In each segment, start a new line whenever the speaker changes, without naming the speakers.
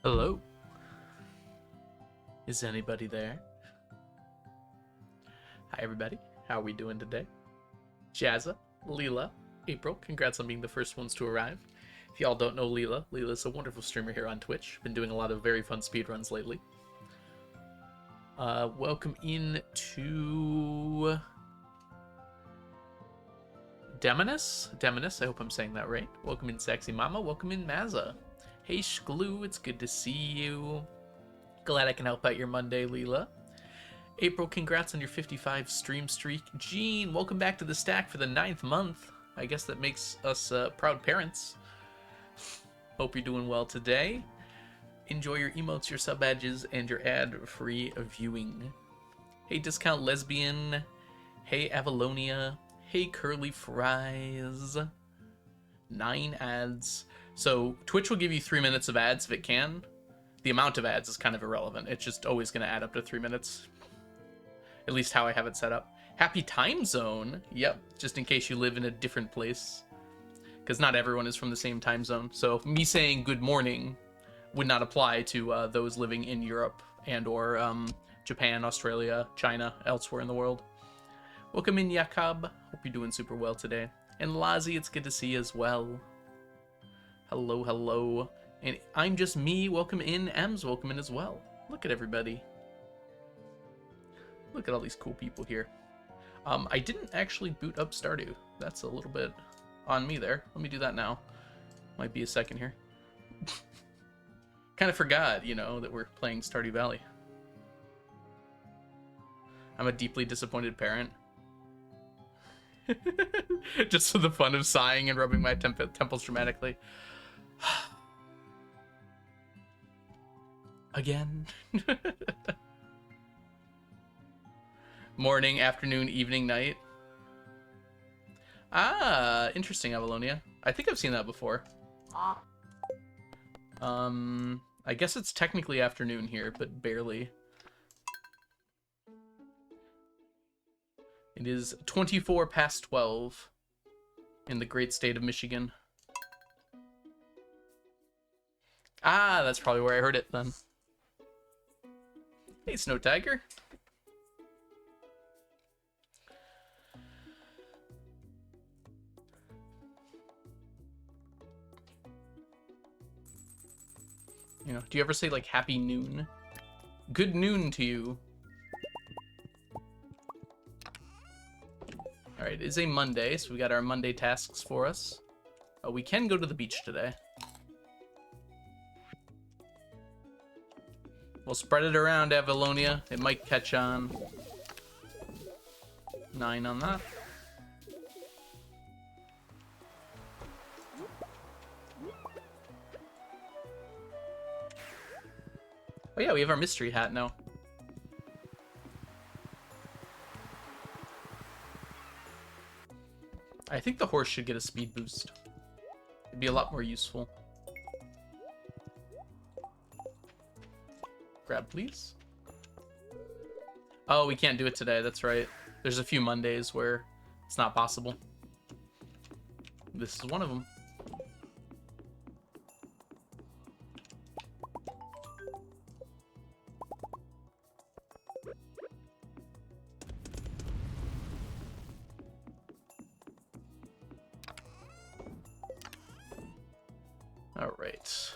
Hello? Is anybody there? Hi everybody, how are we doing today? Jazza, Leela, April, congrats on being the first ones to arrive. If y'all don't know Leela, Leela's a wonderful streamer here on Twitch. Been doing a lot of very fun speedruns lately. Welcome in to Demonis, I hope I'm saying that right. Welcome in Sexy Mama, welcome in Mazza. Hey Shglue, it's good to see you. Glad I can help out your Monday, Leela. April, congrats on your 55 stream streak. Jean, welcome back to the stack for the 9th month. I guess that makes us proud parents. Hope you're doing well today. Enjoy your emotes, your sub badges, and your ad-free viewing. Hey Discount Lesbian. Hey Avalonia. Hey Curly Fries. 9 ads. So Twitch will give you 3 minutes of ads if it can. The amount of ads is kind of irrelevant. It's just always going to add up to 3 minutes. At least how I have it set up. Happy time zone. Yep, just in case you live in a different place. Because not everyone is from the same time zone. So me saying good morning would not apply to those living in Europe and or Japan, Australia, China, elsewhere in the world. Welcome in, Jakob. Hope you're doing super well today. And Lazi, it's good to see you as well. Hello, hello. And I'm just me. Welcome in. Ems, welcome in as well. Look at everybody. Look at all these cool people here. I didn't actually boot up Stardew. That's a little bit on me there. Let me do that now. Might be a second here. Kind of forgot, you know, that we're playing Stardew Valley. I'm a deeply disappointed parent. Just for the fun of sighing and rubbing my temples dramatically. Again. Morning, afternoon, evening, night. Ah, interesting, Avalonia. I think I've seen that before. I guess it's technically afternoon here, but barely. It is 24 past 12 in the great state of Michigan. Ah, that's probably where I heard it then. Hey, Snow Tiger. You know, do you ever say like happy noon? Good noon to you. Alright, it is a Monday, so we got our Monday tasks for us. We can go to the beach today. We'll spread it around, Avalonia. It might catch on. 9 on that. Oh yeah, we have our mystery hat now. I think the horse should get a speed boost. It'd be a lot more useful. Grab, please. Oh, we can't do it today. That's right. There's a few Mondays where it's not possible. This is one of them. All right.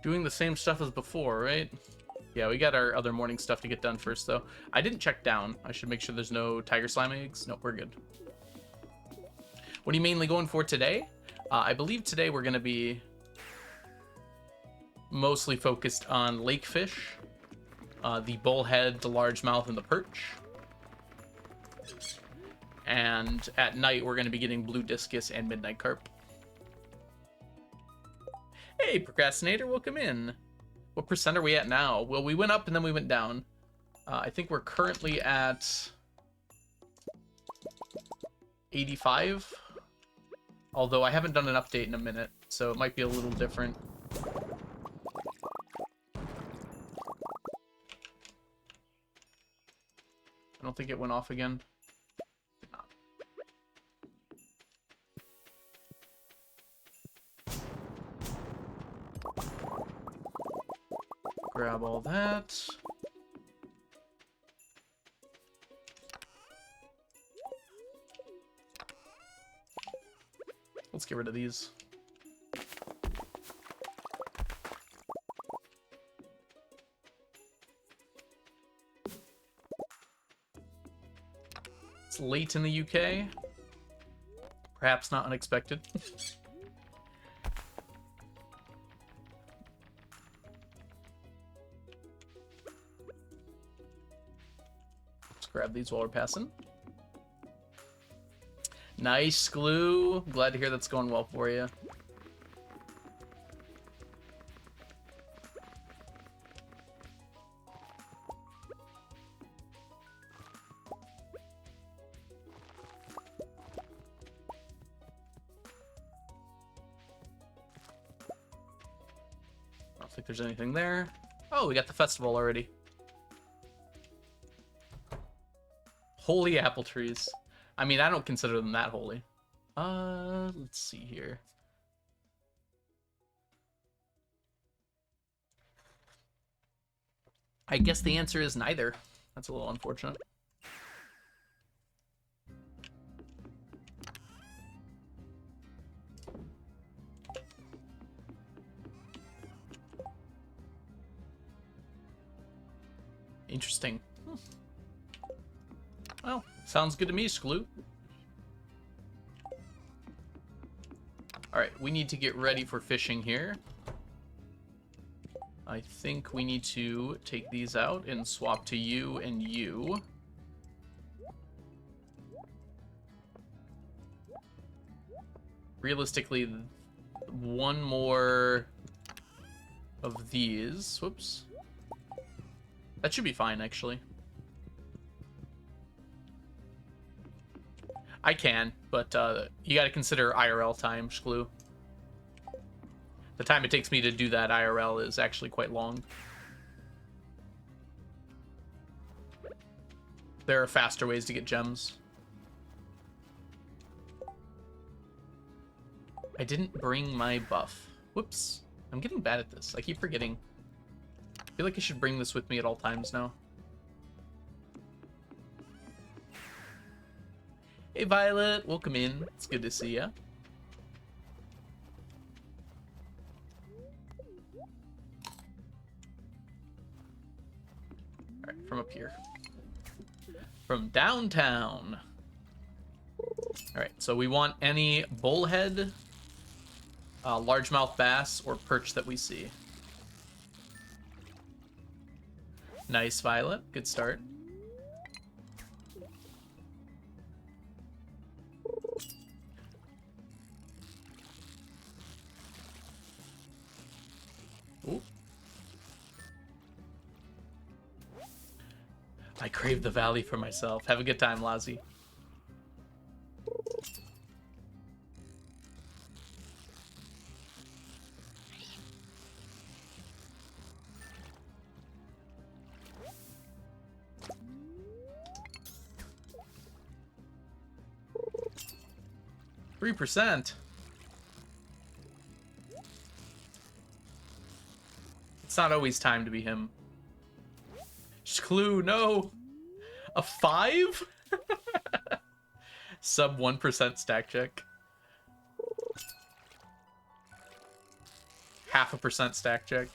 Doing the same stuff as before, right? Yeah, we got our other morning stuff to get done first, though. I didn't check down. I should make sure there's no tiger slime eggs. Nope, we're good. What are you mainly going for today? I believe today we're going to be mostly focused on lake fish, the bullhead, the largemouth, and the perch. And at night, we're going to be getting blue discus and midnight carp. Hey, Procrastinator, welcome in. What percent are we at now? Well, we went up and then we went down. I think we're currently at 85. Although I haven't done an update in a minute, so it might be a little different. I don't think it went off again. grab all that. Let's get rid of these. It's late in the UK. Perhaps not unexpected. Let's grab these while we're passing. Nice glue. Glad to hear that's going well for you. I don't think there's anything there. Oh, we got the festival already. Holy apple trees. I mean, I don't consider them that holy. Let's see here. I guess the answer is neither. That's a little unfortunate. Interesting. Well, sounds good to me, Sklu. Alright, we need to get ready for fishing here. I think we need to take these out and swap to you and you. Realistically, one more of these. Whoops. That should be fine, actually. I can, but you gotta consider IRL time, Sklu. The time it takes me to do that IRL is actually quite long. There are faster ways to get gems. I didn't bring my buff. Whoops. I'm getting bad at this. I keep forgetting. I feel like I should bring this with me at all times now. Hey, Violet. Welcome in. It's good to see ya. Alright, from up here. From downtown. Alright, so we want any bullhead, largemouth bass, or perch that we see. Nice, Violet. Good start. Ooh. I crave the valley for myself. Have a good time, Lazi. %. It's not always time to be him. Clue, no. A 5? Sub 1% stack check. 0.5% stack check.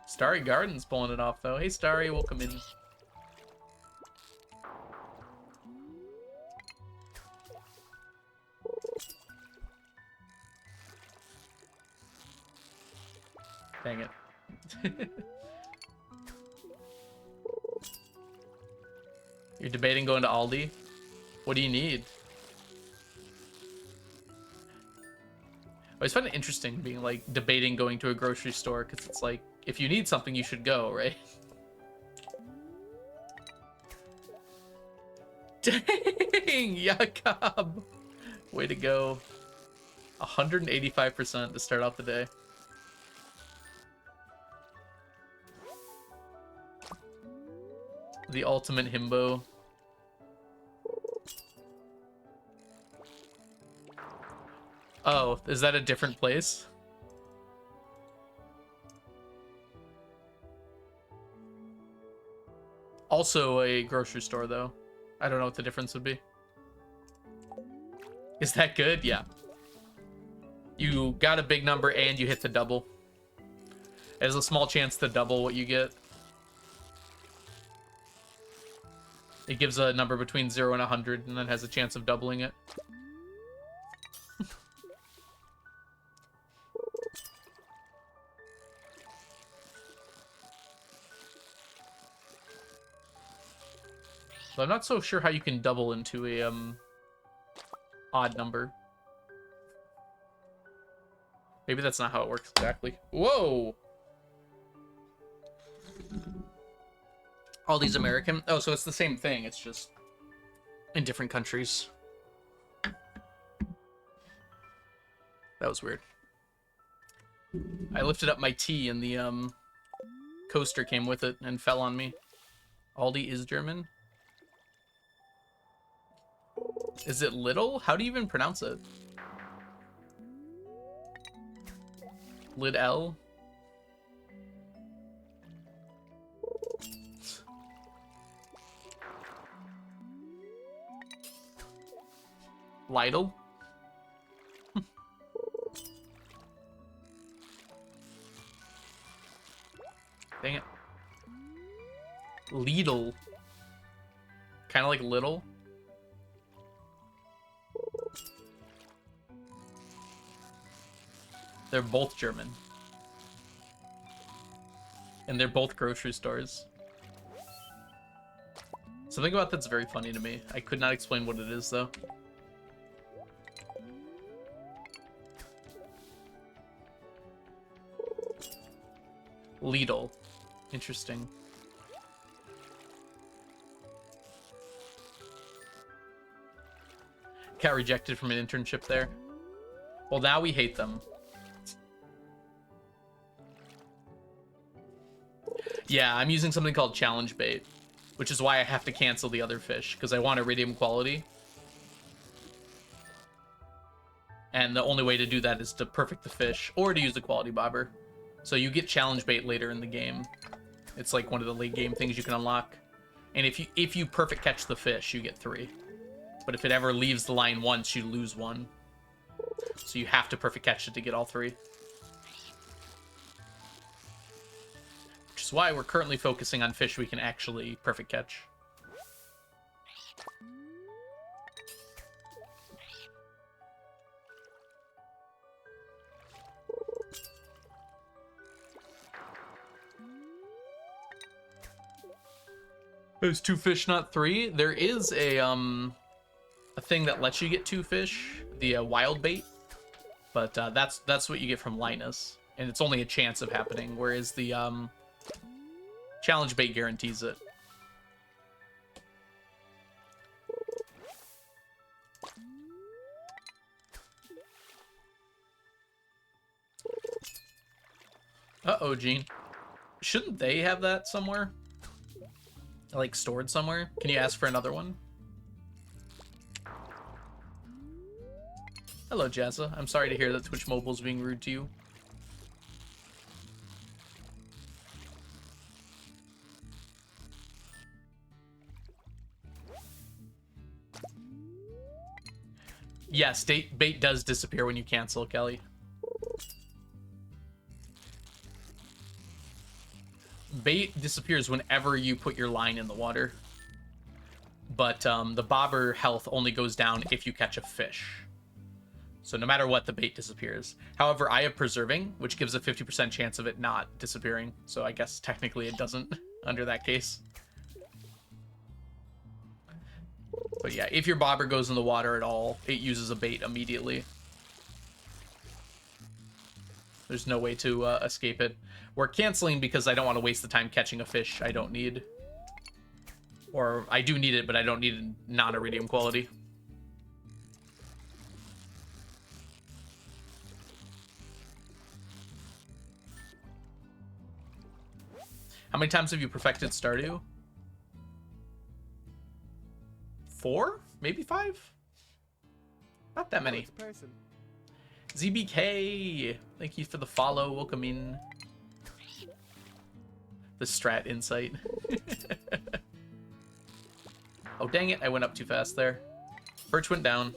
Starry Garden's pulling it off, though. Hey, Starry, welcome in. Dang it. You're debating going to Aldi? What do you need? I always find it interesting being like debating going to a grocery store, because it's like, if you need something, you should go, right? Dang, Jakob! Way to go. 185% to start off the day. The ultimate himbo. Oh, is that a different place? Also a grocery store, though. I don't know what the difference would be. Is that good? Yeah. You got a big number and you hit the double. There's a small chance to double what you get. It gives a number between 0 and 100 and then has a chance of doubling it. So I'm not so sure how you can double into a odd number. Maybe that's not how it works exactly. Whoa! All these American... Oh, so it's the same thing. It's just in different countries. That was weird. I lifted up my tea and the coaster came with it and fell on me. Aldi is German. Is it little? How do you even pronounce it? Lidl? Lidl? Dang it. Lidl. Kind of like little. They're both German. And they're both grocery stores. Something about that's very funny to me. I could not explain what it is, though. Lidl. Interesting. Got rejected from an internship there. Well, now we hate them. Yeah, I'm using something called challenge bait, which is why I have to cancel the other fish, because I want iridium quality. And the only way to do that is to perfect the fish, or to use the quality bobber. So you get challenge bait later in the game. It's like one of the late game things you can unlock. And if you perfect catch the fish, you get 3. But if it ever leaves the line once, you lose 1. So you have to perfect catch it to get all 3. Which is why we're currently focusing on fish we can actually perfect catch. There's 2 fish, not 3. There is a thing that lets you get 2 fish, the wild bait, but that's what you get from Linus, and it's only a chance of happening, whereas the challenge bait guarantees it. Uh-oh, Gene. Shouldn't they have that somewhere? Like, stored somewhere? Can you ask for another one? Hello, Jazza. I'm sorry to hear that Twitch Mobile's being rude to you. Yes, bait does disappear when you cancel, Kelly. Bait disappears whenever you put your line in the water. But the bobber health only goes down if you catch a fish. So no matter what, the bait disappears. However, I have preserving, which gives a 50% chance of it not disappearing. So I guess technically it doesn't under that case. But yeah, if your bobber goes in the water at all, it uses a bait immediately. There's no way to escape it. We're canceling because I don't want to waste the time catching a fish I don't need. Or I do need it, but I don't need it non-iridium quality. How many times have you perfected Stardew? 4? Maybe 5? Not that many. ZBK, thank you for the follow. Welcome in. The strat insight. Oh, dang it. I went up too fast there. Perch went down.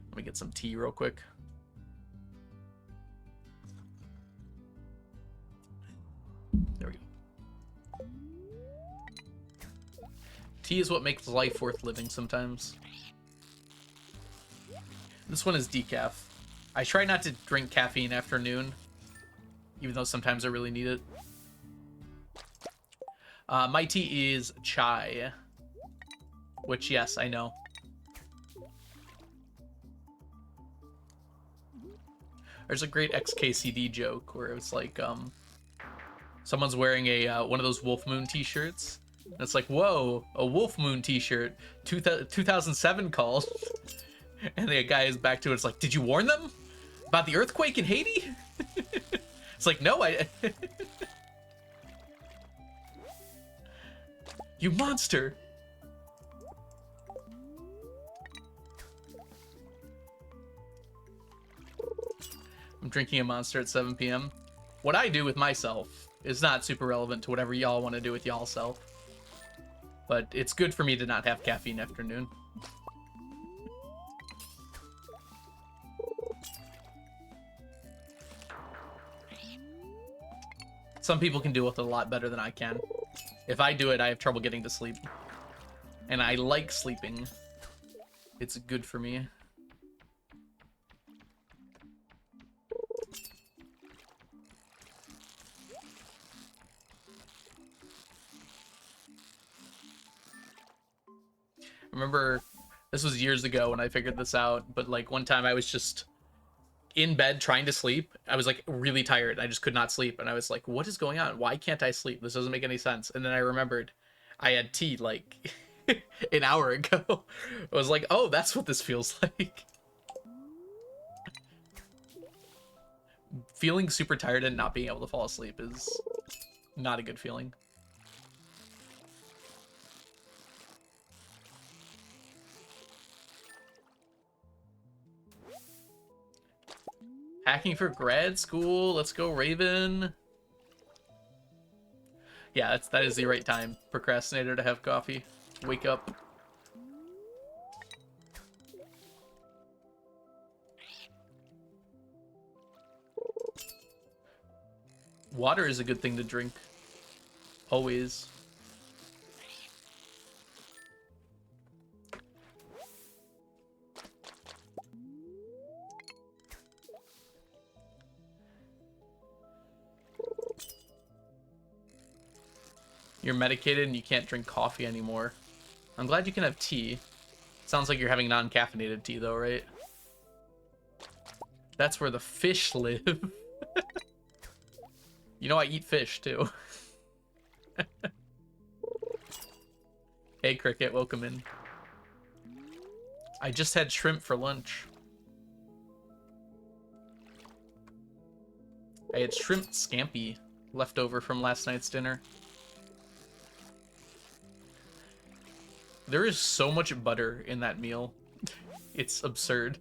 Let me get some tea real quick. There we go. Tea is what makes life worth living sometimes. This one is decaf. I try not to drink caffeine after noon, even though sometimes I really need it. My tea is chai, which, yes, I know. There's a great XKCD joke where it's like, someone's wearing a one of those Wolf Moon t-shirts, and it's like, whoa, a Wolf Moon t-shirt, 2007 call. And the guy is back to it. It's like, did you warn them about the earthquake in Haiti? It's like, no, I... You monster! I'm drinking a Monster at 7 p.m. What I do with myself is not super relevant to whatever y'all want to do with y'all self. But it's good for me to not have caffeine after noon. Some people can deal with it a lot better than I can. If I do it, I have trouble getting to sleep. And I like sleeping. It's good for me. Remember, this was years ago when I figured this out, but like one time I was just in bed trying to sleep. I was like really tired. I just could not sleep. And I was like, what is going on? Why can't I sleep? This doesn't make any sense. And then I remembered I had tea like an hour ago. I was like, oh, that's what this feels like. Feeling super tired and not being able to fall asleep is not a good feeling. Hacking for grad school. Let's go, Raven. Yeah, that is the right time, procrastinator, to have coffee. Wake up. Water is a good thing to drink. Always. You're medicated and you can't drink coffee anymore. I'm glad you can have tea. Sounds like you're having non-caffeinated tea though, right? That's where the fish live. You know I eat fish too. Hey Cricket, welcome in. I just had shrimp for lunch. I had shrimp scampi left over from last night's dinner. There is so much butter in that meal. It's absurd.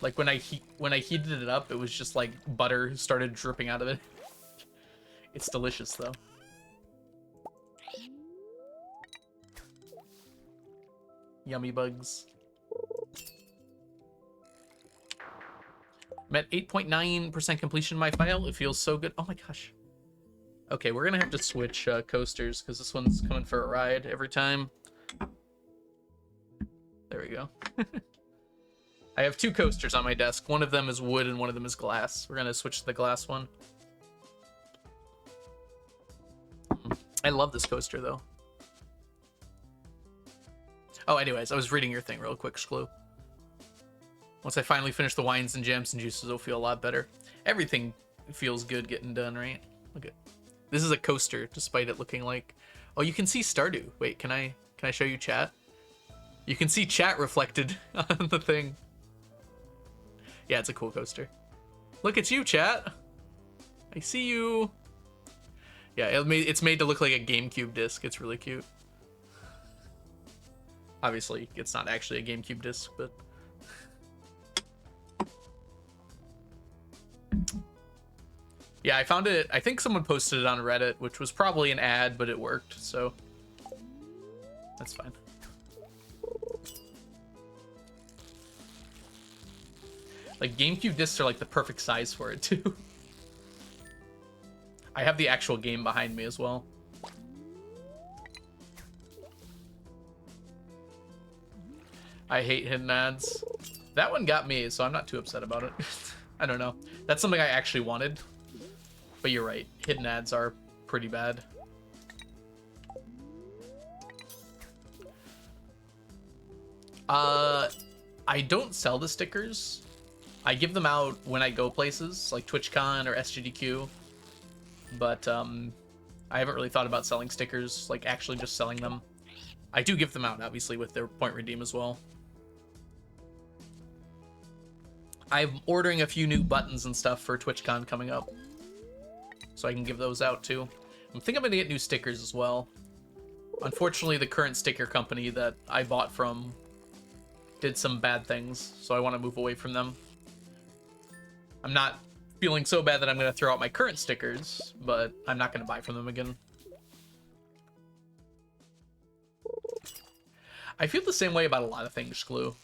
Like when I heated it up, it was just like butter started dripping out of it. It's delicious though. Yummy bugs. I'm at 8.9% completion in my file. It feels so good. Oh my gosh. Okay, we're gonna have to switch coasters because this one's coming for a ride every time. There we go. I have two coasters on my desk. One of them is wood and one of them is glass. We're gonna switch to the glass one. I love this coaster though. Oh, anyways, I was reading your thing real quick, Sklu. Once I finally finish the wines and jams and juices, it'll feel a lot better. Everything feels good getting done, right? Look at this is a coaster, despite it looking like. Oh, you can see Stardew. Wait, can I show you chat? You can see chat reflected on the thing. Yeah, it's a cool coaster. Look at you, chat. I see you. Yeah, it's made to look like a GameCube disc. It's really cute. Obviously, it's not actually a GameCube disc, but... Yeah, I found it... I think someone posted it on Reddit, which was probably an ad, but it worked, so... That's fine. Like, GameCube discs are like the perfect size for it, too. I have the actual game behind me as well. I hate hidden ads. That one got me, so I'm not too upset about it. I don't know. That's something I actually wanted. But you're right. Hidden ads are pretty bad. I don't sell the stickers. I give them out when I go places, like TwitchCon or SGDQ. But I haven't really thought about selling stickers, like actually just selling them. I do give them out, obviously, with their point redeem as well. I'm ordering a few new buttons and stuff for TwitchCon coming up, so I can give those out too. I think I'm gonna get new stickers as well. Unfortunately, the current sticker company that I bought from did some bad things, so I want to move away from them. I'm not feeling so bad that I'm going to throw out my current stickers, but I'm not going to buy from them again. I feel the same way about a lot of things, Glue.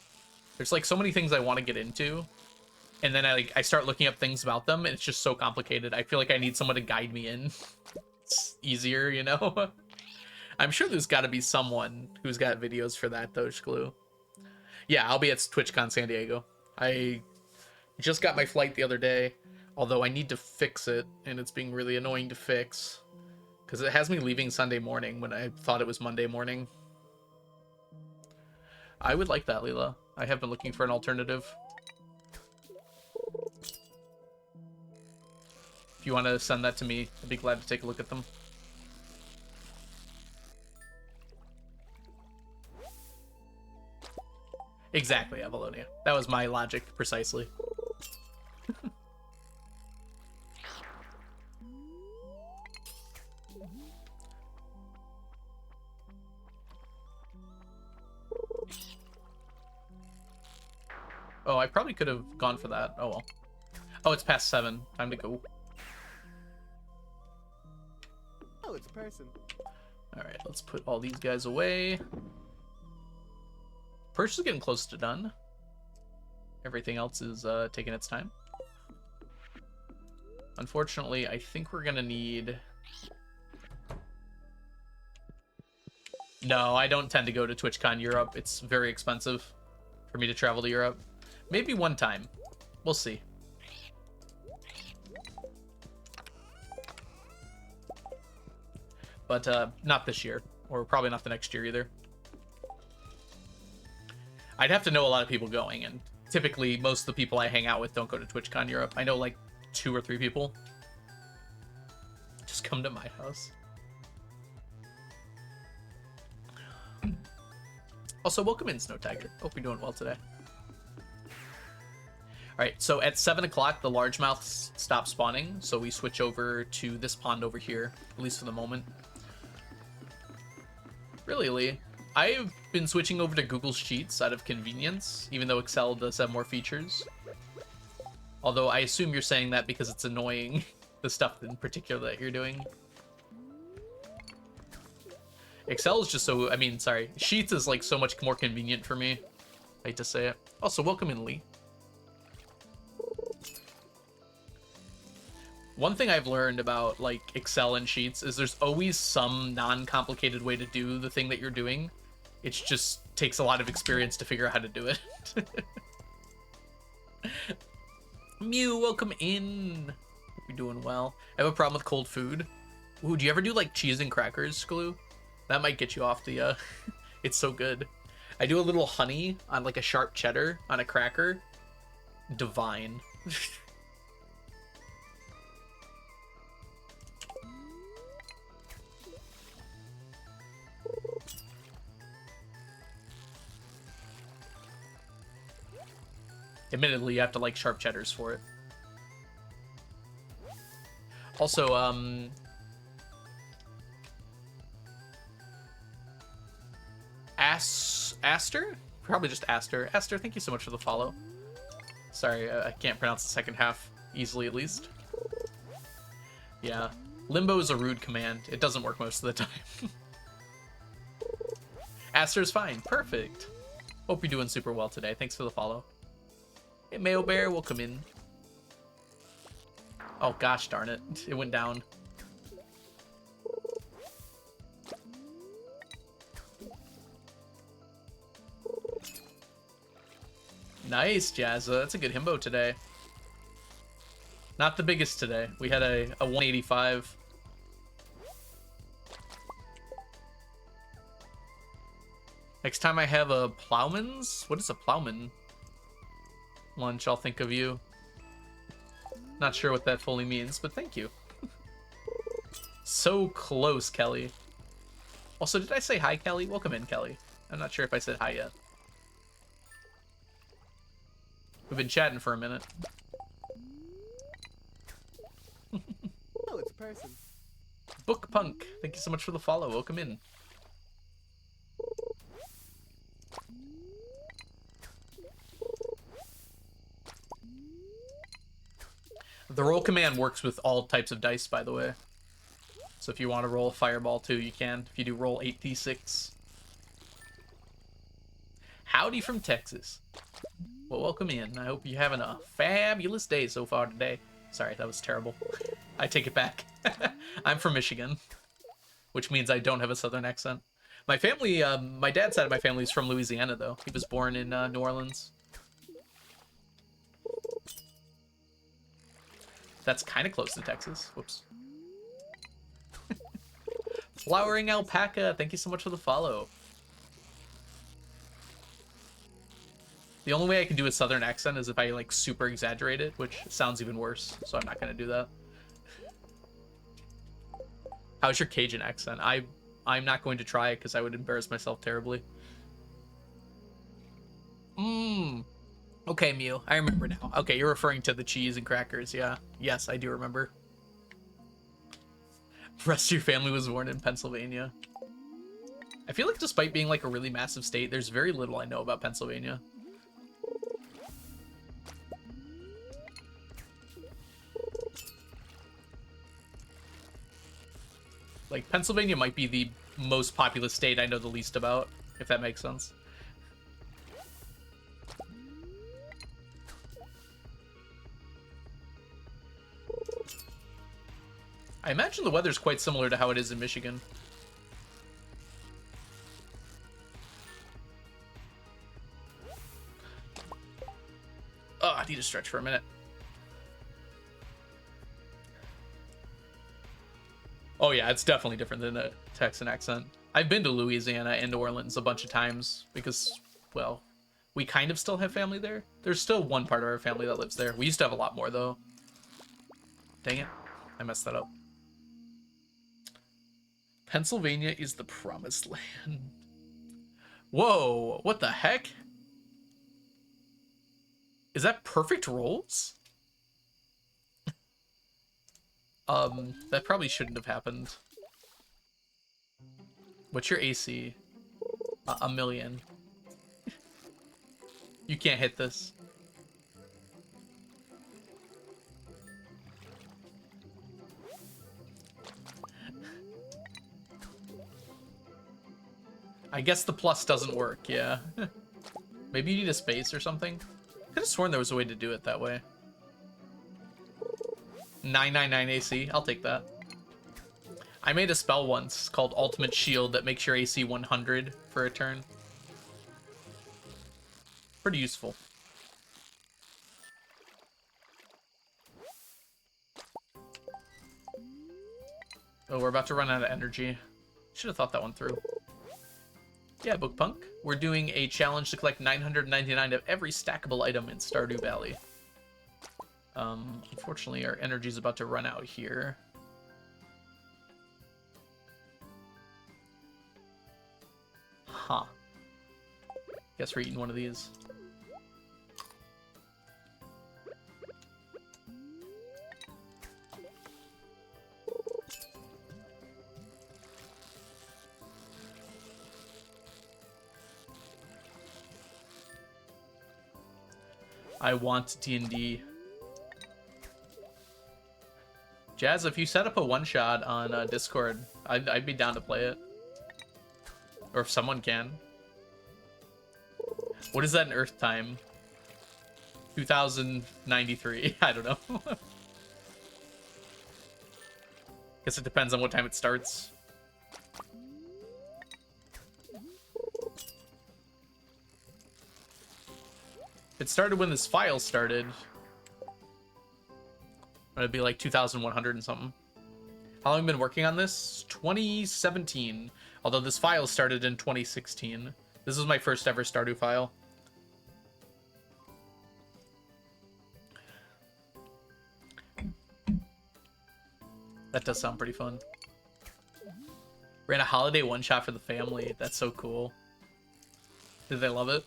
There's like so many things I want to get into, and then I start looking up things about them, and it's just so complicated. I feel like I need someone to guide me in. It's easier, you know? I'm sure there's got to be someone who's got videos for that, though, Glue. Yeah, I'll be at TwitchCon San Diego. I just got my flight the other day, although I need to fix it, and it's being really annoying to fix, because it has me leaving Sunday morning when I thought it was Monday morning. I would like that, Leela. I have been looking for an alternative. If you want to send that to me, I'd be glad to take a look at them. Exactly, Avalonia. That was my logic, precisely. Oh, I probably could have gone for that. Oh well. Oh, it's past 7. Time to go.
Oh, it's a person.
Alright, let's put all these guys away. Perch is getting close to done. Everything else is taking its time. Unfortunately, I think we're gonna need... No, I don't tend to go to TwitchCon Europe. It's very expensive for me to travel to Europe. Maybe one time. We'll see. But not this year, or probably not the next year either. I'd have to know a lot of people going, and typically most of the people I hang out with don't go to TwitchCon Europe. I know like 2 or 3 people. Just come to my house. Also, welcome in, Snow Tiger. Hope you're doing well today. Alright, so at 7 o'clock, the largemouths stop spawning, so we switch over to this pond over here, at least for the moment. Really, Lee? I've been switching over to Google Sheets out of convenience, even though Excel does have more features. Although I assume you're saying that because it's annoying, the stuff in particular that you're doing. Excel is just so, sorry, Sheets is like so much more convenient for me. I hate to say it. Also, welcome in, Lee. One thing I've learned about like Excel and Sheets is there's always some non-complicated way to do the thing that you're doing. It just takes a lot of experience to figure out how to do it. Mew, welcome in. Hope you're doing well. I have a problem with cold food. Ooh, do you ever do like cheese and crackers, Glue? That might get you off the, it's so good. I do a little honey on like a sharp cheddar on a cracker. Divine. Admittedly, you have to like sharp cheddars for it. Also, Aster? Probably just Aster. Aster, thank you so much for the follow. Sorry, I can't pronounce the second half easily, at least. Yeah. Limbo is a rude command. It doesn't work most of the time. Aster's fine. Perfect. Hope you're doing super well today. Thanks for the follow. Hey, Mayo Bear, welcome in. Oh, gosh darn it. It went down. Nice, Jazza. That's a good himbo today. Not the biggest today. We had a 185. Next time I have a plowman's? What is a plowman? Lunch, I'll think of you. Not sure what that fully means, but thank you. So close, Kelly. Also, did I say hi, Kelly? Welcome in, Kelly. I'm not sure if I said hi yet. We've been chatting for a minute.
Oh, it's a person.
Book Punk, thank you so much for the follow. Welcome in. The roll command works with all types of dice, by the way. So if you want to roll a fireball too, you can. If you do roll 8d6. Howdy from Texas. Well, welcome in. I hope you're having a fabulous day so far today. Sorry, that was terrible. I take it back. I'm from Michigan, which means I don't have a southern accent. My family, my dad's side of my family is from Louisiana, though. He was born in New Orleans. That's kind of close to Texas. Whoops. Flowering Alpaca, thank you so much for the follow. The only way I can do a southern accent is if I, like, super exaggerate it, which sounds even worse, so I'm not going to do that. How's your Cajun accent? I'm not going to try it because I would embarrass myself terribly. Okay, Mew, I remember now. Okay, you're referring to the cheese and crackers, yeah. Yes, I do remember. The rest of your family was born in Pennsylvania. I feel like despite being like a really massive state, there's very little I know about Pennsylvania. Like, Pennsylvania might be the most populous state I know the least about, if that makes sense. I imagine the weather's quite similar to how it is in Michigan. Oh, I need to stretch for a minute. Oh yeah, it's definitely different than a Texan accent. I've been to Louisiana and New Orleans a bunch of times because, well, we kind of still have family there. There's still one part of our family that lives there. We used to have a lot more, though. Dang it. I messed that up. Pennsylvania is the promised land. Whoa, what the heck? Is that perfect rolls? That probably shouldn't have happened. What's your AC? A million. You can't hit this. I guess the plus doesn't work, yeah. Maybe you need a space or something? Could have sworn there was a way to do it that way. 999 AC, I'll take that. I made a spell once called Ultimate Shield that makes your AC 100 for a turn. Pretty useful. Oh, we're about to run out of energy. Should have thought that one through. Yeah, Book Punk. We're doing a challenge to collect 999 of every stackable item in Stardew Valley. Unfortunately, our energy's about to run out here. Huh. Guess we're eating one of these. I want D&D. Jazz, if you set up a one-shot on Discord, I'd be down to play it. Or if someone can. What is that in Earth time? 2093. I don't know. Guess it depends on what time it starts. It started when this file started. It'd be like 2100 and something. How long have you been working on this? 2017. Although this file started in 2016. This is my first ever Stardew file. That does sound pretty fun. Ran a holiday one-shot for the family. That's so cool. Did they love it?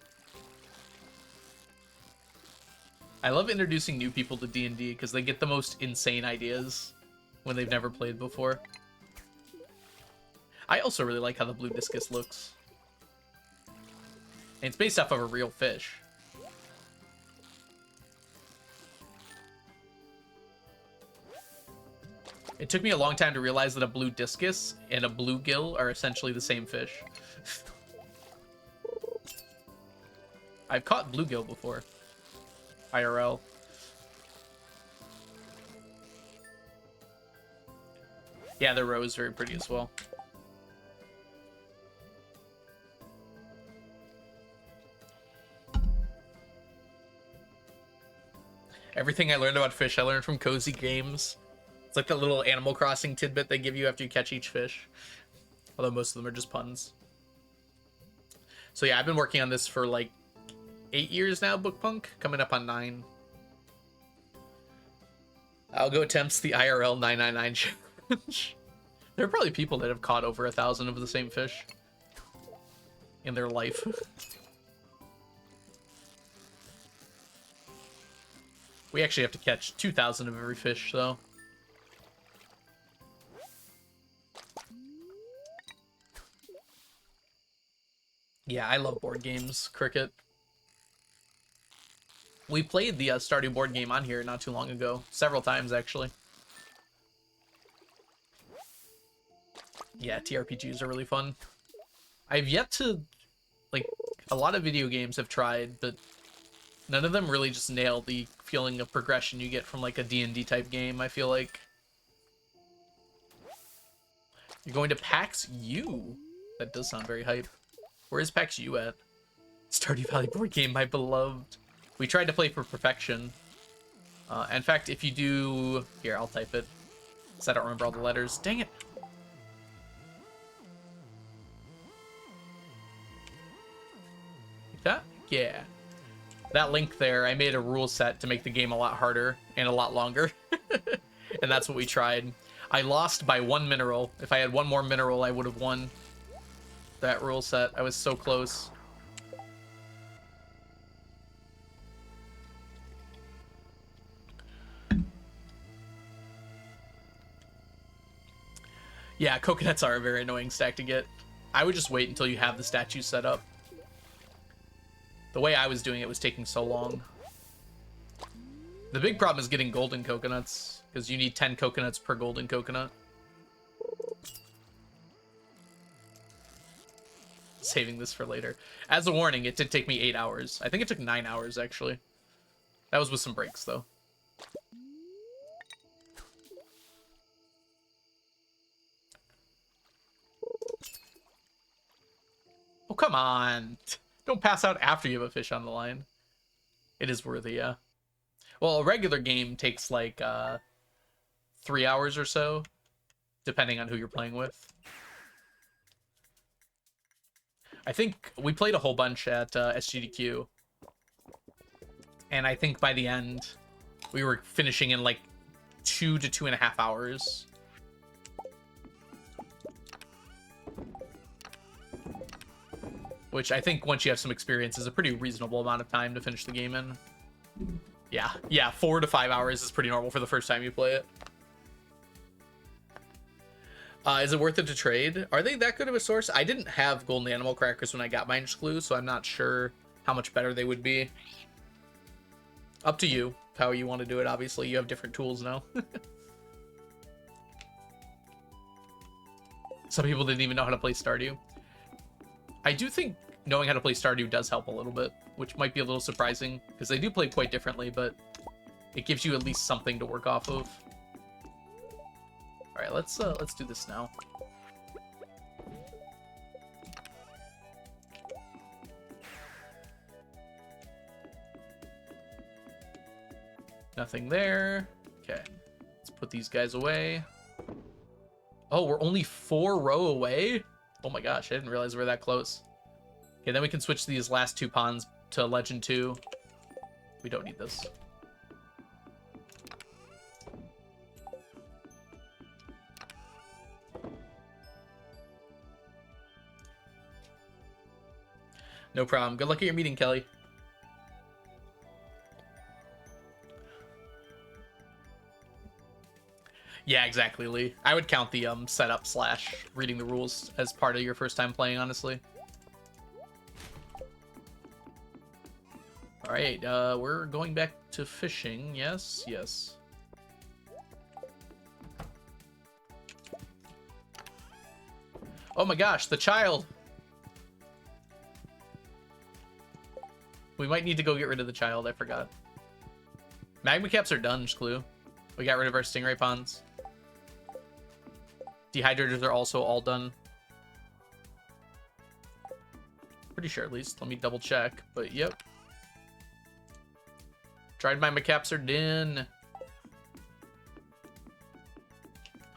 I love introducing new people to D&D because they get the most insane ideas when they've never played before. I also really like how the blue discus looks. And it's based off of a real fish. It took me a long time to realize that a blue discus and a bluegill are essentially the same fish. I've caught bluegill before. IRL. Yeah, the roe is very pretty as well. Everything I learned about fish, I learned from Cozy Games. It's like the little Animal Crossing tidbit they give you after you catch each fish. Although most of them are just puns. So yeah, I've been working on this for like 8 years now, Bookpunk. Coming up on 9. Algo attempts the IRL 999 challenge. There are probably people that have caught over 1,000 of the same fish in their life. We actually have to catch 2,000 of every fish, though. Yeah, I love board games, Cricket. We played the Stardew board game on here not too long ago. Several times, actually. Yeah, TRPGs are really fun. I've yet to... Like, a lot of video games have tried, but none of them really just nail the feeling of progression you get from, like, a D&D type game, I feel like. You're going to PAX U? That does sound very hype. Where is PAX U at? Stardew Valley board game, my beloved. We tried to play for perfection. In fact, if you do... Here, I'll type it. Because I don't remember all the letters. Dang it! Like that? Yeah. That link there, I made a rule set to make the game a lot harder and a lot longer. And that's what we tried. I lost by 1 mineral. If I had 1 more mineral, I would have won that rule set. I was so close. Yeah, coconuts are a very annoying stack to get. I would just wait until you have the statue set up. The way I was doing it was taking so long. The big problem is getting golden coconuts, because you need 10 coconuts per golden coconut. Saving this for later. As a warning, it did take me 8 hours. I think it took 9 hours, actually. That was with some breaks, though. Oh, come on. Don't pass out after you have a fish on the line. It is worthy, yeah. Well, a regular game takes like 3 hours or so, depending on who you're playing with. I think we played a whole bunch at SGDQ. And I think by the end, we were finishing in like 2 to 2.5 hours. Which I think once you have some experience is a pretty reasonable amount of time to finish the game in. Yeah, 4 to 5 hours is pretty normal for the first time you play it. Is it worth it to trade? Are they that good of a source? I didn't have golden animal crackers when I got my Glue, so I'm not sure how much better they would be. Up to you how you want to do it. Obviously, you have different tools now. Some people didn't even know how to play Stardew. I do think knowing how to play Stardew does help a little bit, which might be a little surprising because they do play quite differently, but it gives you at least something to work off of. All right, let's do this now. Nothing there. Okay, let's put these guys away. Oh, we're only 4 row away? Oh my gosh, I didn't realize we were that close. Okay, then we can switch these last 2 ponds to Legend 2. We don't need this. No problem. Good luck at your meeting, Kelly. Yeah, exactly, Lee. I would count the setup / reading the rules as part of your first time playing, honestly. All right, we're going back to fishing. Yes, yes. Oh my gosh, the child. We might need to go get rid of the child. I forgot. Magma caps are done, Clue. We got rid of our stingray ponds. Dehydrators are also all done. Pretty sure, at least. Let me double check, but yep. Dried magma caps are done.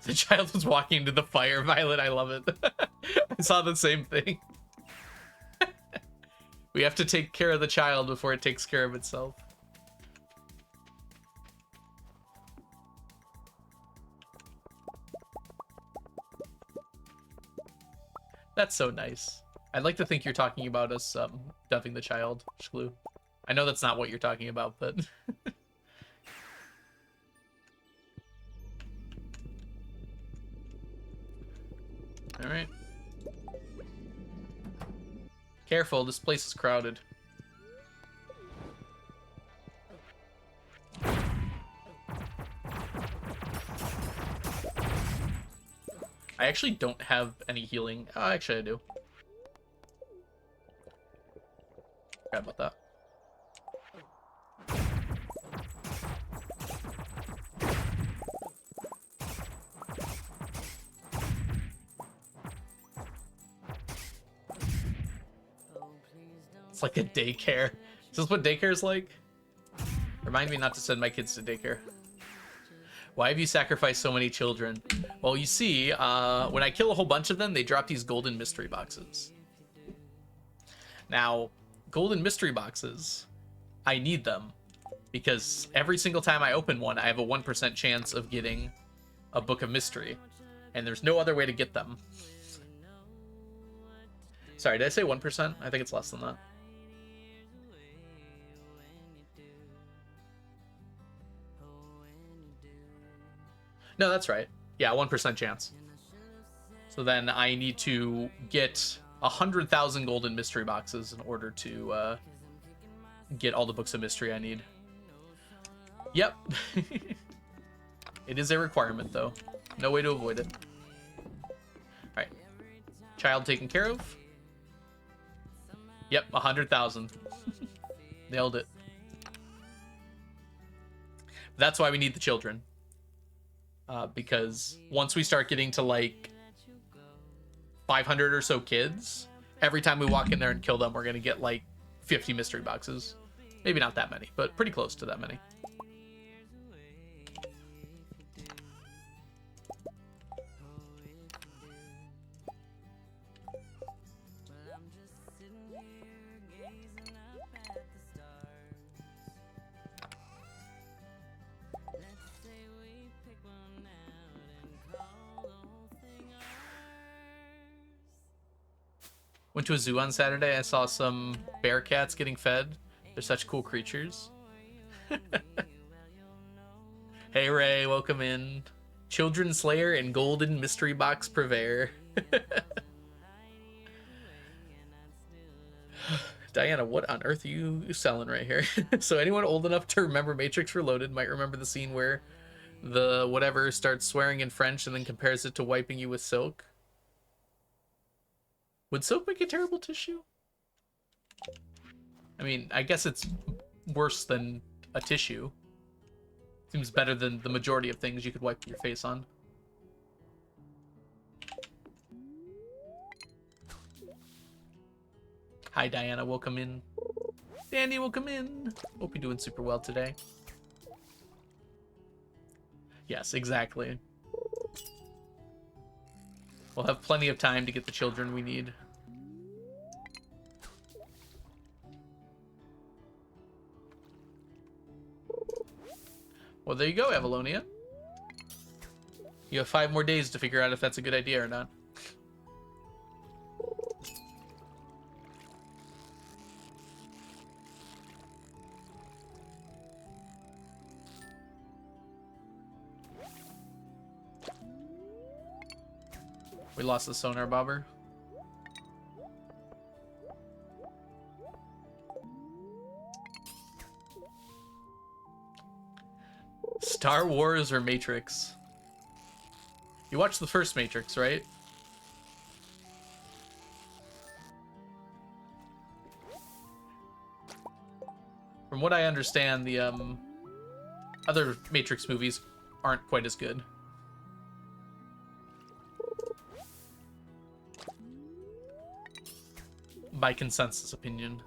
The child was walking into the fire, Violet. I love it. I saw the same thing. We have to take care of the child before it takes care of itself. That's so nice. I'd like to think you're talking about us dumping the child, Shklu. I know that's not what you're talking about, but... Alright. Careful, this place is crowded. I actually don't have any healing. Oh, actually I do. Forgot about that. It's like a daycare. Is this what daycare is like? Remind me not to send my kids to daycare. Why have you sacrificed so many children? Well, you see, when I kill a whole bunch of them, they drop these golden mystery boxes. Now, golden mystery boxes, I need them. Because every single time I open one, I have a 1% chance of getting a book of mystery. And there's no other way to get them. Sorry, did I say 1%? I think it's less than that. No, that's right. Yeah, 1% chance. So then I need to get 100,000 golden mystery boxes in order to get all the books of mystery I need. Yep. It is a requirement, though. No way to avoid it. Alright. Child taken care of. Yep, 100,000. Nailed it. That's why we need the children. Because once we start getting to like 500 or so kids, every time we walk in there and kill them, we're going to get like 50 mystery boxes. Maybe not that many, but pretty close to that many. Went to a zoo on Saturday. I saw some bear cats getting fed. They're such cool creatures. Hey Ray, welcome in. Children Slayer and Golden Mystery Box Purveyor. Diana, what on earth are you selling right here? So anyone old enough to remember Matrix Reloaded might remember the scene where the whatever starts swearing in French and then compares it to wiping you with silk. Would silk make a terrible tissue? I mean, I guess it's worse than a tissue. Seems better than the majority of things you could wipe your face on. Hi, Diana. Welcome in. Dandy, welcome in. Hope you're doing super well today. Yes, exactly. We'll have plenty of time to get the children we need. Well, there you go, Avalonia. You have 5 more days to figure out if that's a good idea or not. We lost the sonar bobber. Star Wars or Matrix? You watched the first Matrix, right? From what I understand, the other Matrix movies aren't quite as good. By consensus opinion.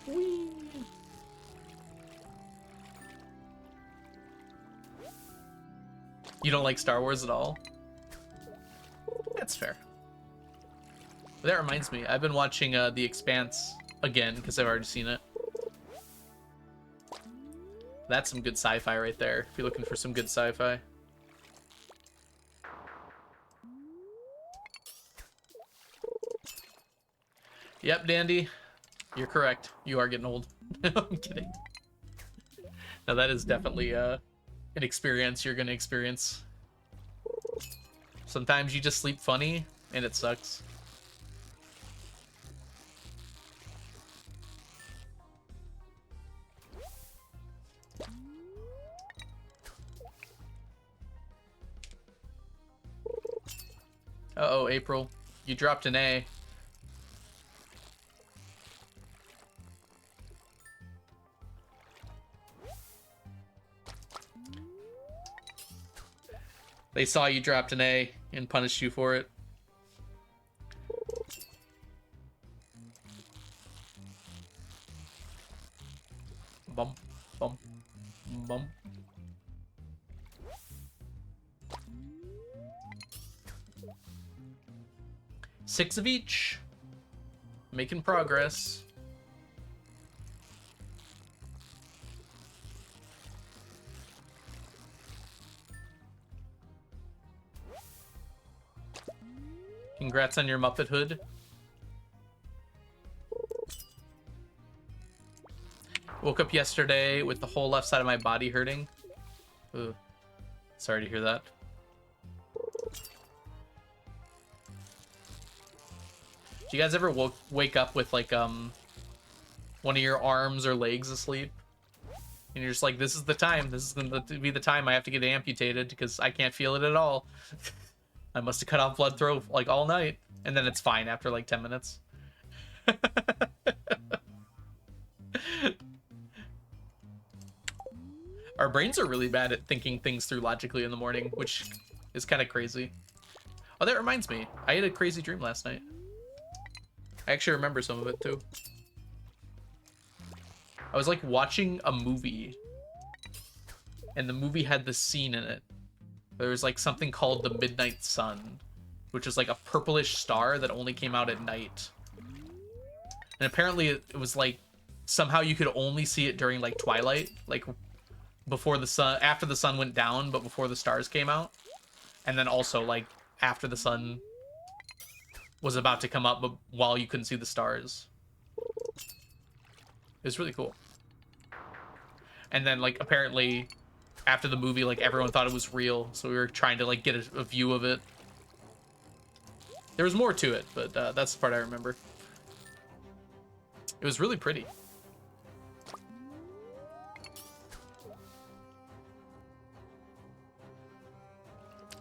Whee! You don't like Star Wars at all? That's fair. But that reminds me, I've been watching The Expanse again because I've already seen it. That's some good sci-fi right there, if you're looking for some good sci-fi. Yep, Dandy. You're correct. You are getting old. I'm kidding. Now that is definitely an experience you're going to experience. Sometimes you just sleep funny, and it sucks. Uh-oh, April. You dropped an A. They saw you dropped an A and punished you for it. Bump, bump, bump. Six of each. Making progress. Congrats on your Muppet hood. Woke up yesterday with the whole left side of my body hurting. Ooh. Sorry to hear that. Do you guys ever wake up with like one of your arms or legs asleep? And you're just like, this is the time. This is going to be the time I have to get amputated because I can't feel it at all. I must have cut off blood flow like all night. And then it's fine after like 10 minutes. Our brains are really bad at thinking things through logically in the morning, which is kind of crazy. Oh, that reminds me. I had a crazy dream last night. I actually remember some of it too. I was like watching a movie, and the movie had this scene in it. There was like something called the Midnight Sun, which is like a purplish star that only came out at night. And apparently it was like somehow you could only see it during like twilight, like before the sun, after the sun went down, but before the stars came out. And then also like after the sun was about to come up, but while you couldn't see the stars. It was really cool. And then like apparently after the movie, like everyone thought it was real, so we were trying to like get a view of it. There was more to it, but that's the part I remember. It was really pretty.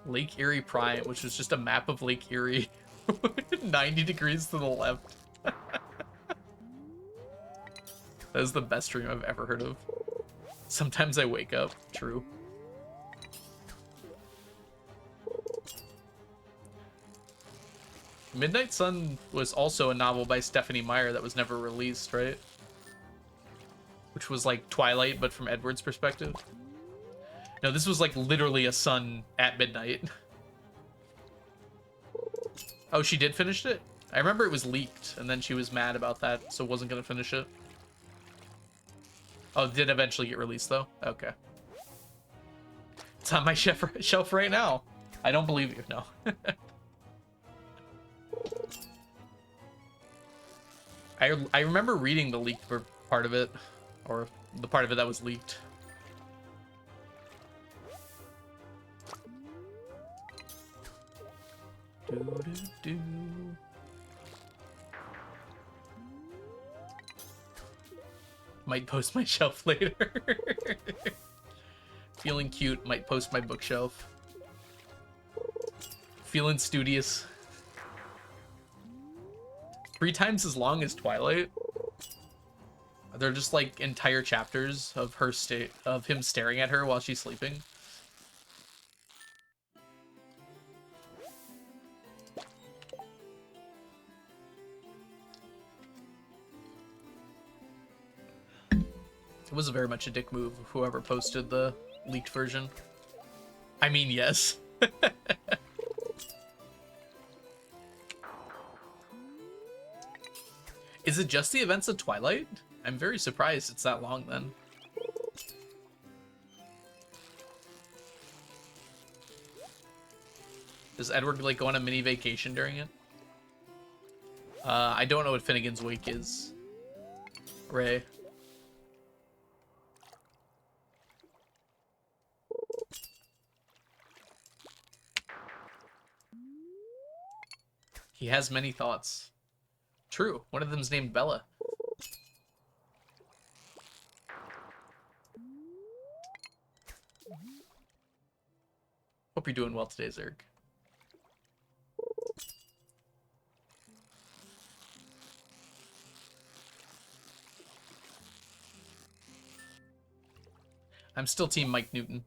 Lake Erie Prime, which was just a map of Lake Erie. 90 degrees to the left. That is the best dream I've ever heard of. Sometimes I wake up. True. Midnight Sun was also a novel by Stephanie Meyer that was never released, right? Which was like Twilight, but from Edward's perspective. No, this was like literally a sun at midnight. Oh, she did finish it? I remember it was leaked, and then she was mad about that, so wasn't gonna finish it. Oh, it did eventually get released, though? Okay. It's on my shelf right now. I don't believe you, no. I remember reading the leaked part of it, or the part of it that was leaked. Do. Might post my shelf later. Feeling cute, might post my bookshelf. Feeling studious. 3 times as long as Twilight. They're just like entire chapters of him staring at her while she's sleeping. It was very much a dick move of whoever posted the leaked version. I mean, yes. Is it just the events of Twilight? I'm very surprised it's that long then. Does Edward like go on a mini vacation during it? I don't know what Finnegan's Wake is. Ray. He has many thoughts. True. One of them's named Bella. Hope you're doing well today, Zerg. I'm still team Mike Newton.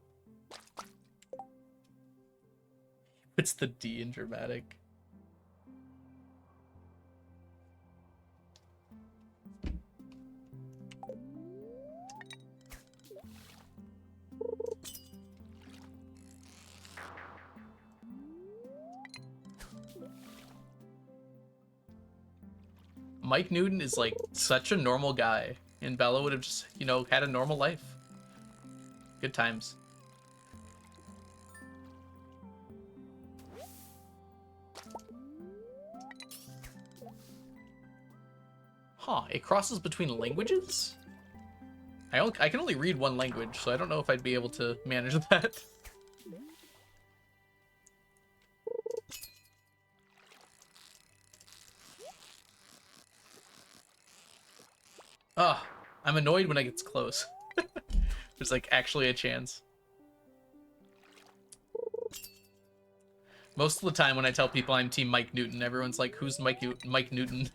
It's the D in dramatic. Mike Newton is like such a normal guy, and Bella would have just, you know, had a normal life. Good times. Huh, it crosses between languages? I can only read one language, so I don't know if I'd be able to manage that. Ah, I'm annoyed when I get close. There's like actually a chance. Most of the time when I tell people I'm team Mike Newton, everyone's like, who's Mike Newton?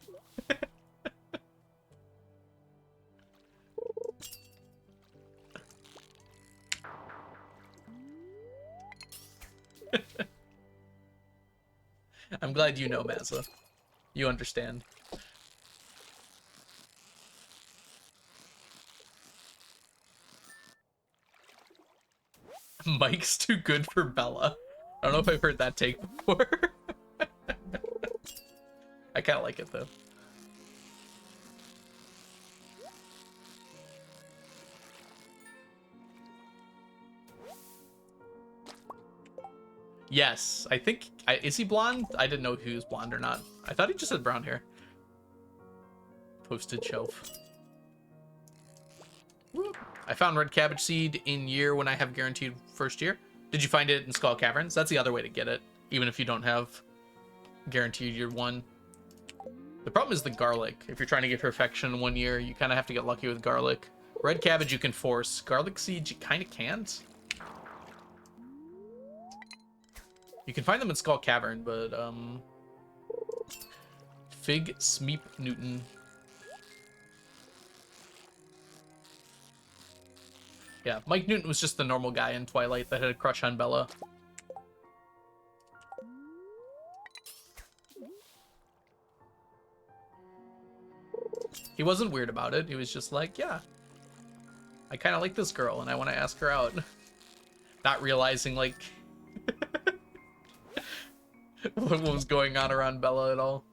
I'm glad you know, Mazza. You understand. Mike's too good for Bella. I don't know if I've heard that take before. I kind of like it, though. Yes, I think... is he blonde? I didn't know if he was blonde or not. I thought he just had brown hair. Posted shelf. Whoop. I found red cabbage seed in year when I have guaranteed first year. Did you find it in Skull Caverns? That's the other way to get it, even if you don't have guaranteed you're one. The problem is the garlic. If you're trying to get perfection in 1 year, you kind of have to get lucky with garlic. Red cabbage you can force. Garlic seeds you kind of can't. You can find them in Skull Cavern, but Fig Smeep Newton. Yeah, Mike Newton was just the normal guy in Twilight that had a crush on Bella. He wasn't weird about it. He was just like, yeah, I kind of like this girl and I want to ask her out. Not realizing, like, what was going on around Bella at all.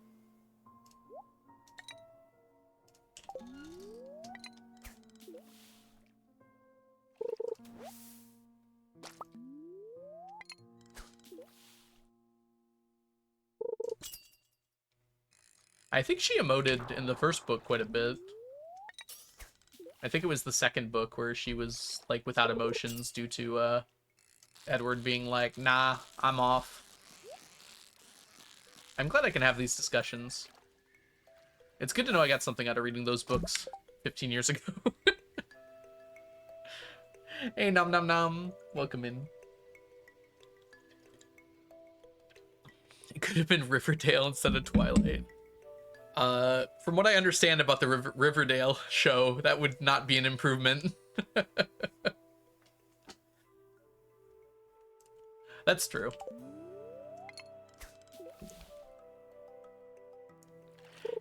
I think she emoted in the first book quite a bit. I think it was the second book where she was, like, without emotions due to, Edward being like, nah, I'm off. I'm glad I can have these discussions. It's good to know I got something out of reading those books 15 years ago. Hey, Nom Nom Nom. Welcome in. It could have been Riverdale instead of Twilight. From what I understand about the Riverdale show, that would not be an improvement. That's true.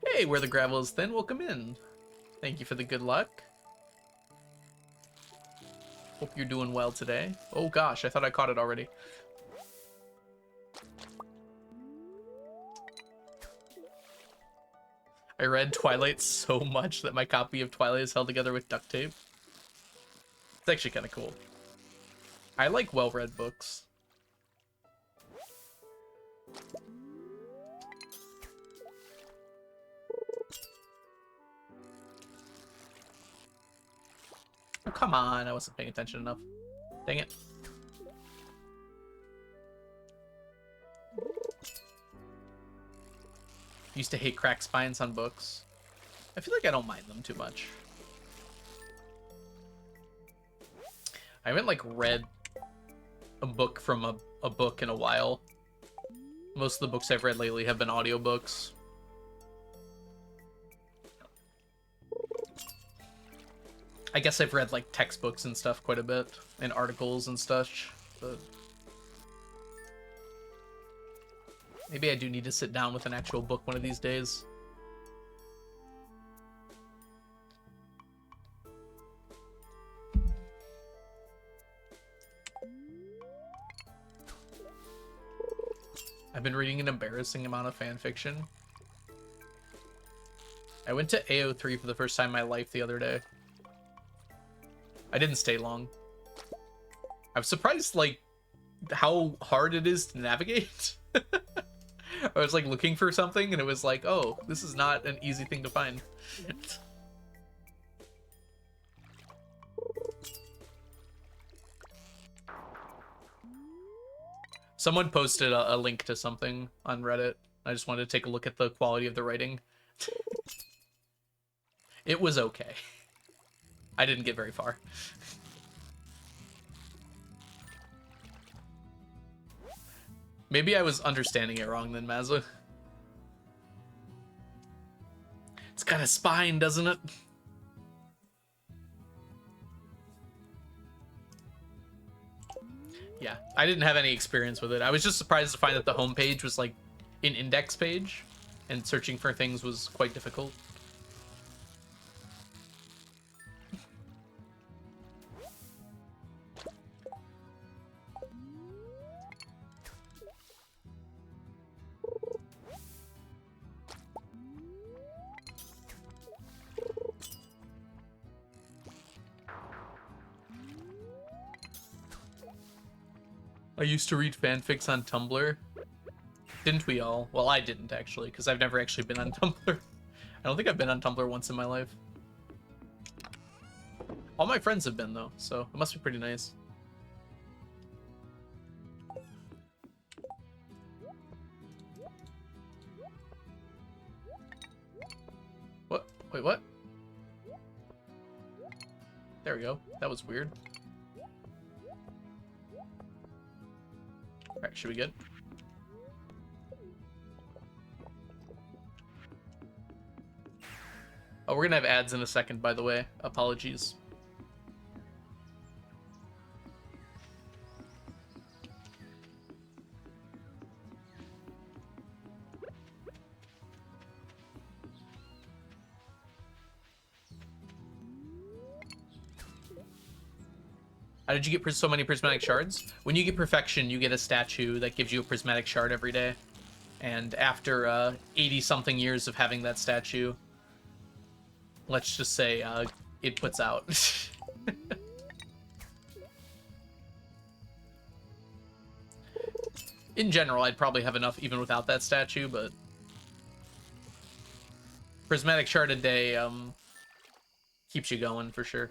Hey, where the gravel is thin, welcome in. Thank you for the good luck. Hope you're doing well today. Oh gosh, I thought I caught it already. I read Twilight so much that my copy of Twilight is held together with duct tape. It's actually kind of cool. I like well-read books. Oh, come on, I wasn't paying attention enough. Dang it. Used to hate cracked spines on books. I feel like I don't mind them too much. I haven't, like, read a book from a book in a while. Most of the books I've read lately have been audiobooks. I guess I've read, like, textbooks and stuff quite a bit, and articles and such, but maybe I do need to sit down with an actual book one of these days. I've been reading an embarrassing amount of fan fiction. I went to AO3 for the first time in my life the other day. I didn't stay long. I was surprised, like, how hard it is to navigate. I was, like, looking for something, and it was like, oh, this is not an easy thing to find. Someone posted a link to something on Reddit. I just wanted to take a look at the quality of the writing. It was okay. I didn't get very far. Maybe I was understanding it wrong then, Mazza. It's got a spine, doesn't it? Yeah, I didn't have any experience with it. I was just surprised to find that the homepage was like an index page, and searching for things was quite difficult. I used to read fanfics on Tumblr. Didn't we all? Well, I didn't actually, because I've never actually been on Tumblr. I don't think I've been on Tumblr once in my life. All my friends have been, though, so it must be pretty nice. Wait, what? There we go. That was weird. Alright, should we good? Oh, we're gonna have ads in a second, by the way. Apologies. How did you get so many prismatic shards? When you get perfection, you get a statue that gives you a prismatic shard every day. And after 80-something years of having that statue, let's just say it puts out. In general, I'd probably have enough even without that statue, but prismatic shard a day keeps you going for sure.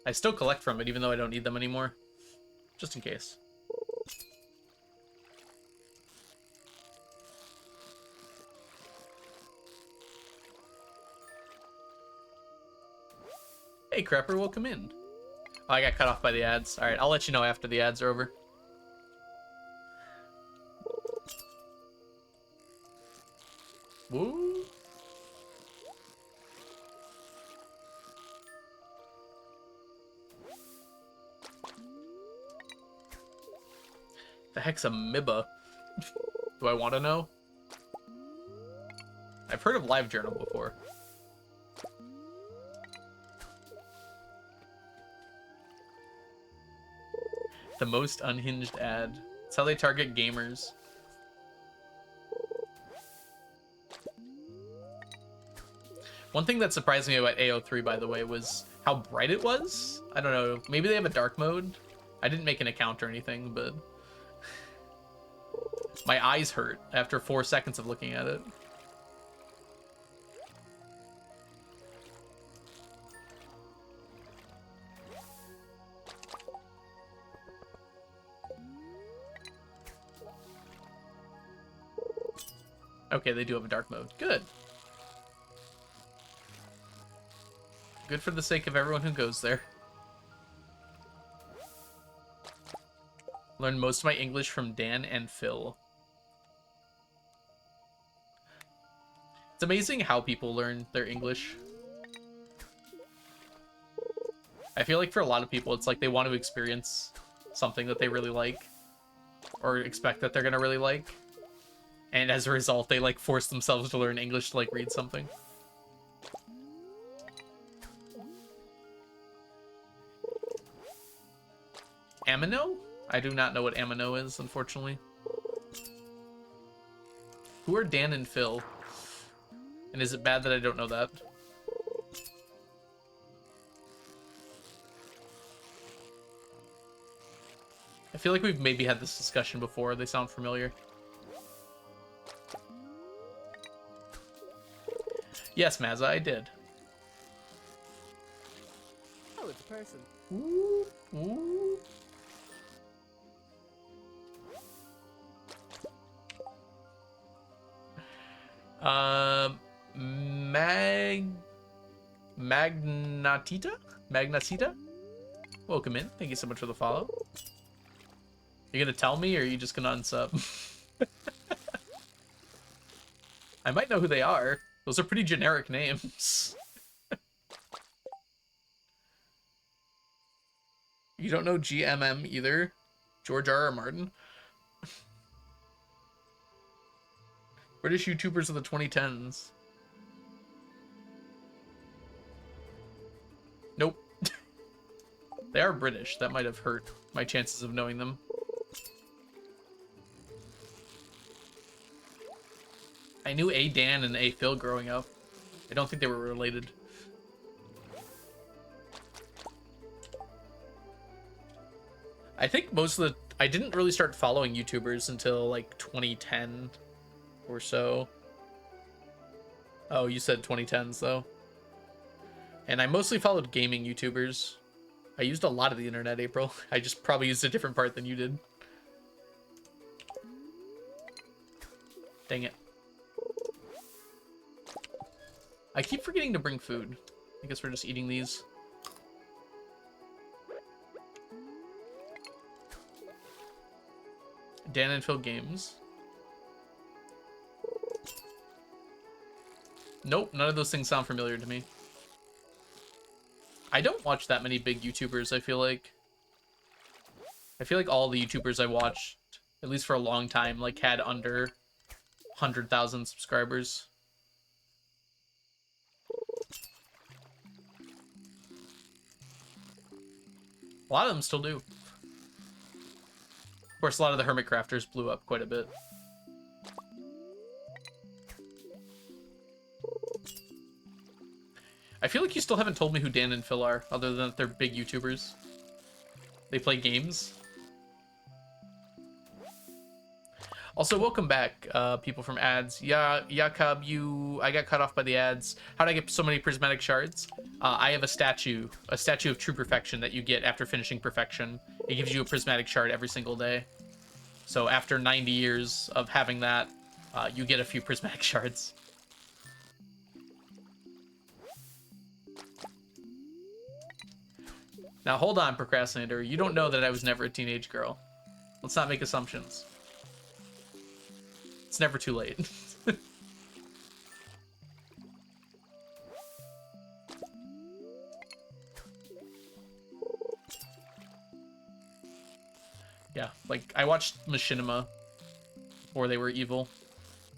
I still collect from it, even though I don't need them anymore. Just in case. Hey, Crapper, welcome in. Oh, I got cut off by the ads. Alright, I'll let you know after the ads are over. Woo! The heck's a mibba? Do I want to know? I've heard of LiveJournal before. The most unhinged ad. It's how they target gamers. One thing that surprised me about AO3, by the way, was how bright it was. I don't know, maybe they have a dark mode? I didn't make an account or anything, but my eyes hurt after 4 seconds of looking at it. Okay, they do have a dark mode. Good. Good for the sake of everyone who goes there. Learned most of my English from Dan and Phil. It's amazing how people learn their English. I feel like for a lot of people, it's like they want to experience something that they really like, or expect that they're gonna really like. And as a result, they like force themselves to learn English to like read something. Amino? I do not know what Amino is, unfortunately. Who are Dan and Phil? And is it bad that I don't know that? I feel like we've maybe had this discussion before. They sound familiar. Yes, Mazza, I did.
Oh, it's a person.
Ooh, ooh. Magnatita? Welcome in. Thank you so much for the follow. You gonna tell me, or are you just gonna unsub? I might know who they are. Those are pretty generic names. You don't know GMM either? George R.R. Martin? British YouTubers of the 2010s. Nope. They are British. That might have hurt my chances of knowing them. I knew A Dan and A Phil growing up. I don't think they were related. I think most of the... I didn't really start following YouTubers until like 2010 or so. Oh, you said 2010s though. And I mostly followed gaming YouTubers. I used a lot of the internet, April. I just probably used a different part than you did. Dang it. I keep forgetting to bring food. I guess we're just eating these. Dan and Phil Games. Nope, none of those things sound familiar to me. I don't watch that many big YouTubers, I feel like. I feel like all the YouTubers I watched, at least for a long time, like had under 100,000 subscribers. A lot of them still do. Of course, a lot of the Hermit Crafters blew up quite a bit. I feel like you still haven't told me who Dan and Phil are, other than that they're big YouTubers. They play games. Also, welcome back, people from ads. Yeah, Yakub, I got cut off by the ads. How did I get so many prismatic shards? I have a statue of true perfection that you get after finishing perfection. It gives you a prismatic shard every single day. So after 90 years of having that, you get a few prismatic shards. Now hold on, procrastinator. You don't know that I was never a teenage girl. Let's not make assumptions. It's never too late. Yeah, like, I watched Machinima before they were evil.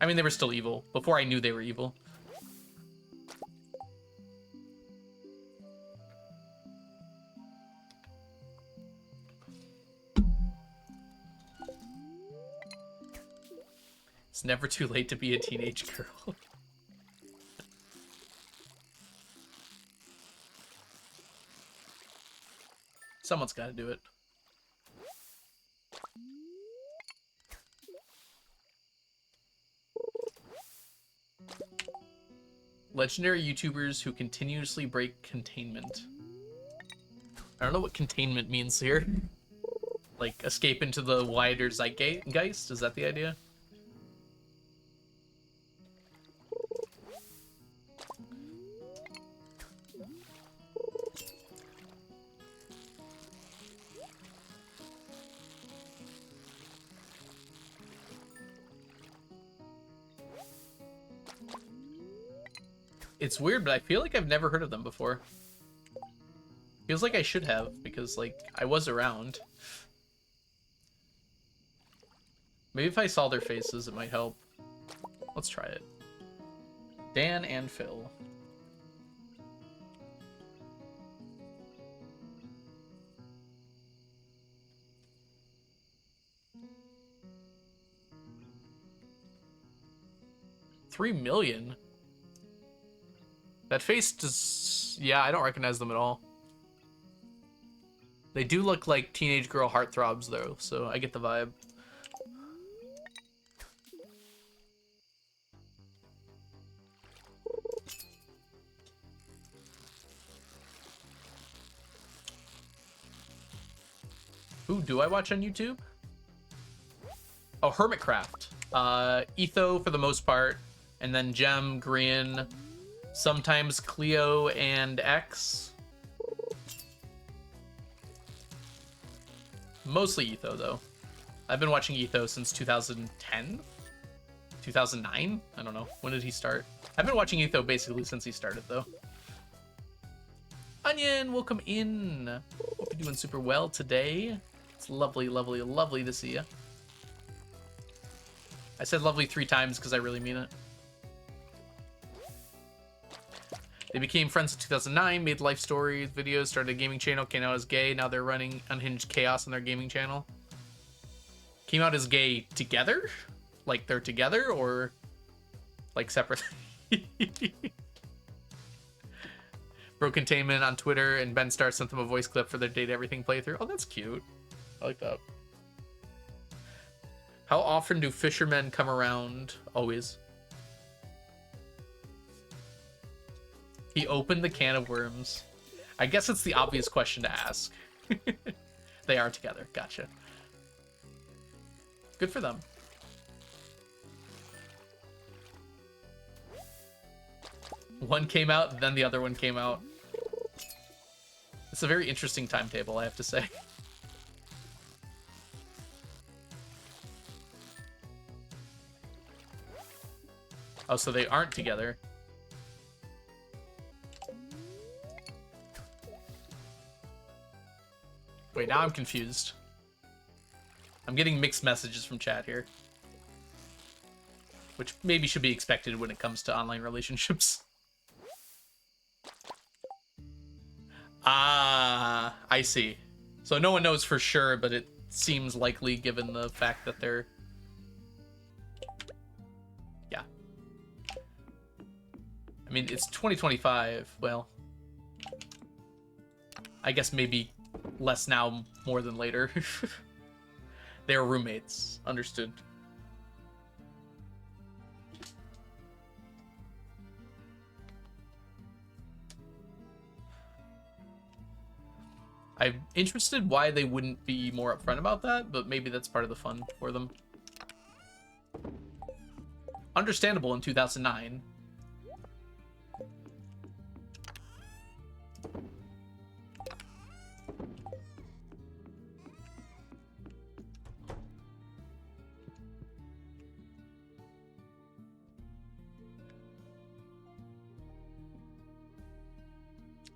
I mean, they were still evil. Before I knew they were evil. It's never too late to be a teenage girl. Someone's got to do it. Legendary YouTubers who continuously break containment. I don't know what containment means here. Like, escape into the wider zeitgeist? Is that the idea? It's weird, but I feel like I've never heard of them before. Feels like I should have, because, like, I was around. Maybe if I saw their faces, it might help. Let's try it. Dan and Phil. $3 million? That face does... Yeah, I don't recognize them at all. They do look like teenage girl heartthrobs, though, so I get the vibe. Who do I watch on YouTube? Oh, Hermitcraft. Etho for the most part, and then Gem, Grian, sometimes Cleo and X. Mostly Etho, though. I've been watching Etho since 2010? 2009? I don't know. When did he start? I've been watching Etho basically since he started, though. Onion, welcome in. Hope you're doing super well today. It's lovely, lovely, lovely to see you. I said lovely 3 times because I really mean it. They became friends in 2009, made life stories, videos, started a gaming channel, came out as gay. Now they're running Unhinged Chaos on their gaming channel. Came out as gay together? Like they're together or like separate? Bro Containment on Twitter and Ben Star sent them a voice clip for their Date Everything playthrough. Oh, that's cute. I like that. How often do fishermen come around? Always. He opened the can of worms. I guess it's the obvious question to ask. They are together. Gotcha. Good for them. One came out, then the other one came out. It's a very interesting timetable, I have to say. Oh, so they aren't together. Wait, now I'm confused. I'm getting mixed messages from chat here. Which maybe should be expected when it comes to online relationships. Ah, I see. So no one knows for sure, but it seems likely given the fact that they're... Yeah. I mean, it's 2025. Well, I guess maybe less now, more than later. They're roommates. Understood. I'm interested why they wouldn't be more upfront about that, but maybe that's part of the fun for them. Understandable in 2009.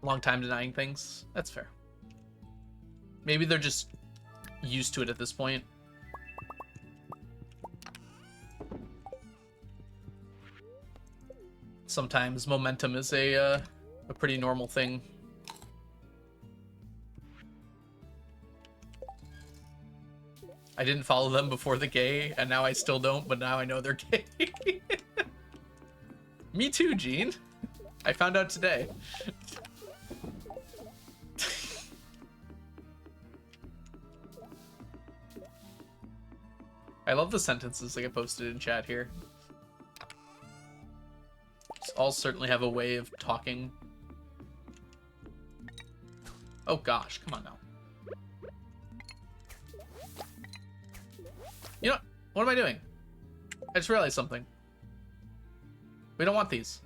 Long time denying things. That's fair. Maybe they're just used to it at this point. Sometimes momentum is a pretty normal thing. I didn't follow them before the gay, and now I still don't, but now I know they're gay. Me too, Gene. I found out today. I love the sentences that get posted in chat here. All certainly have a way of talking. Oh gosh, come on now. You know, what am I doing? I just realized something. We don't want these.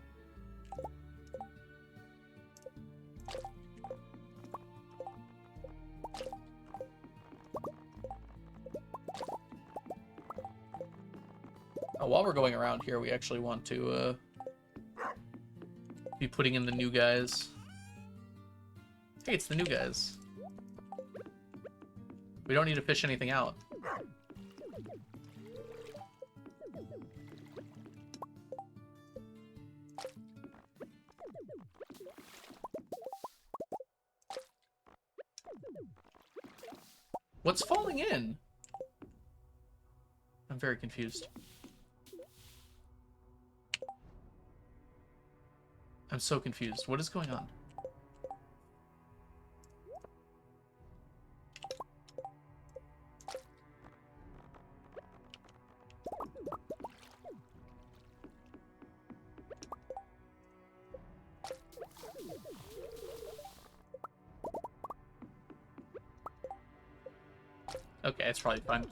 While we're going around here, we actually want to be putting in the new guys. Hey, it's the new guys. We don't need to fish anything out. What's falling in? I'm very confused. I'm so confused. What is going on? Okay, it's probably fine.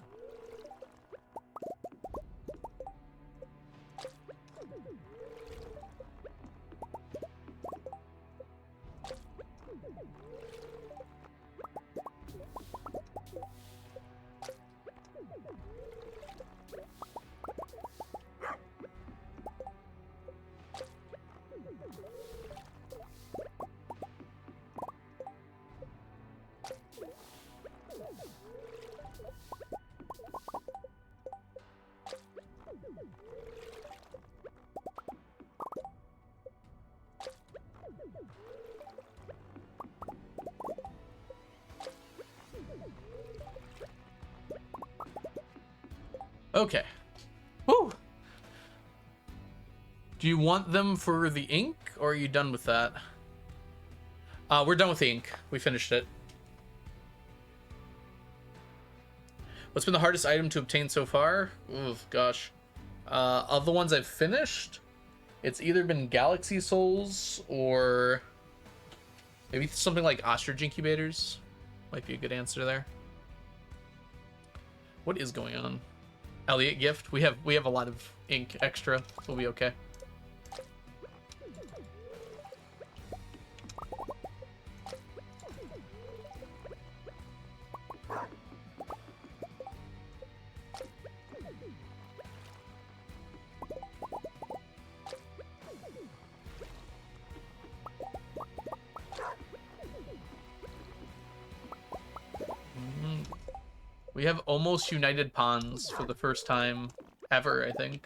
Okay. Woo! Do you want them for the ink, or are you done with that? We're done with the ink. We finished it. What's been the hardest item to obtain so far? Ooh, gosh. Of the ones I've finished, it's either been Galaxy Souls or maybe something like ostrich incubators. Might be a good answer there. What is going on? Elliot gift. We have a lot of ink extra. We'll be okay. We have almost united ponds for the first time ever, I think.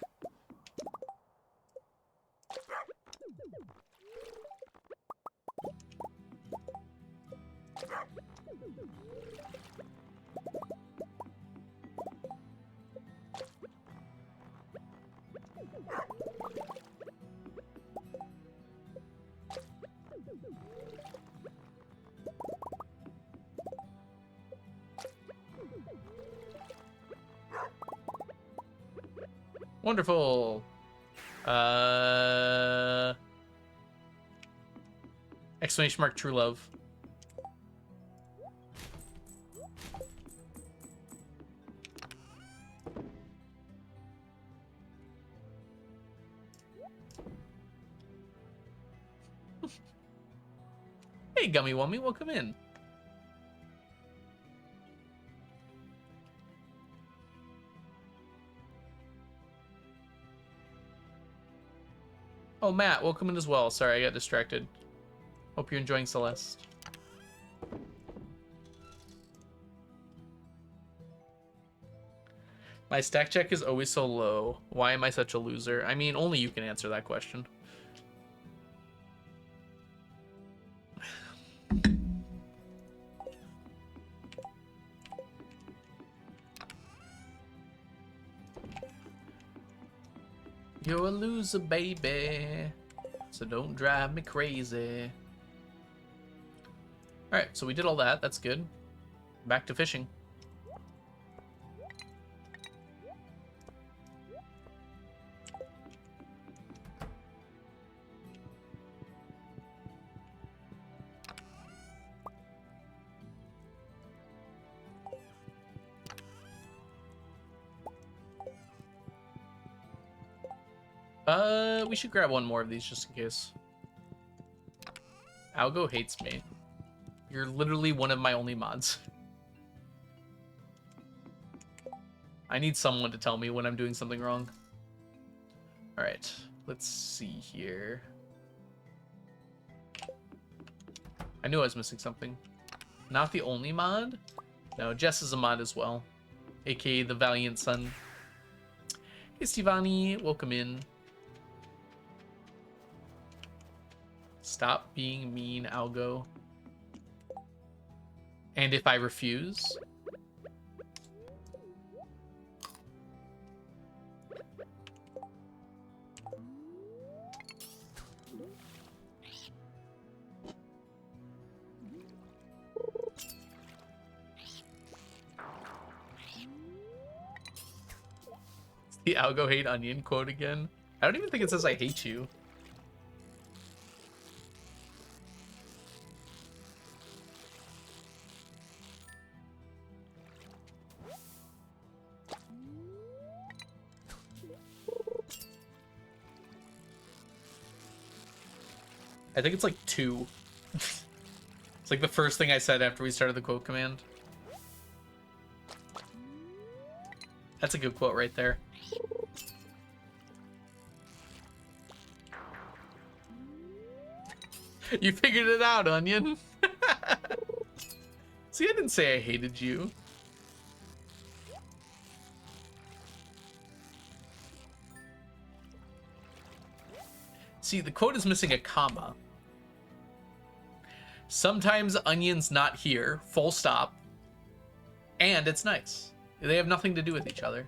Wonderful. Exclamation mark true love. Hey, Gummy Wummy, welcome in. Oh, Matt, welcome in as well. Sorry, I got distracted. Hope you're enjoying Celeste. My stack check is always so low. Why am I such a loser? I mean, only you can answer that question. You're a loser, baby. So don't drive me crazy. Alright, so we did all that. That's good. Back to fishing. We should grab one more of these just in case. Algo hates me. You're literally one of my only mods. I need someone to tell me when I'm doing something wrong. Alright, let's see here. I knew I was missing something. Not the only mod? No, Jess is a mod as well. AKA the Valiant Son. Hey, Stevani, welcome in. Stop being mean, Algo. And if I refuse? It's the Algo hate onion quote again. I don't even think it says I hate you. I think it's like 2. It's like the first thing I said after we started the quote command. That's a good quote right there. You figured it out, Onion. See, I didn't say I hated you. See, the quote is missing a comma. Sometimes Onion's not here, full stop. And it's nice. They have nothing to do with each other.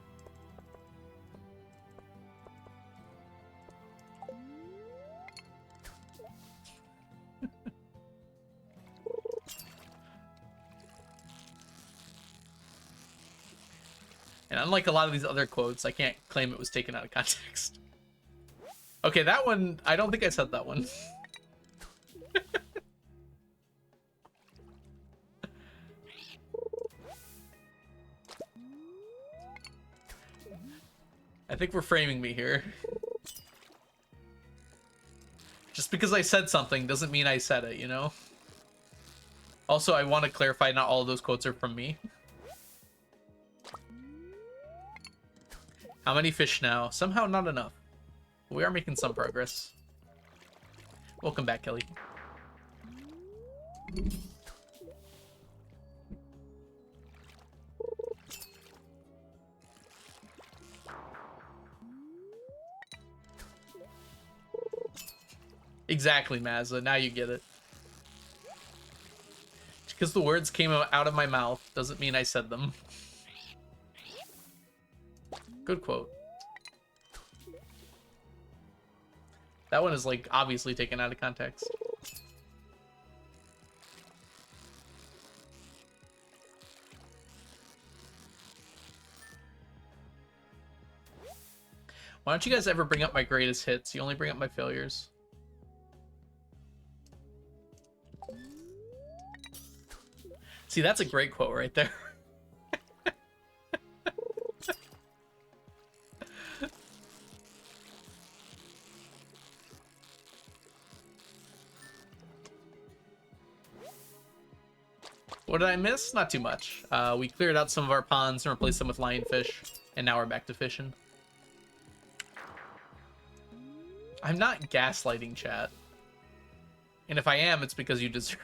And unlike a lot of these other quotes, I can't claim it was taken out of context. Okay, that one, I don't think I said that one. I think we're framing me here. Just because I said something doesn't mean I said it, you know? Also, I want to clarify not all of those quotes are from me. How many fish now? Somehow not enough. We are making some progress. Welcome back, Kelly. Exactly, Mazza. Now you get it. Because the words came out of my mouth doesn't mean I said them. Good quote. That one is, like, obviously taken out of context. Why don't you guys ever bring up my greatest hits? You only bring up my failures. See, that's a great quote right there. What did I miss? Not too much. We cleared out some of our ponds and replaced them with lionfish, and now we're back to fishing. I'm not gaslighting, chat. And if I am, it's because you deserve.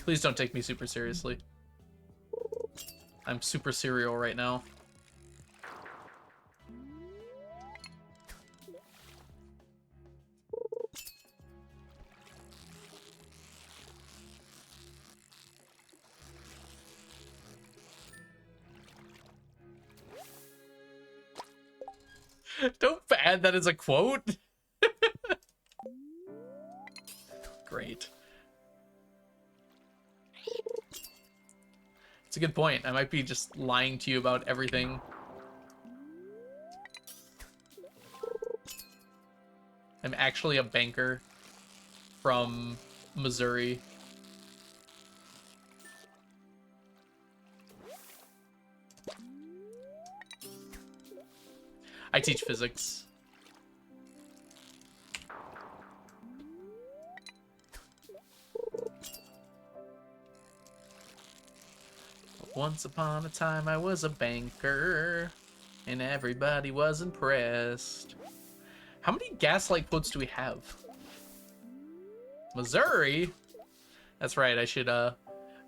Please don't take me super seriously. I'm super serial right now. Don't add that as a quote. Great. It's a good point. I might be just lying to you about everything. I'm actually a banker from Missouri. I teach physics. Once upon a time I was a banker, and everybody was impressed. How many gaslight quotes do we have? Missouri? That's right, I should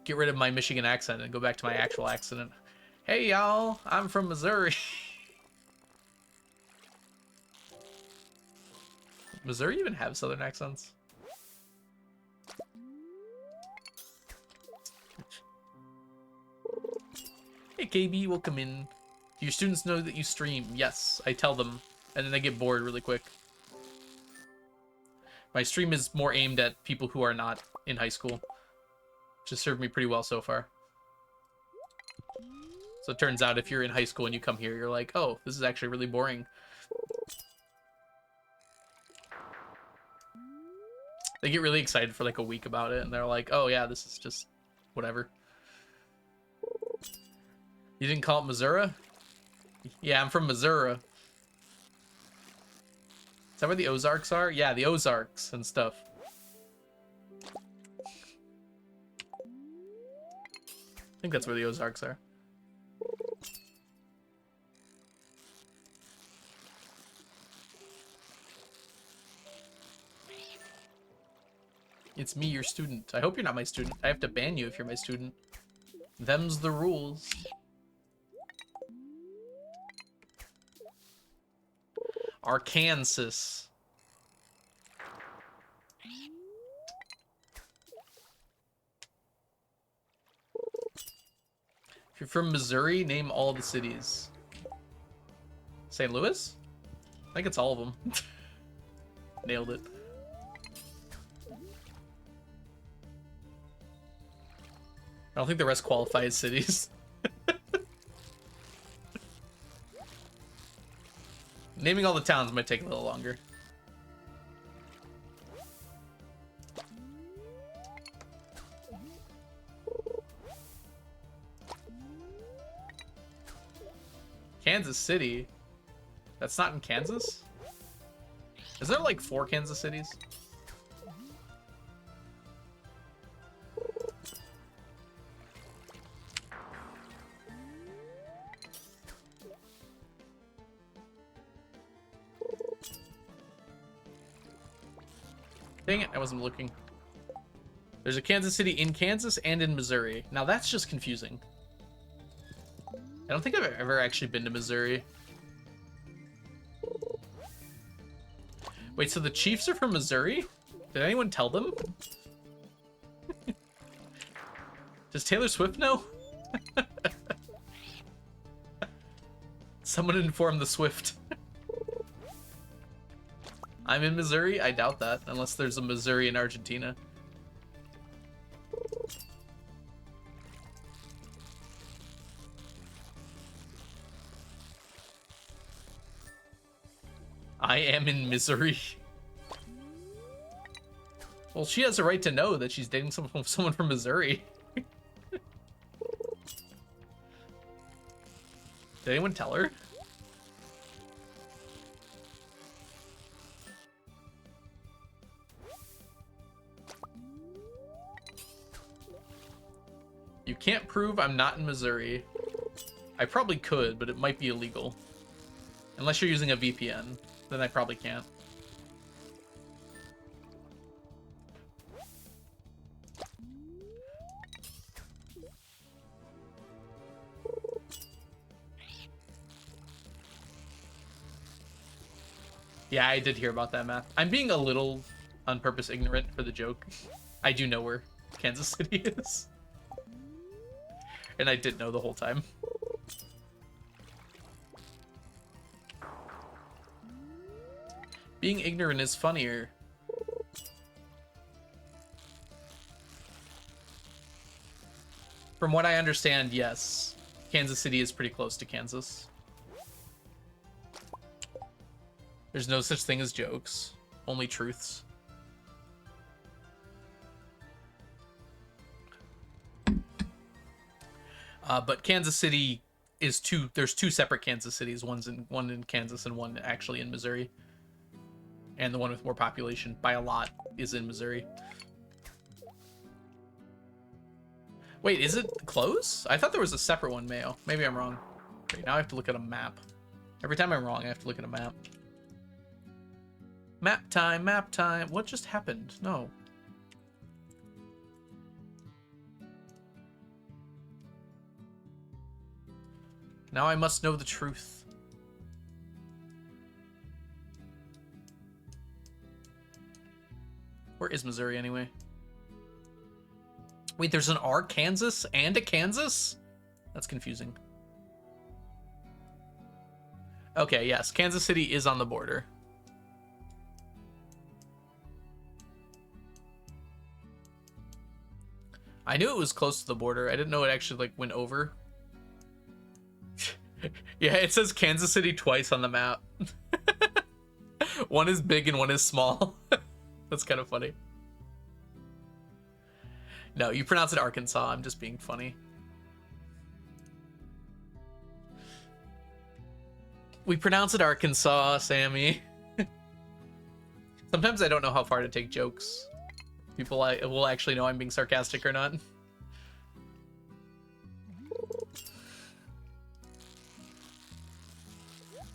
get rid of my Michigan accent and go back to my actual accent. Hey y'all, I'm from Missouri. Missouri even have southern accents? Hey KB, welcome in. Do your students know that you stream? Yes, I tell them, and then they get bored really quick. My stream is more aimed at people who are not in high school, which has served me pretty well so far. So it turns out if you're in high school and you come here, you're like, oh, this is actually really boring. They get really excited for like a week about it, and they're like, oh yeah, this is just whatever. You didn't call it Missouri? Yeah, I'm from Missouri. Is that where the Ozarks are? Yeah, the Ozarks and stuff. I think that's where the Ozarks are. It's me, your student. I hope you're not my student. I have to ban you if you're my student. Them's the rules. Arkansas. If you're from Missouri, name all the cities. St. Louis? I think it's all of them. Nailed it. I don't think the rest qualify as cities. Naming all the towns might take a little longer. Kansas City? That's not in Kansas? Is there like 4 Kansas cities? Dang it, I wasn't looking. There's a Kansas City in Kansas and in Missouri. Now that's just confusing. I don't think I've ever actually been to Missouri. Wait, so the Chiefs are from Missouri? Did anyone tell them? Does Taylor Swift know? Someone inform the Swift. I'm in Missouri? I doubt that, unless there's a Missouri in Argentina. I am in Missouri. Well, she has a right to know that she's dating someone from Missouri. Did anyone tell her? You can't prove I'm not in Missouri. I probably could, but it might be illegal. Unless you're using a VPN, then I probably can't. Yeah, I did hear about that map. I'm being a little on purpose ignorant for the joke. I do know where Kansas City is. And I did know the whole time. Being ignorant is funnier. From what I understand, yes. Kansas City is pretty close to Kansas. There's no such thing as jokes, only truths. But Kansas City is there's two separate Kansas Cities. One in Kansas and one actually in Missouri. And the one with more population by a lot is in Missouri. Wait, is it close? I thought there was a separate one, Mayo. Maybe I'm wrong. Wait, now I have to look at a map. Every time I'm wrong, I have to look at a map. Map time, map time. What just happened? No. Now I must know the truth. Where is Missouri anyway? Wait, there's an Arkansas and a Kansas? That's confusing. Okay, yes, Kansas City is on the border. I knew it was close to the border. I didn't know it actually like went over. Yeah, it says Kansas City twice on the map. One is big and one is small. That's kind of funny. No, you pronounce it Arkansas. I'm just being funny. We pronounce it Arkansas, Sammy. Sometimes I don't know how far to take jokes. People will actually know I'm being sarcastic or not.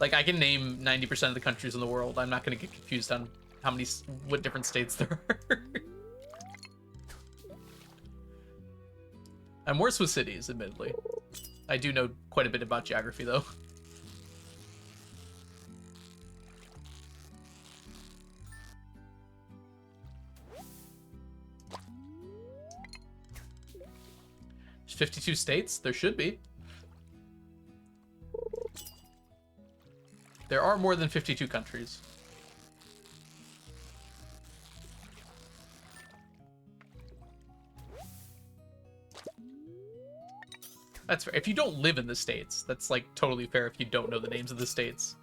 Like, I can name 90% of the countries in the world. I'm not going to get confused on what different states there are. I'm worse with cities, admittedly. I do know quite a bit about geography, though. There's 52 states? There should be. There are more than 52 countries. That's fair. If you don't live in the states, that's like totally fair if you don't know the names of the states.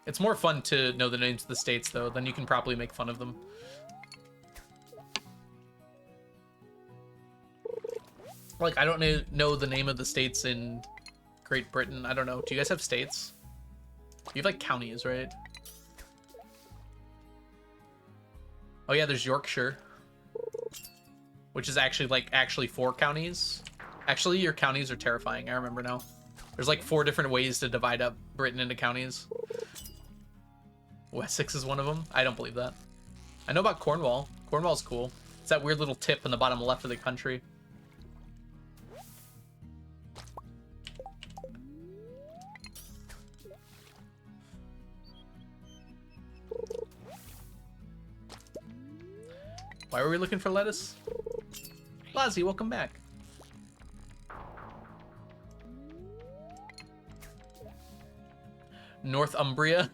It's more fun to know the names of the states, though, then you can properly make fun of them. Like, I don't know the name of the states in Great Britain. I don't know. Do you guys have states? You have, like, counties, right? Oh, yeah, there's Yorkshire. Which is actually, like, actually 4 counties. Actually, your counties are terrifying. I remember now. There's, like, 4 different ways to divide up Britain into counties. Wessex is one of them. I don't believe that. I know about Cornwall. Cornwall's cool. that weird little tip in the bottom left of the country. Why were we looking for lettuce? Lazzy, welcome back. Northumbria.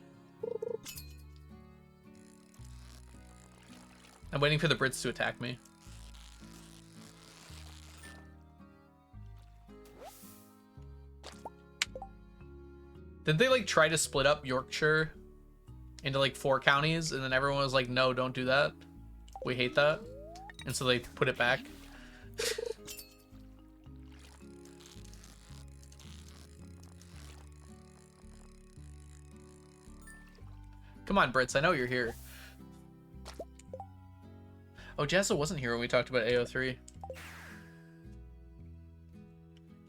I'm waiting for the Brits to attack me. Did they like try to split up Yorkshire into like 4 counties and then everyone was like, no, don't do that. We hate that. And so they put it back. Come on, Brits, I know you're here. Oh, Jazza wasn't here when we talked about AO3.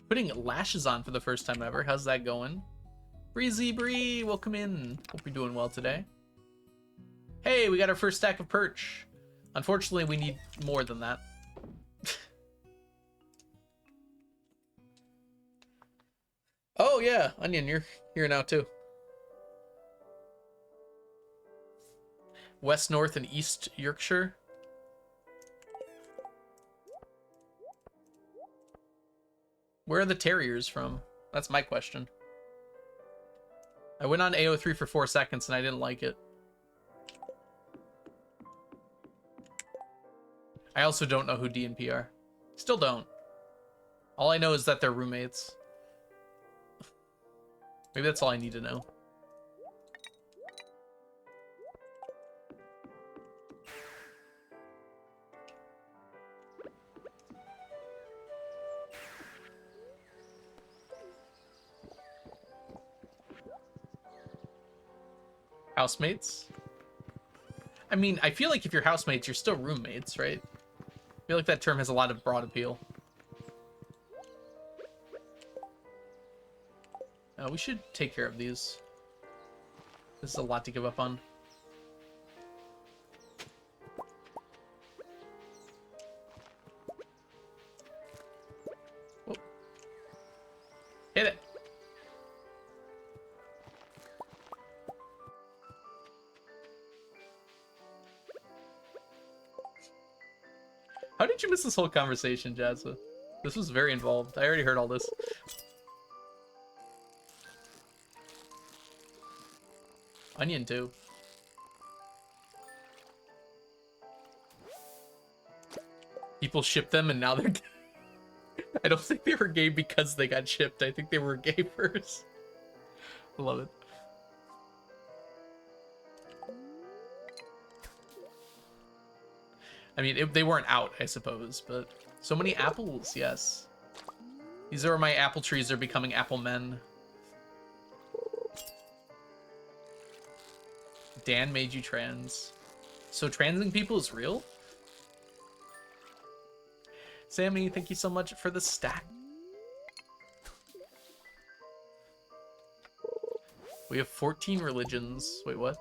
Putting lashes on for the first time ever. How's that going? Breezy Bree, welcome in. Hope you're doing well today. Hey, we got our first stack of perch. Unfortunately, we need more than that. Oh, yeah, Onion, you're here now, too. West, North, and East Yorkshire. Where are the terriers from? That's my question. I went on AO3 for 4 seconds and I didn't like it. I also don't know who D and P are. Still don't. All I know is that they're roommates. Maybe that's all I need to know. Housemates? I mean, I feel like if you're housemates, you're still roommates, right? I feel like that term has a lot of broad appeal. We should take care of these. This is a lot to give up on. Whoa. Hit it. How did you miss this whole conversation, Jazza? This was very involved. I already heard all this. Onion, too. People ship them and now they're gay. I don't think they were gay because they got shipped. I think they were gay first. I love it. I mean, they weren't out, I suppose, but so many apples, yes. These are my apple trees. They're becoming apple men. Dan made you trans. So transing people is real? Sammy, thank you so much for the stack. We have 14 religions. Wait, what?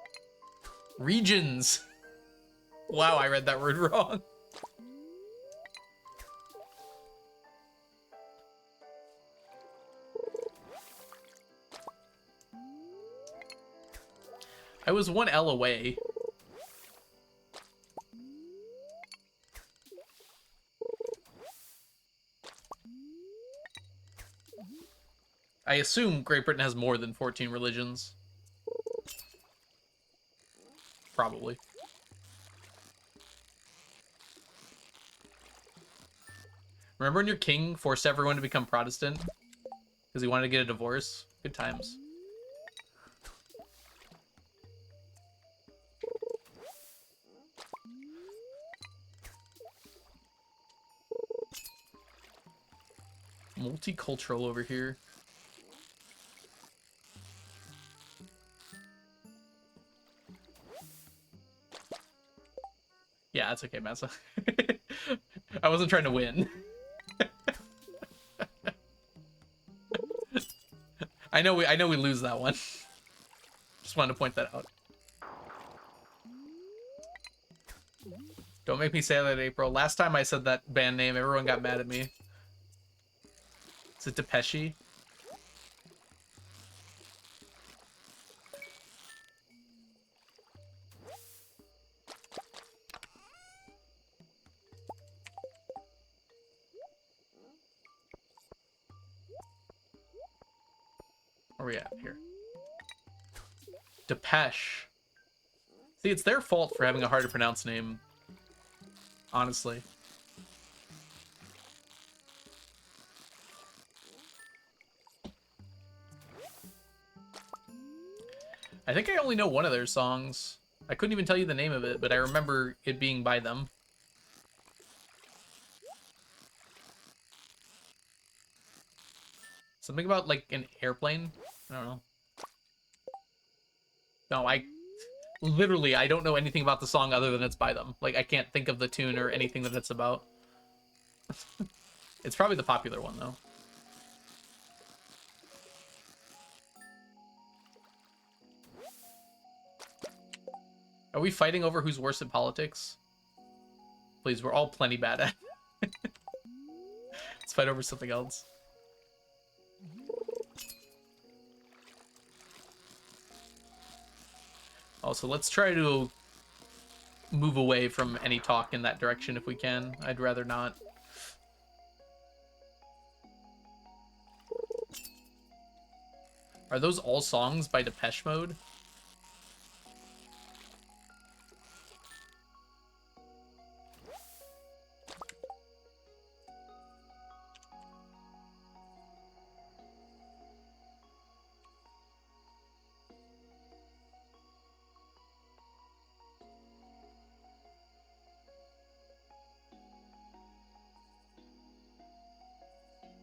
Regions! Wow, I read that word wrong. I was 1 L away. I assume Great Britain has more than 14 religions. Probably. Remember when your king forced everyone to become Protestant? Because he wanted to get a divorce? Good times. Multicultural over here. Yeah, that's okay, Massa. I wasn't trying to win. I know we lose that one. Just wanted to point that out. Don't make me say that, April. Last time I said that band name, everyone got mad at me. Is it Depeche? Where are we at here? Depeche. See, it's their fault for having a hard to pronounce name. Honestly. I think I only know one of their songs. I couldn't even tell you the name of it, but I remember it being by them. Something about, like, an airplane? I don't know. No, literally, I don't know anything about the song other than it's by them. Like, I can't think of the tune or anything that it's about. It's probably the popular one, though. Are we fighting over who's worse at politics? Please, we're all plenty bad at it. Let's fight over something else. Also, let's try to move away from any talk in that direction if we can. I'd rather not. Are those all songs by Depeche Mode?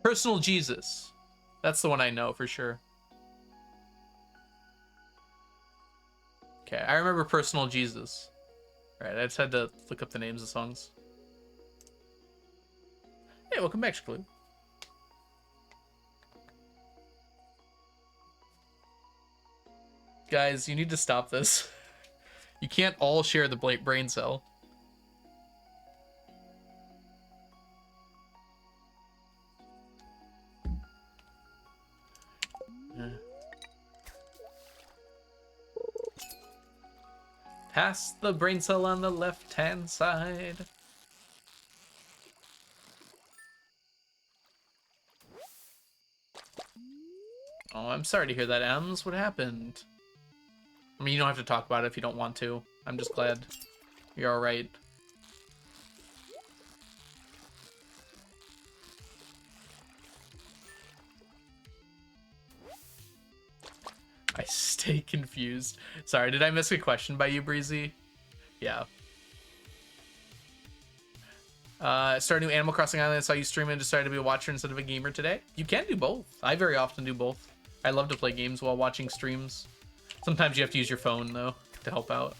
Personal Jesus. That's the one I know for sure. Okay, I remember Personal Jesus. Alright, I just had to look up the names of songs. Hey, welcome back, Clue. Guys, you need to stop this. You can't all share the brain cell. Pass the brain cell on the left-hand side. Oh, I'm sorry to hear that, Ems. What happened? I mean, you don't have to talk about it if you don't want to. I'm just glad you're alright. I stay confused. Sorry, did I miss a question by you, Breezy? Yeah. Started new Animal Crossing Island. I saw you stream and decided to be a watcher instead of a gamer today. You can do both. I very often do both. I love to play games while watching streams. Sometimes you have to use your phone, though, to help out.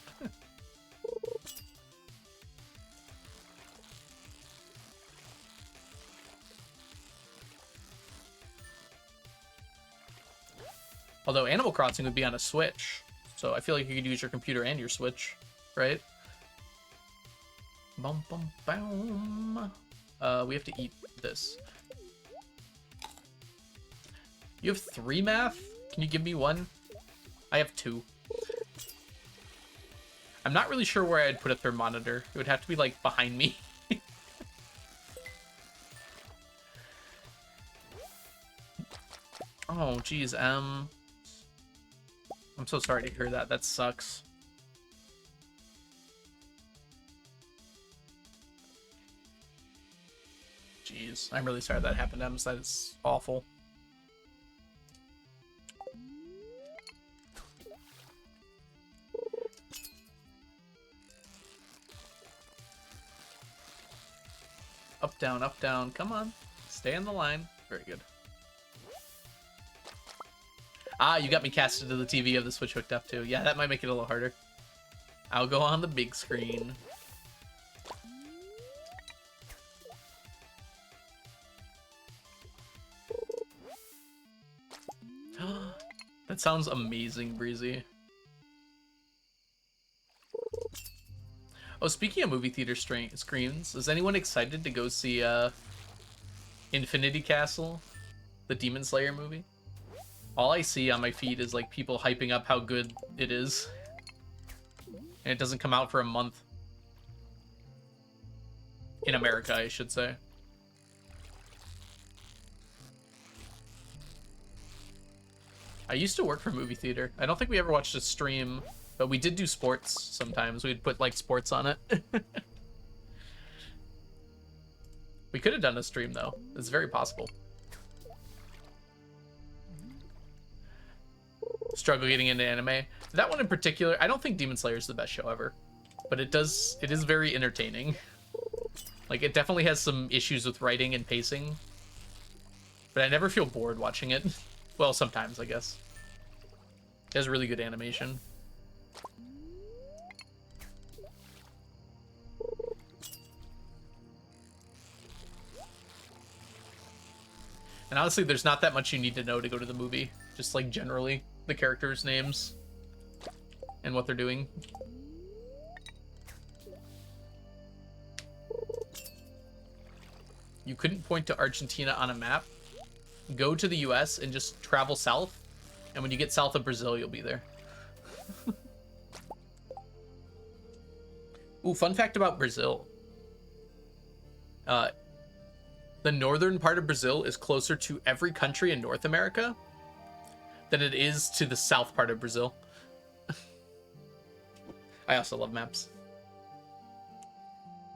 Although Animal Crossing would be on a Switch, so I feel like you could use your computer and your Switch, right? Bum bum bum. We have to eat this. You have 3 math? Can you give me 1? I have 2. I'm not really sure where I'd put a thermometer. It would have to be like behind me. Oh, geez, I'm so sorry to hear that. That sucks. Jeez, I'm really sorry that happened to Ems. That is awful. Up, down. Come on. Stay in the line. Very good. Ah, you got me casted to the TV of the Switch hooked up to. Yeah, that might make it a little harder. I'll go on the big screen. That sounds amazing, Breezy. Oh, speaking of movie theater screens, is anyone excited to go see Infinity Castle, the Demon Slayer movie? All I see on my feed is like people hyping up how good it is, and it doesn't come out for a month. In America, I should say. I used to work for movie theater. I don't think we ever watched a stream, but we did do sports sometimes. We'd put like sports on it. We could have done a stream though. It's very possible. Struggle getting into anime. That one in particular, I don't think Demon Slayer is the best show ever, but it is very entertaining. Like, it definitely has some issues with writing and pacing, but I never feel bored watching it. Well, sometimes, I guess. It has really good animation. And honestly, there's not that much you need to know to go to the movie. Just, like, generally, the characters' names and what they're doing. You couldn't point to Argentina on a map. Go to the US and just travel south, and when you get south of Brazil, you'll be there. Ooh, fun fact about Brazil. The northern part of Brazil is closer to every country in North America than it is to the south part of Brazil. I also love maps.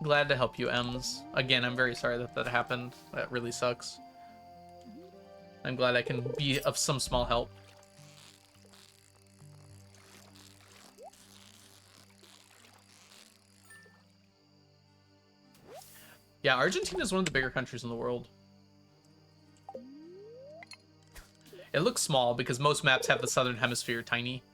Glad to help you, Ems. Again, I'm very sorry that happened. That really sucks. I'm glad I can be of some small help. Yeah, Argentina is one of the bigger countries in the world. It looks small because most maps have the southern hemisphere tiny.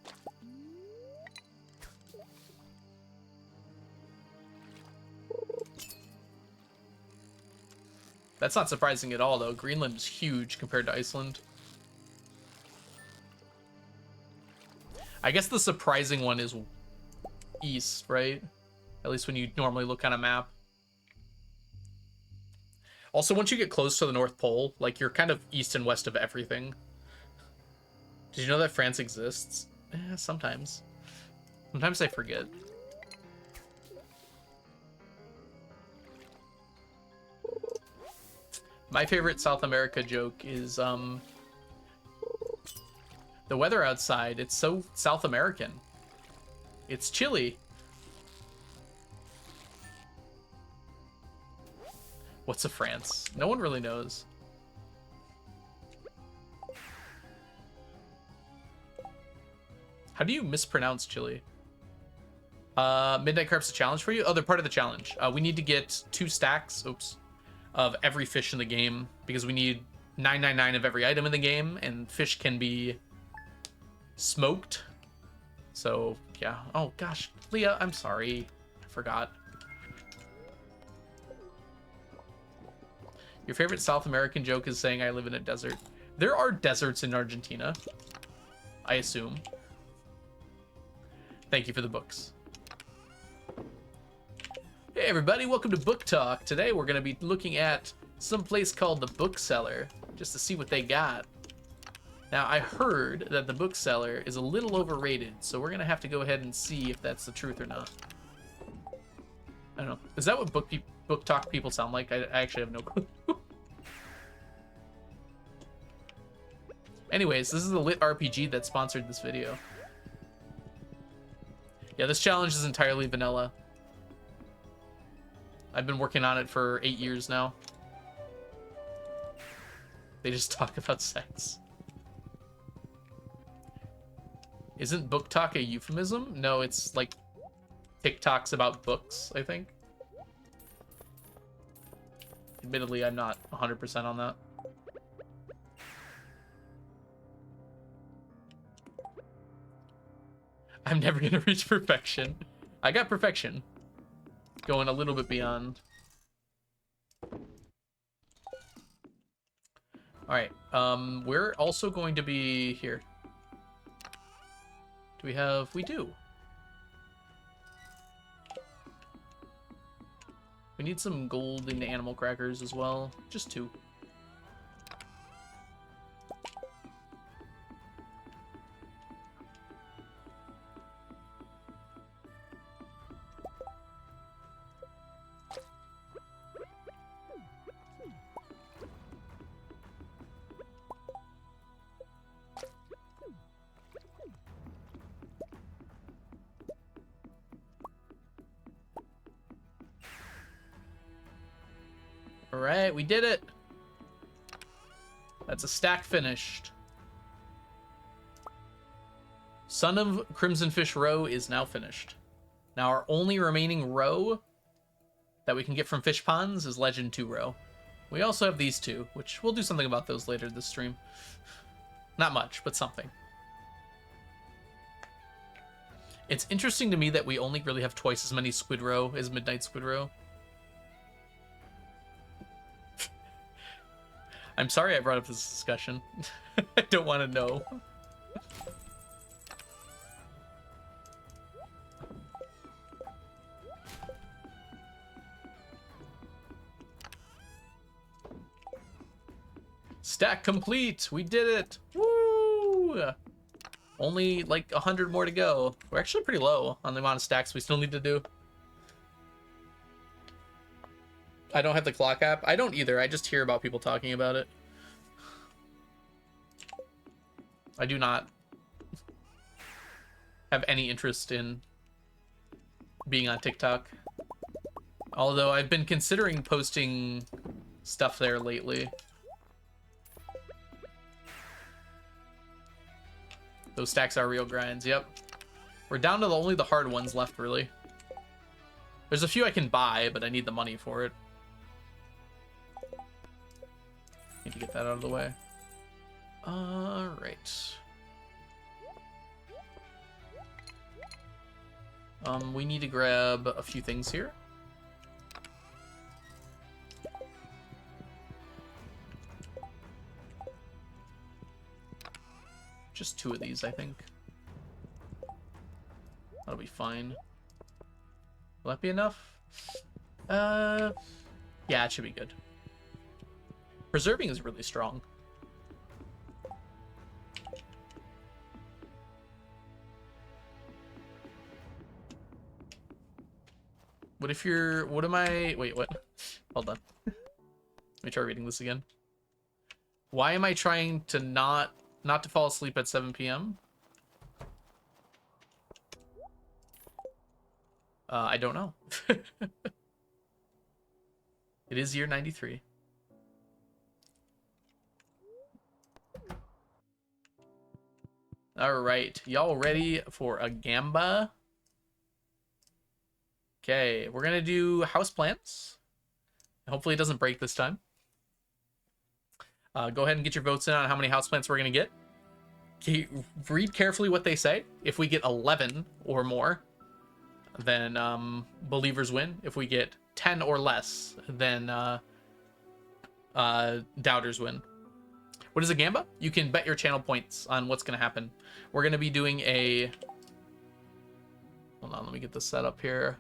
That's not surprising at all, though. Greenland is huge compared to Iceland. I guess the surprising one is east, right? At least when you normally look on a map. Also, once you get close to the North Pole, like, you're kind of east and west of everything. Did you know that France exists? Sometimes. Sometimes I forget. My favorite South America joke is, the weather outside, it's so South American. It's chilly. What's a France? No one really knows. How do you mispronounce chili? Midnight Carp's a challenge for you? Oh, they're part of the challenge. We need to get 2 stacks, of every fish in the game, because we need 999 of every item in the game, and fish can be smoked. So, yeah. Oh, gosh. Leah, I'm sorry. I forgot. Your favorite South American joke is saying I live in a desert. There are deserts in Argentina, I assume. Thank you for the books. Hey everybody, welcome to Book Talk. Today we're going to be looking at some place called the Bookseller, just to see what they got. Now, I heard that the Bookseller is a little overrated, so we're going to have to go ahead and see if that's the truth or not. I don't know. Is that what Book Talk people sound like? I actually have no clue. Anyways, this is the Lit RPG that sponsored this video. Yeah, this challenge is entirely vanilla. I've been working on it for 8 years now. They just talk about sex. Isn't Book Talk a euphemism? No, it's like TikToks about books, I think. Admittedly, I'm not 100% on that. I'm never gonna reach perfection. I got perfection. Going a little bit beyond. Alright, we're also going to be here. Do we have... We do. We need some golden animal crackers as well. Just 2. Alright, we did it! That's a stack finished. Son of Crimson Fish row is now finished. Now our only remaining row that we can get from fish ponds is Legend 2 row. We also have these 2, which we'll do something about those later this stream. Not much, but something. It's interesting to me that we only really have twice as many squid row as Midnight Squid row. I'm sorry I brought up this discussion. I don't want to know. Stack complete! We did it! Woo! Only like 100 more to go. We're actually pretty low on the amount of stacks we still need to do. I don't have the clock app. I don't either. I just hear about people talking about it. I do not have any interest in being on TikTok. Although I've been considering posting stuff there lately. Those stacks are real grinds, yep. We're down to only the hard ones left, really. There's a few I can buy, but I need the money for it. Need to get that out of the way. Alright. We need to grab a few things here. Just 2 of these, I think. That'll be fine. Will that be enough? Yeah, it should be good. Preserving is really strong. What if you're... What am I... Wait, what? Hold on. Let me try reading this again. Why am I trying to not to fall asleep at 7 p.m.? I don't know. It is year 93. All right, y'all ready for a gamba? Okay, we're gonna do house plants. Hopefully it doesn't break this time. Go ahead and get your votes in on how many houseplants we're going to get. Read carefully what they say. If we get 11 or more, then believers win. If we get 10 or less, then doubters win. What is a gamba? You can bet your channel points on what's going to happen. We're going to be doing a... Hold on, let me get this set up here.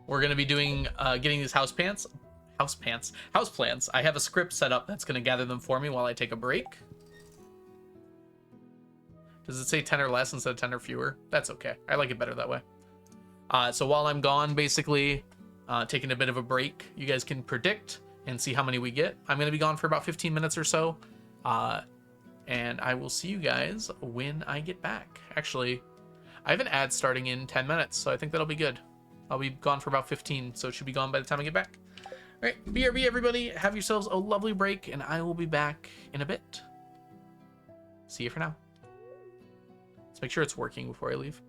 We're going to be doing, getting these house plants. I have a script set up that's going to gather them for me while I take a break. Does it say 10 or less instead of 10 or fewer? That's okay. I like it better that way. So while I'm gone, basically, taking a bit of a break, you guys can predict and see how many we get. I'm going to be gone for about 15 minutes or so. And I will see you guys when I get back. Actually, I have an ad starting in 10 minutes, so I think that'll be good. I'll be gone for about 15, so it should be gone by the time I get back. All right, BRB, everybody. Have yourselves a lovely break, and I will be back in a bit. See you for now. Let's make sure it's working before I leave.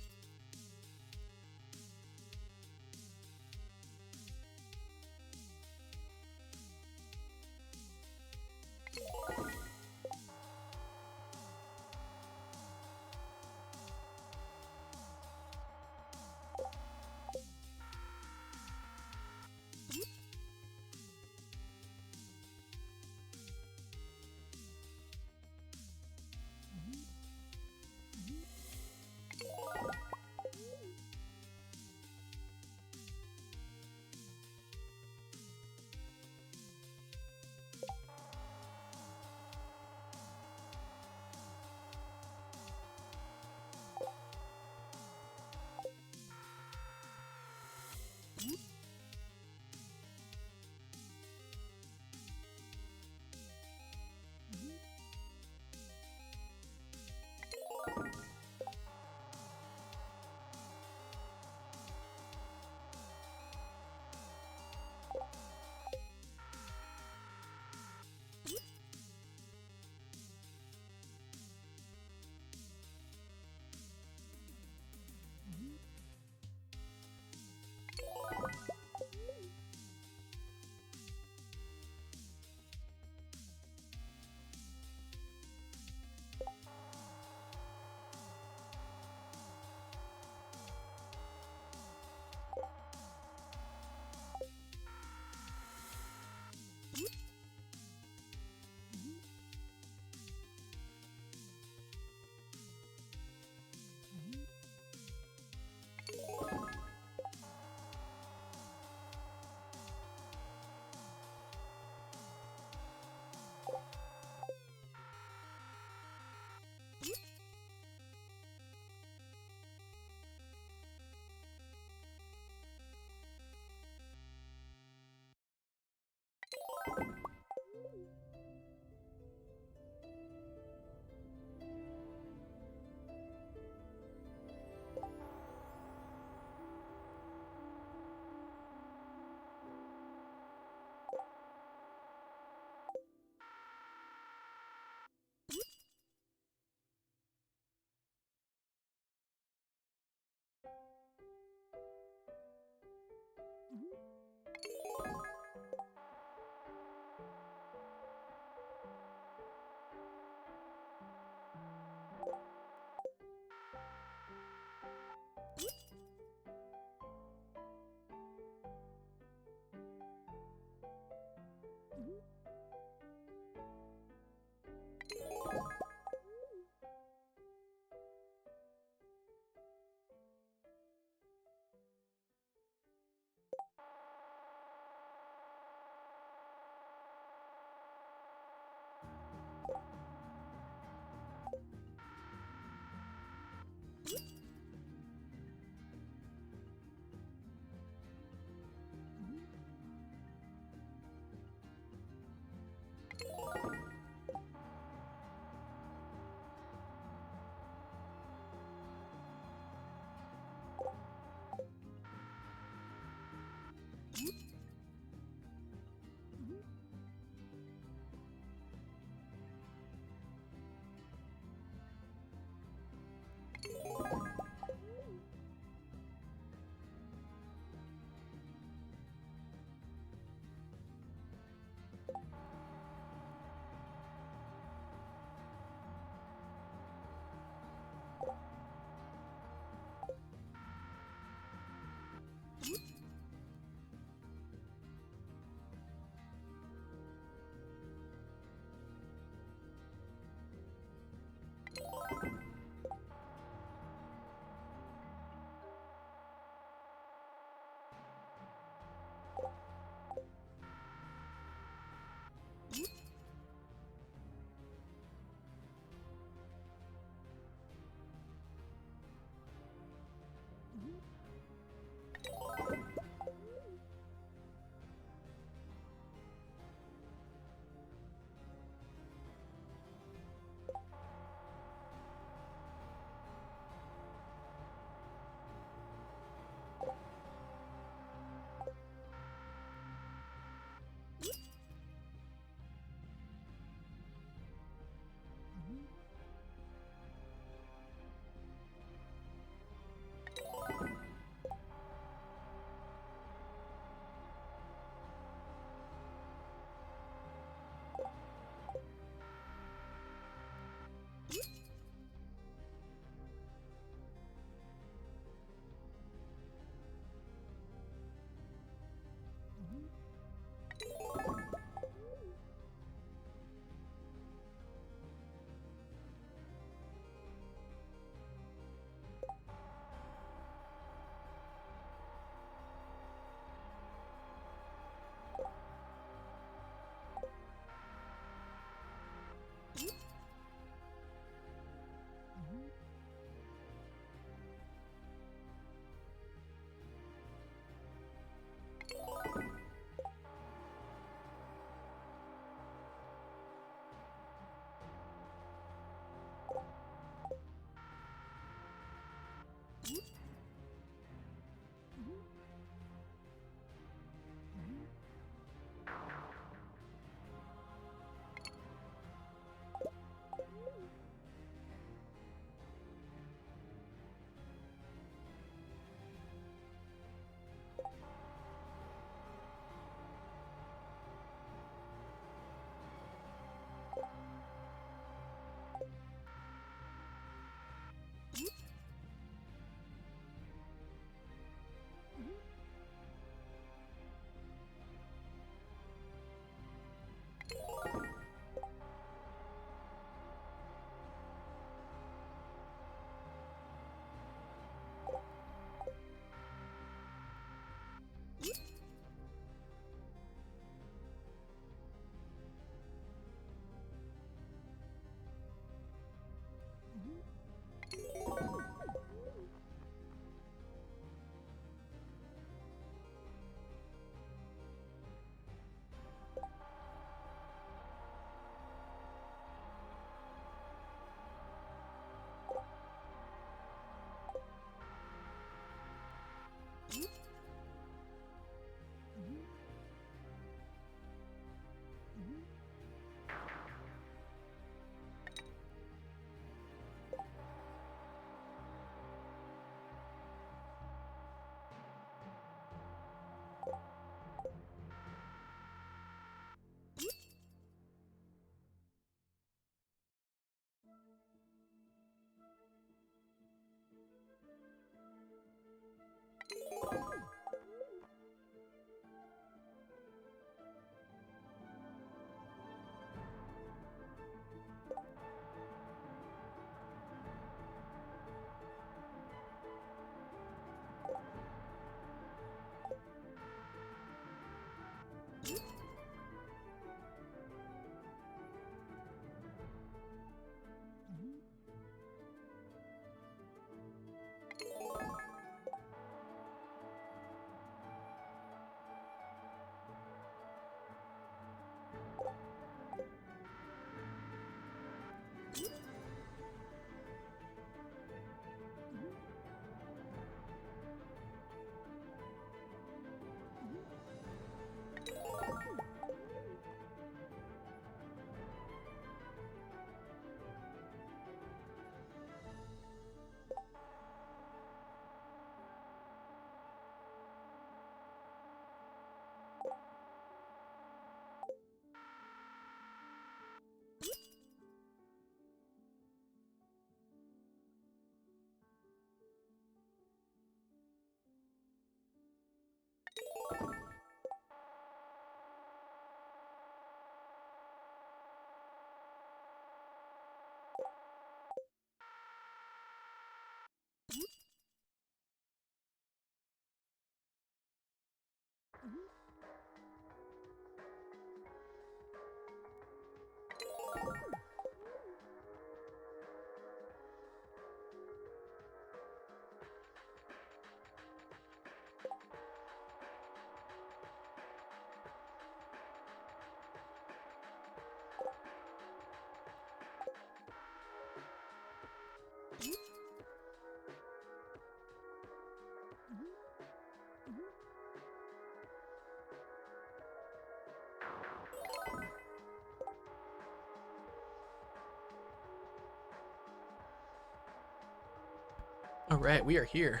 All right, we are here.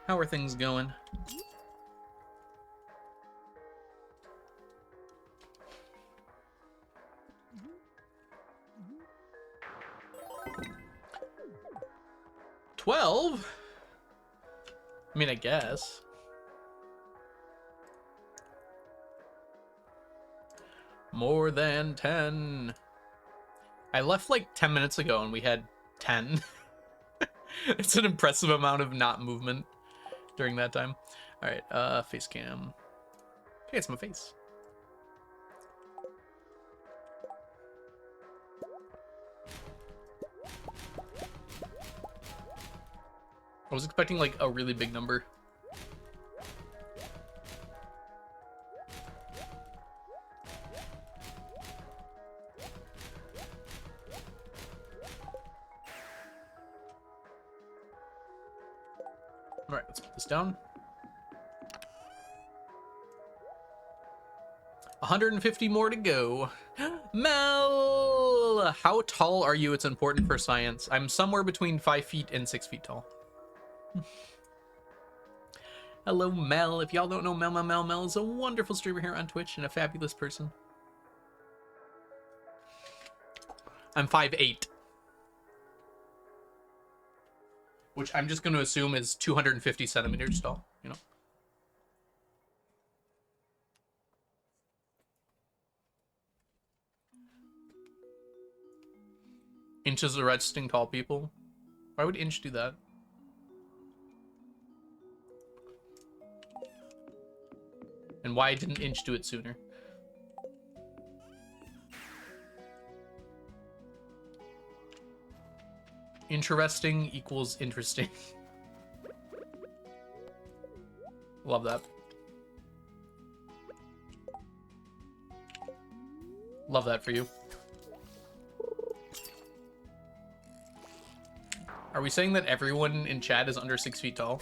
How are things going? $12? I mean, I guess. More than 10. I left like 10 minutes ago and we had 10. It's an impressive amount of not movement during that time. All right, face cam. Hey, it's my face. I was expecting like a really big number. All right, let's put this down. 150 more to go. Mel, how tall are you? It's important for science. I'm somewhere between 5 feet and 6 feet tall. Hello, Mel. If y'all don't know Mel is a wonderful streamer here on Twitch and a fabulous person. I'm 5'8", which I'm just going to assume is 250 centimeters tall, you know? Inches arresting tall people. Why would Inch do that? And why didn't Inch do it sooner? Interesting equals interesting. Love that. Love that for you. Are we saying that everyone in chat is under 6 feet tall?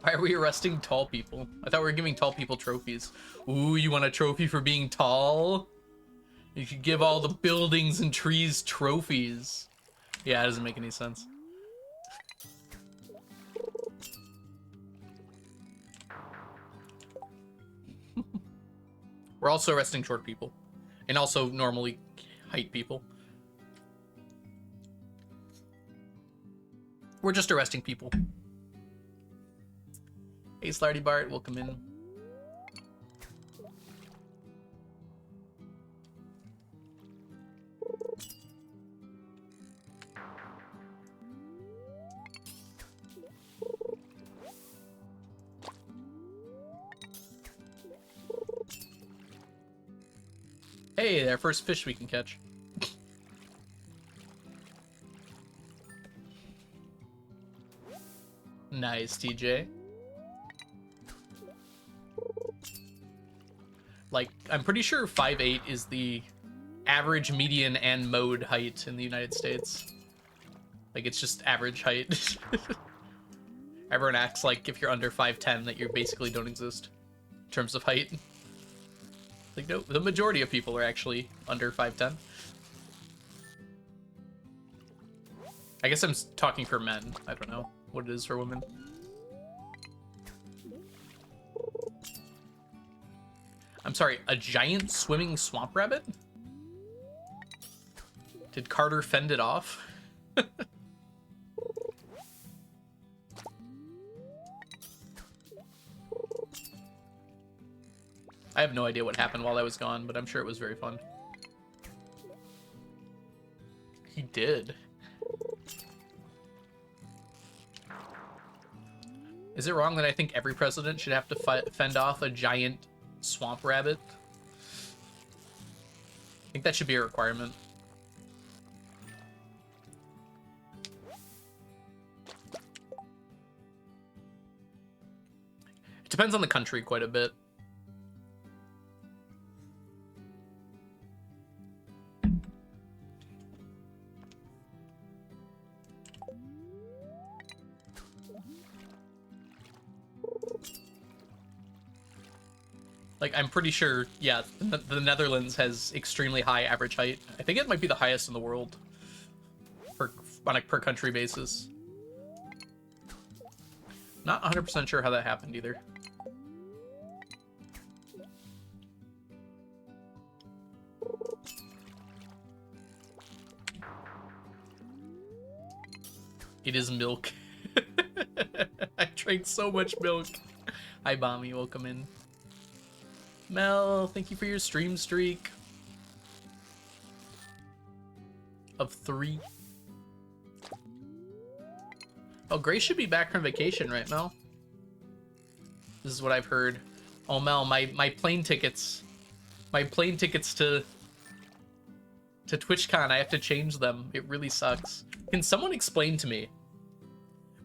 Why are we arresting tall people? I thought we were giving tall people trophies. Ooh, you want a trophy for being tall? You should give all the buildings and trees trophies. Yeah, it doesn't make any sense. We're also arresting short people. And also normally height people. We're just arresting people. Hey, Slarty Bart, welcome in. Hey, our first fish we can catch. Nice, TJ. Like, I'm pretty sure 5'8" is the average, median, and mode height in the United States. Like, it's just average height. Everyone acts like if you're under 5'10" that you basically don't exist in terms of height. Like, no, the majority of people are actually under 5'10". I guess I'm talking for men. I don't know what it is for women. I'm sorry, a giant swimming swamp rabbit? Did Carter fend it off? I have no idea what happened while I was gone, but I'm sure it was very fun. He did. Is it wrong that I think every president should have to fend off a giant swamp rabbit? I think that should be a requirement. It depends on the country quite a bit. Like, I'm pretty sure, yeah, the Netherlands has extremely high average height. I think it might be the highest in the world on a per country basis. Not 100% sure how that happened either. It is milk. I drank so much milk. Hi, Bommy. Welcome in. Mel, thank you for your stream streak of 3. Oh, Grace should be back from vacation, right, Mel? This is what I've heard. Oh, Mel, my plane tickets. My plane tickets to TwitchCon, I have to change them. It really sucks. Can someone explain to me,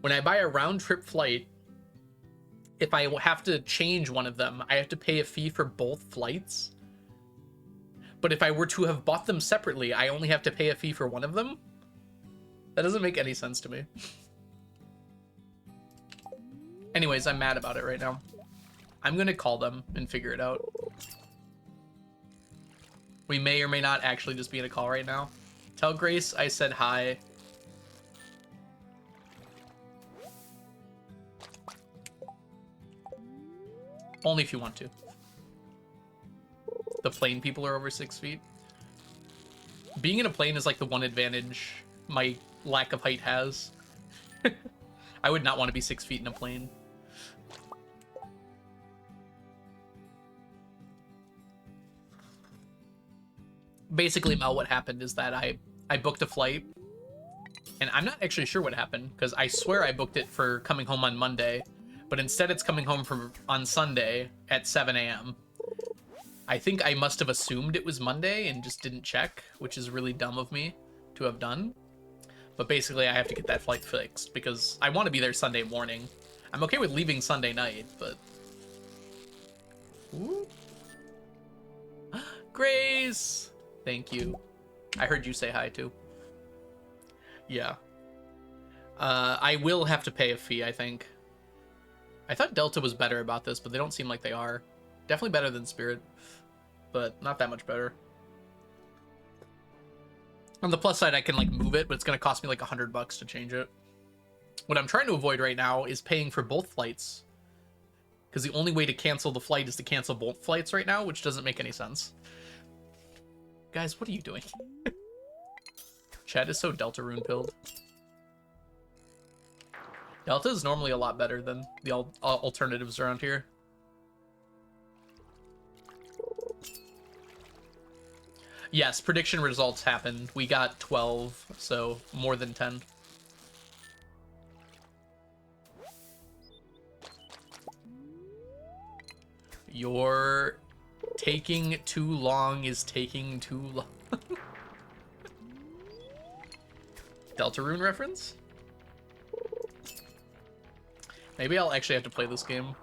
when I buy a round-trip flight, if I have to change one of them, I have to pay a fee for both flights? But if I were to have bought them separately, I only have to pay a fee for one of them? That doesn't make any sense to me. Anyways, I'm mad about it right now. I'm gonna call them and figure it out. We may or may not actually just be in a call right now. Tell Grace I said hi. Only if you want to. The plane people are over 6 feet. Being in a plane is like the one advantage my lack of height has. I would not want to be 6 feet in a plane. Basically, Mel, what happened is that I booked a flight, and I'm not actually sure what happened, because I swear I booked it for coming home on Monday, but instead it's coming home on Sunday at 7 a.m. I think I must have assumed it was Monday and just didn't check, which is really dumb of me to have done. But basically, I have to get that flight fixed, because I want to be there Sunday morning. I'm okay with leaving Sunday night, but... Ooh. Grace! Thank you. I heard you say hi, too. Yeah. I will have to pay a fee, I think. I thought Delta was better about this, but they don't seem like they are. Definitely better than Spirit, but not that much better. On the plus side, I can, like, move it, but it's going to cost me, like, $100 to change it. What I'm trying to avoid right now is paying for both flights, because the only way to cancel the flight is to cancel both flights right now, which doesn't make any sense. Guys, what are you doing? Chad is so Delta Rune pilled. Delta is normally a lot better than the alternatives around here. Yes, prediction results happened. We got 12, so more than 10. Your taking too long is taking too long. Deltarune reference? Maybe I'll actually have to play this game.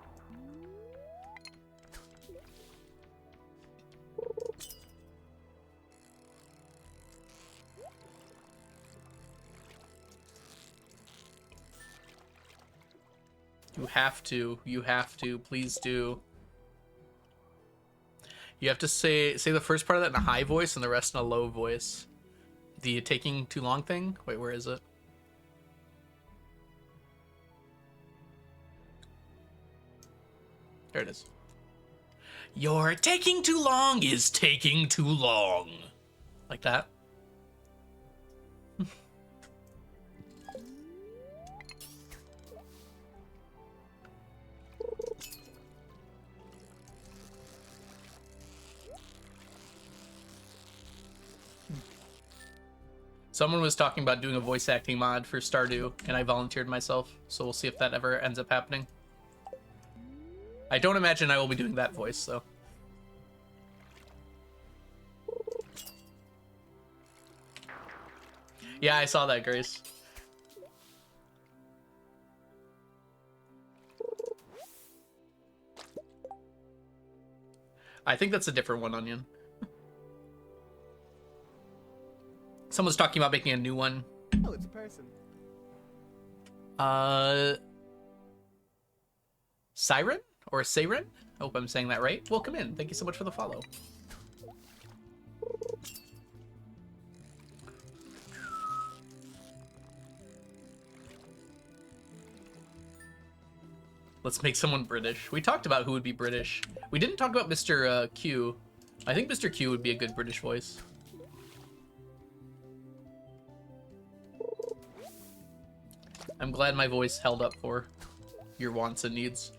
You have to, please do. You have to say the first part of that in a high voice and the rest in a low voice. The taking too long thing? Wait, where is it? There it is. Your taking too long is taking too long. Like that. Someone was talking about doing a voice acting mod for Stardew, and I volunteered myself, so we'll see if that ever ends up happening. I don't imagine I will be doing that voice, though. Yeah, I saw that, Grace. I think that's a different one, Onion. Someone's talking about making a new one.
Oh, it's a person.
Siren? or Seiren. I hope I'm saying that right. Welcome in. Thank you so much for the follow. Let's make someone British. We talked about who would be British. We didn't talk about Mr. Q. I think Mr. Q would be a good British voice. I'm glad my voice held up for your wants and needs.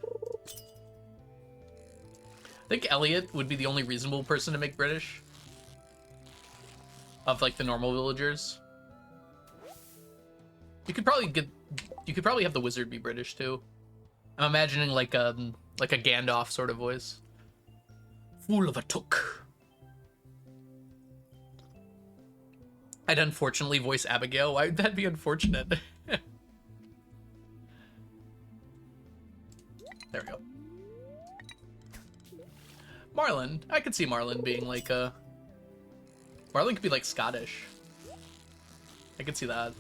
I think Elliot would be the only reasonable person to make British. Of like the normal villagers. You could probably have the wizard be British too. I'm imagining like a Gandalf sort of voice. Fool of a took. I'd unfortunately voice Abigail. Why would that be unfortunate? There we go. Marlin. I could see Marlin being like a... Marlin could be like Scottish. I could see that.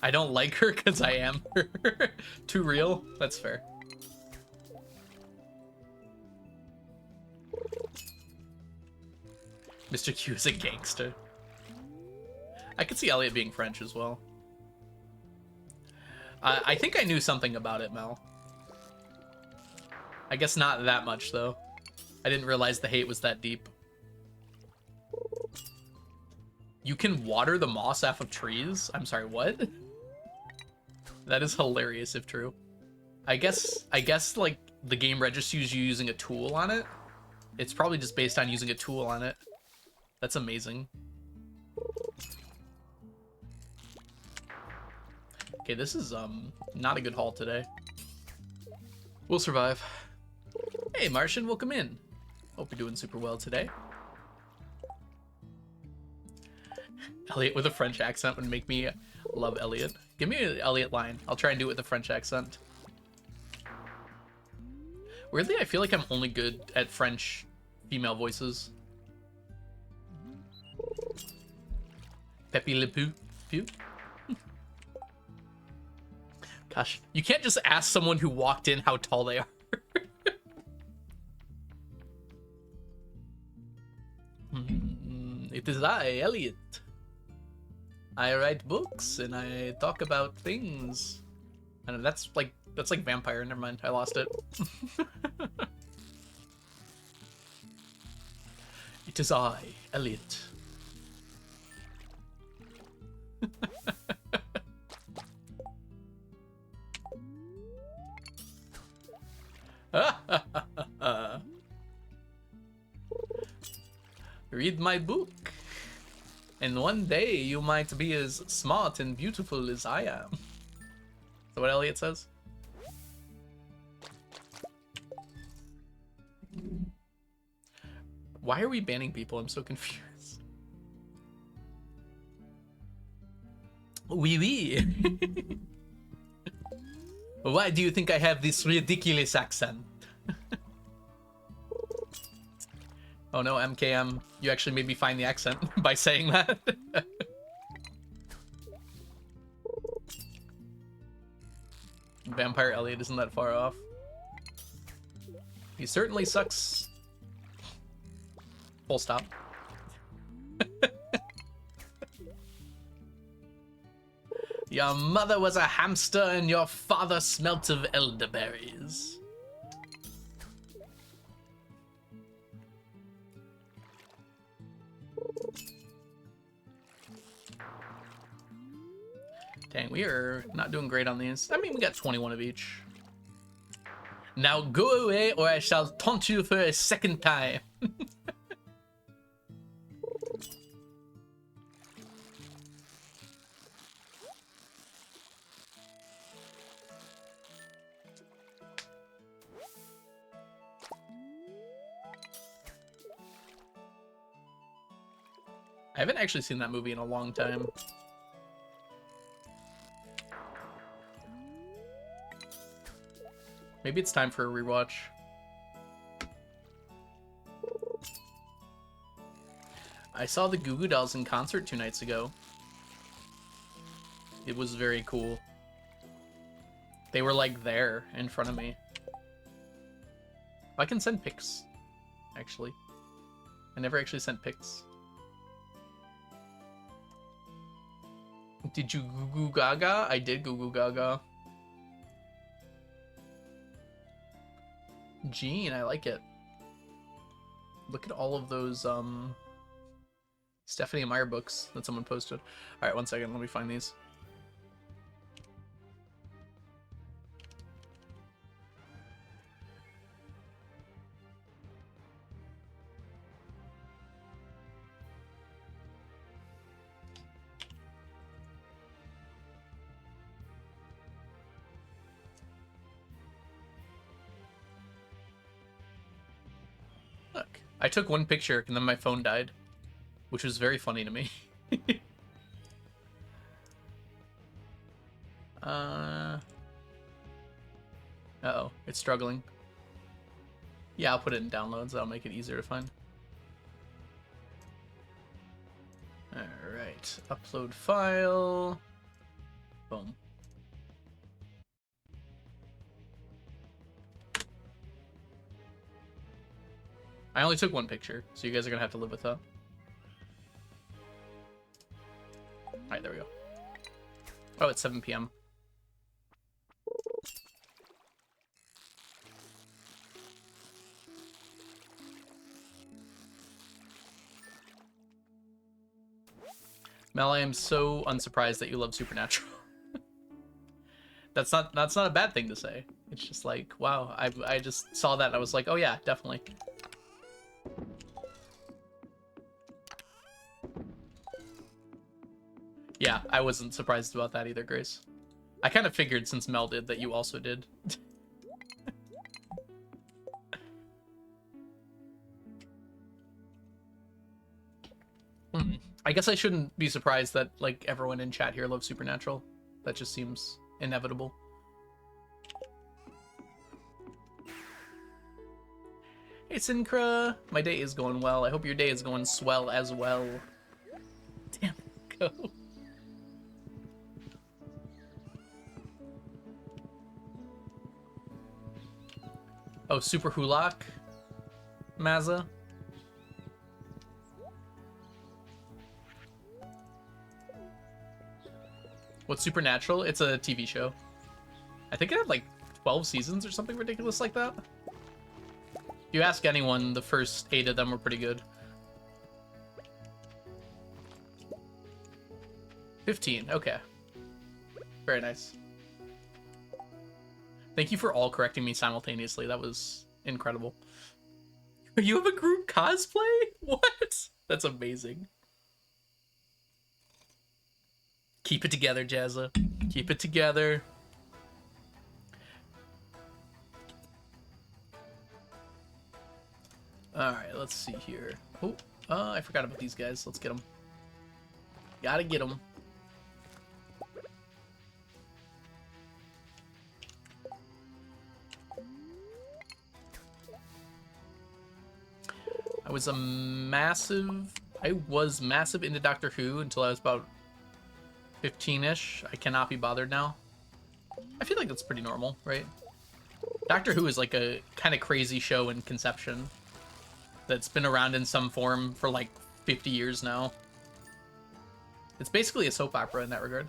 I don't like her because I am her. Too real? That's fair. Mr. Q is a gangster. I could see Elliot being French as well. I think I knew something about it, Mel. I guess not that much, though. I didn't realize the hate was that deep. You can water the moss off of trees? I'm sorry, what? That is hilarious if true. I guess like the game registers you using a tool on it. It's probably just based on using a tool on it. That's amazing. Okay, this is not a good haul today. We'll survive. Hey Martian, welcome in. Hope you're doing super well today. Elliot with a French accent would make me love Elliot. Give me an Elliot line. I'll try and do it with a French accent. Weirdly, I feel like I'm only good at French female voices. Pepe Le Pew. Gosh, you can't just ask someone who walked in how tall they are. It is I, Elliot. I write books and I talk about things. I don't know, that's like vampire. Never mind, I lost it. It is I, Elliot. Read my book, and one day you might be as smart and beautiful as I am. Is that what Elliot says? Why are we banning people? I'm so confused. Oui, oui. Why do you think I have this ridiculous accent? Oh no, MKM, you actually made me find the accent by saying that. Vampire Elliot isn't that far off. He certainly sucks. Full stop. Your mother was a hamster and your father smelt of elderberries. Dang, we are not doing great on these. I mean, we got 21 of each. Now go away or I shall taunt you for a second time. I haven't actually seen that movie in a long time. Maybe it's time for a rewatch. I saw the Goo Goo Dolls in concert 2 nights ago. It was very cool. They were like there in front of me. I can send pics, actually. I never actually sent pics. Did you goo goo gaga? I did goo goo gaga. Gene, I like it. Look at all of those Stephanie Meyer books that someone posted. Alright, one second, let me find these. Look, I took one picture and then my phone died, which was very funny to me. Uh-oh, it's struggling. Yeah, I'll put it in downloads. That'll make it easier to find. Alright, upload file. Boom. I only took one picture, so you guys are gonna have to live with that. Alright, there we go. Oh, it's 7 p.m. Mel, I am so unsurprised that you love Supernatural. That's not a bad thing to say. It's just like, wow, I just saw that and I was like, oh yeah, definitely. Yeah, I wasn't surprised about that either, Grace. I kind of figured since Mel did that you also did. I guess I shouldn't be surprised that like everyone in chat here loves Supernatural. That just seems inevitable. Hey Syncra, my day is going well. I hope your day is going swell as well. Damn, go. Oh, Super Hulak, Mazza. What's Supernatural? It's a TV show. I think it had like 12 seasons or something ridiculous like that. If you ask anyone, the first 8 of them were pretty good. 15, okay. Very nice. Thank you for all correcting me simultaneously. That was incredible. You have a group cosplay? What? That's amazing. Keep it together, Jazza. Keep it together. Alright, let's see here. Oh, I forgot about these guys. Let's get them. Gotta get them. I was massive into Doctor Who until I was about 15-ish. I cannot be bothered now. I feel like that's pretty normal, right? Doctor Who is like a kind of crazy show in conception that's been around in some form for like 50 years now. It's basically a soap opera in that regard.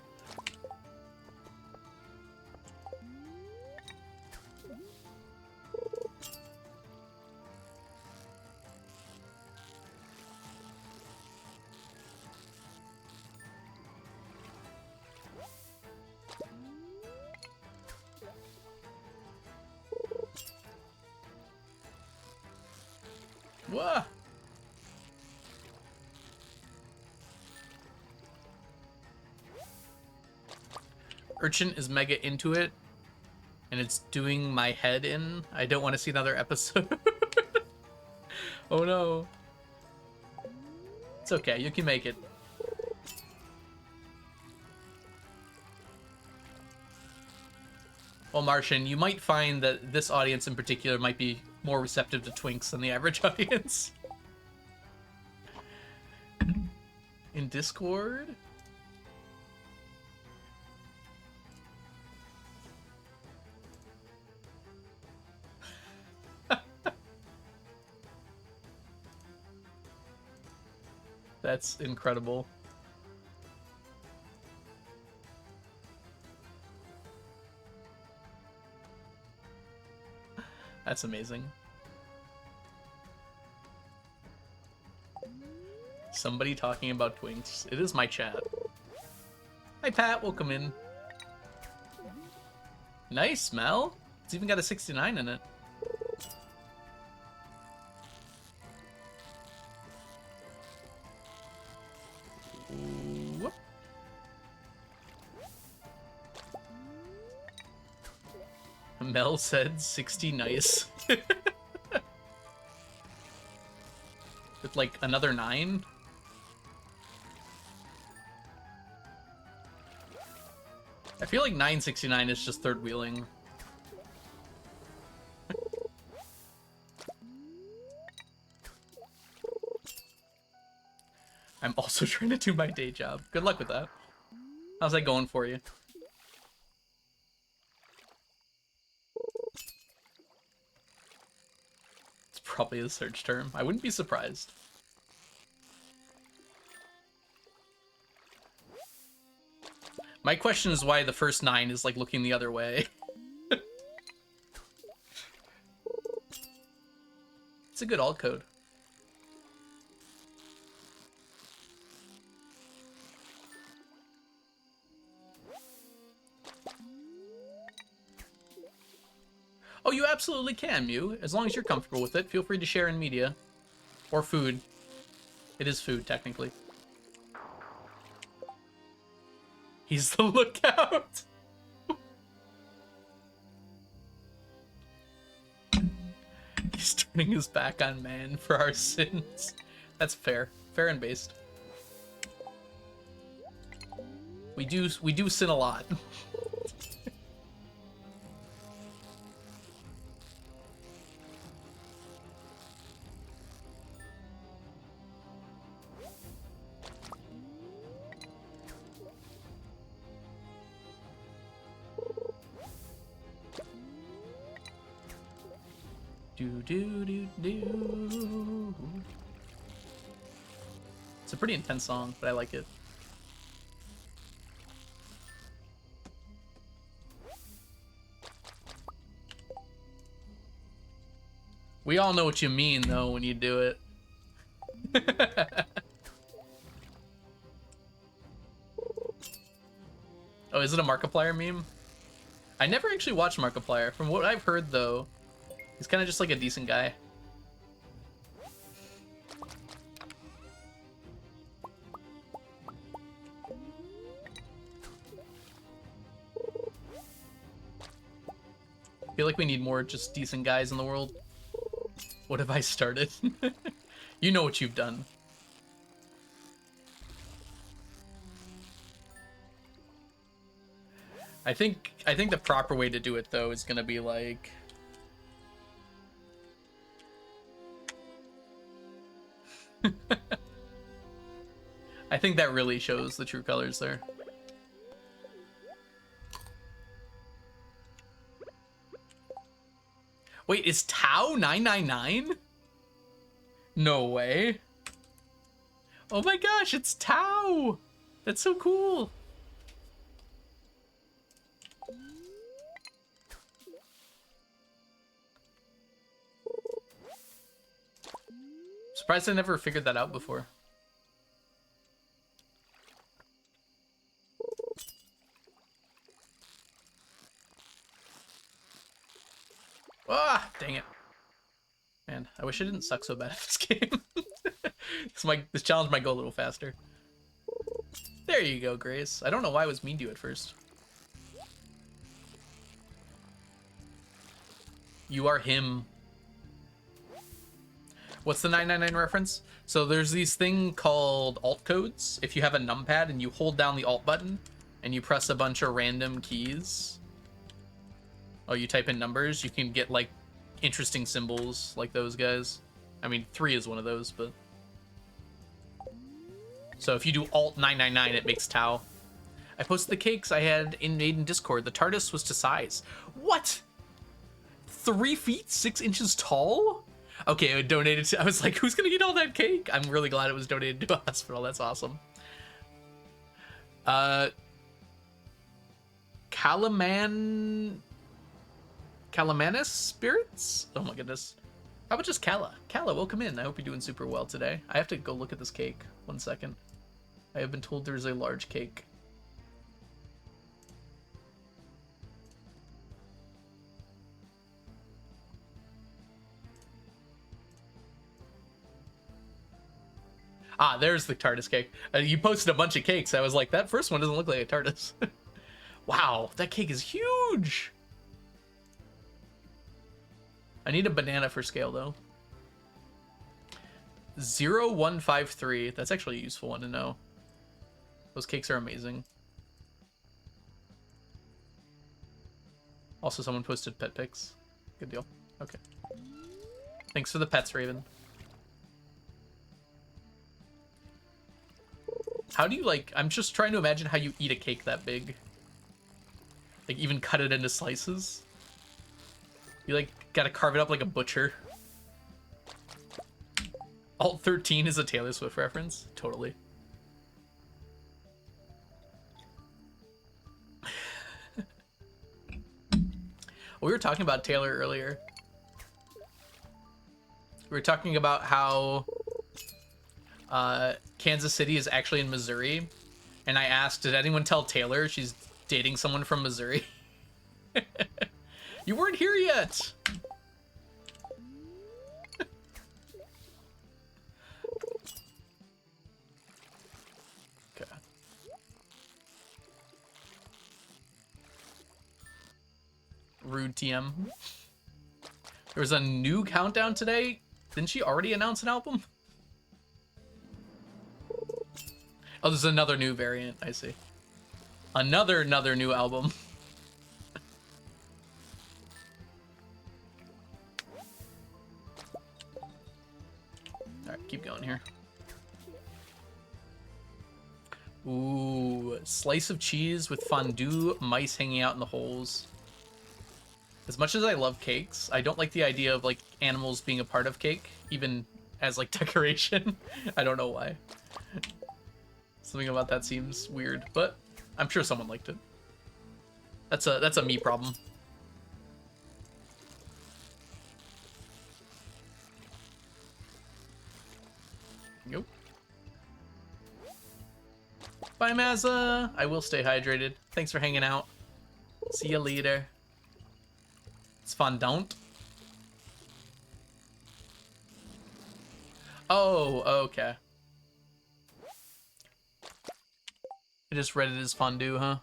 Whoa! Urchin is mega into it, and it's doing my head in. I don't want to see another episode. Oh no. It's okay, you can make it. Well, Martian, you might find that this audience in particular might be more receptive to twinks than the average audience. In Discord? That's incredible. That's amazing. Somebody talking about twinks. It is my chat. Hi, Pat. Welcome in. Nice, Mel. It's even got a 69 in it. Whoop. Mel said 60 nice. With like another 9. I feel like 969 is just third wheeling. I'm also trying to do my day job. Good luck with that. How's that going for you? It's probably a search term. I wouldn't be surprised. My question is why the first 9 is like looking the other way. It's a good alt code. Oh, you absolutely can, Mew. As long as you're comfortable with it, feel free to share in media. Or food. It is food, technically. He's the lookout. He's turning his back on man for our sins. That's fair. Fair and based. We do sin a lot. Do. It's a pretty intense song, but I like it. We all know what you mean, though, when you do it. Oh, is it a Markiplier meme? I never actually watched Markiplier. From what I've heard, though, he's kind of just like a decent guy. I feel like we need more just decent guys in the world. What have I started? You know what you've done. I think the proper way to do it, though, is gonna be like... I think that really shows the true colors there. Wait, is Tau 999? No way. Oh my gosh, it's Tau! That's so cool. Surprised I never figured that out before. Ah, dang it. Man, I wish I didn't suck so bad at this game. This challenge might go a little faster. There you go, Grace. I don't know why I was mean to you at first. You are him. What's the 999 reference? So there's these thing called alt codes. If you have a numpad and you hold down the alt button and you press a bunch of random keys. Oh, you type in numbers, you can get like interesting symbols like those guys. I mean, 3 is one of those, but... So if you do alt 999, it makes Tau. I posted the cakes I had made in Discord. The TARDIS was to size. What? 3 feet 6 inches tall? Okay, it donated to, I was like, who's gonna eat all that cake? I'm really glad it was donated to a hospital. That's awesome. Calamanus spirits? Oh my goodness. How about just Kala? Kala, welcome in. I hope you're doing super well today. I have to go look at this cake. 1 second. I have been told there's a large cake. Ah, there's the TARDIS cake. You posted a bunch of cakes. I was like, that first one doesn't look like a TARDIS. Wow, that cake is huge. I need a banana for scale, though. 0153. That's actually a useful one to know. Those cakes are amazing. Also, someone posted pet pics. Good deal. Okay. Thanks for the pets, Raven. How do you, like... I'm just trying to imagine how you eat a cake that big. Like, even cut it into slices. You, like, gotta carve it up like a butcher. Alt 13 is a Taylor Swift reference? Totally. We were talking about Taylor earlier. We were talking about how Kansas City is actually in Missouri. And I asked, did anyone tell Taylor she's dating someone from Missouri? You weren't here yet! Okay. Rude TM. There was a new countdown today. Didn't she already announce an album? Oh, there's another new variant. I see. Another new album. Alright, keep going here. Ooh, slice of cheese with fondue, mice hanging out in the holes. As much as I love cakes, I don't like the idea of, like, animals being a part of cake, even as, like, decoration. I don't know why. Something about that seems weird, but I'm sure someone liked it. That's a me problem. Nope. Bye, Mazza. I will stay hydrated. Thanks for hanging out. See you later. It's fondant. Oh, okay. I just read it as fondue, huh?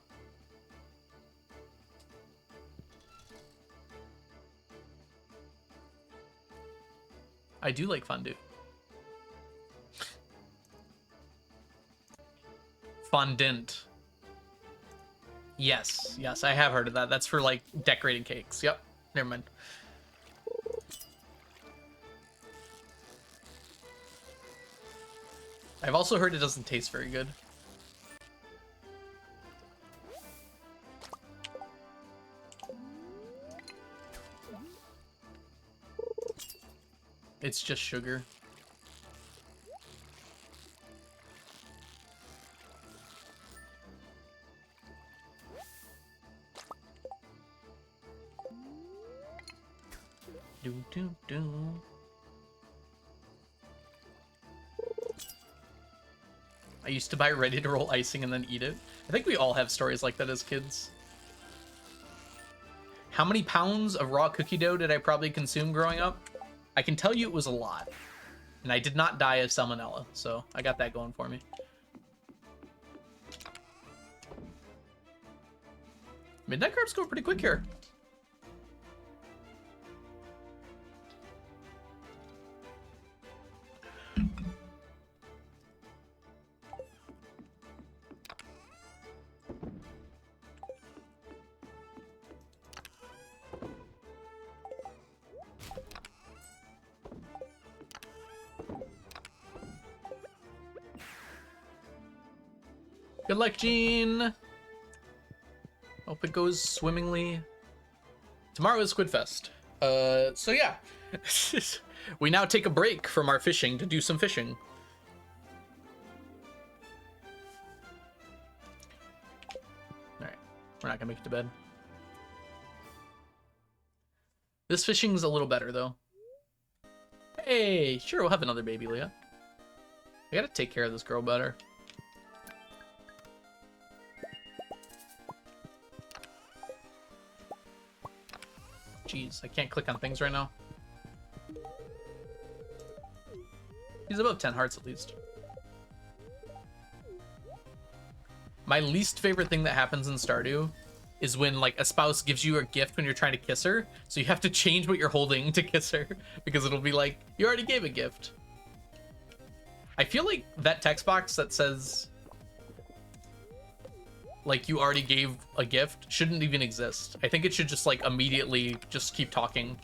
I do like fondue. Fondant. Yes, yes, I have heard of that. That's for, like, decorating cakes. Yep, never mind. I've also heard it doesn't taste very good. It's just sugar. Do do do. I used to buy ready-to-roll icing and then eat it. I think we all have stories like that as kids. How many pounds of raw cookie dough did I probably consume growing up? I can tell you it was a lot. And I did not die of salmonella, so I got that going for me. Midnight Carp's going pretty quick here. Good luck, Gene. Hope it goes swimmingly. Tomorrow is Squid Fest. So yeah. We now take a break from our fishing to do some fishing. Alright, we're not gonna make it to bed. This fishing's a little better, though. Hey, sure, we'll have another baby, Leah. I gotta take care of this girl better. Jeez, I can't click on things right now. He's above 10 hearts, at least. My least favorite thing that happens in Stardew is when, like, a spouse gives you a gift when you're trying to kiss her, so you have to change what you're holding to kiss her, because it'll be like, you already gave a gift. I feel like that text box that says, like, you already gave a gift shouldn't even exist. I think it should just, like, immediately just keep talking.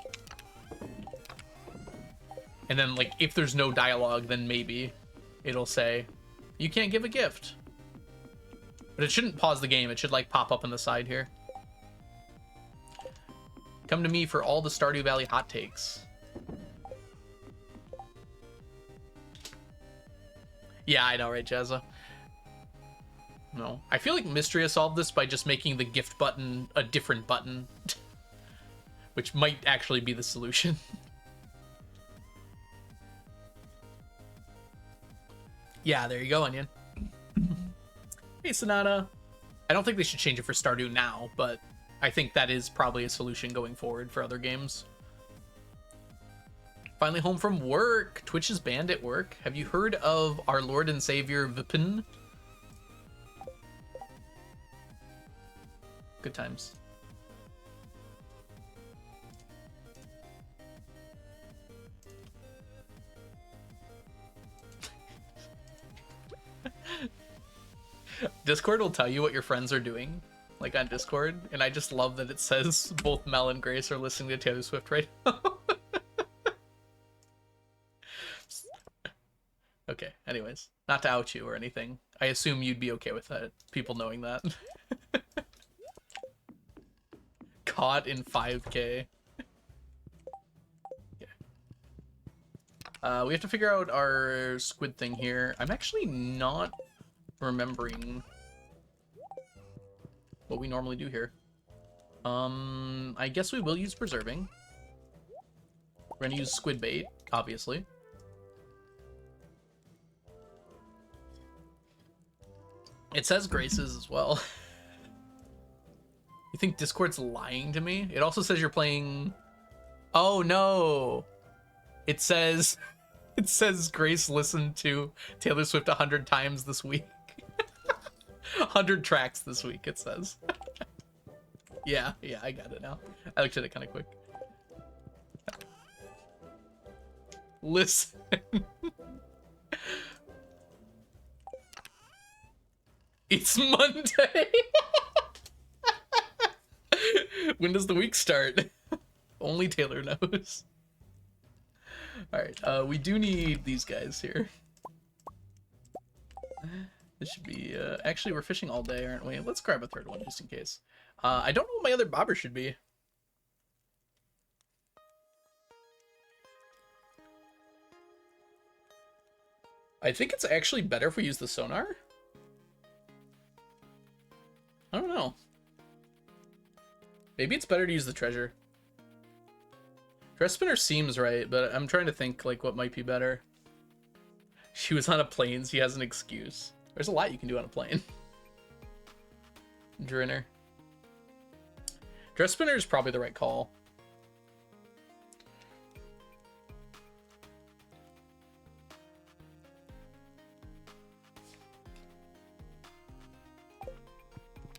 And then, like, if there's no dialogue, then maybe it'll say, you can't give a gift. But it shouldn't pause the game. It should, like, pop up on the side here. Come to me for all the Stardew Valley hot takes. Yeah, I know, right, Jazza? No. I feel like Mystria solved this by just making the gift button a different button. Which might actually be the solution. Yeah, there you go, Onion. Hey, Sonata. I don't think they should change it for Stardew now, but I think that is probably a solution going forward for other games. Finally home from work. Twitch is banned at work. Have you heard of our Lord and Savior Vipin? Good times. Discord will tell you what your friends are doing, like on Discord, and I just love that it says both Mel and Grace are listening to Taylor Swift right now. Okay, anyways, not to out you or anything. I assume you'd be okay with that, people knowing that. Caught in 5K. Yeah. We have to figure out our squid thing here. I'm actually not remembering what we normally do here. I guess we will use preserving. We're gonna use squid bait, obviously. It says Grace's as well. You think Discord's lying to me? It also says you're playing... Oh no! It says Grace listened to Taylor Swift 100 times this week. 100 tracks this week, it says. Yeah, I got it now. I looked at it kind of quick. Listen. It's Monday. When does the week start? Only Taylor knows. Alright, we do need these guys here. This should be, actually we're fishing all day, aren't we? Let's grab a third one just in case. I don't know what my other bobber should be. I think it's actually better if we use the sonar. I don't know. Maybe it's better to use the treasure. Dress spinner seems right, but I'm trying to think like what might be better. She was on a plane, so he has an excuse. There's a lot you can do on a plane. Drinner. Dress spinner is probably the right call.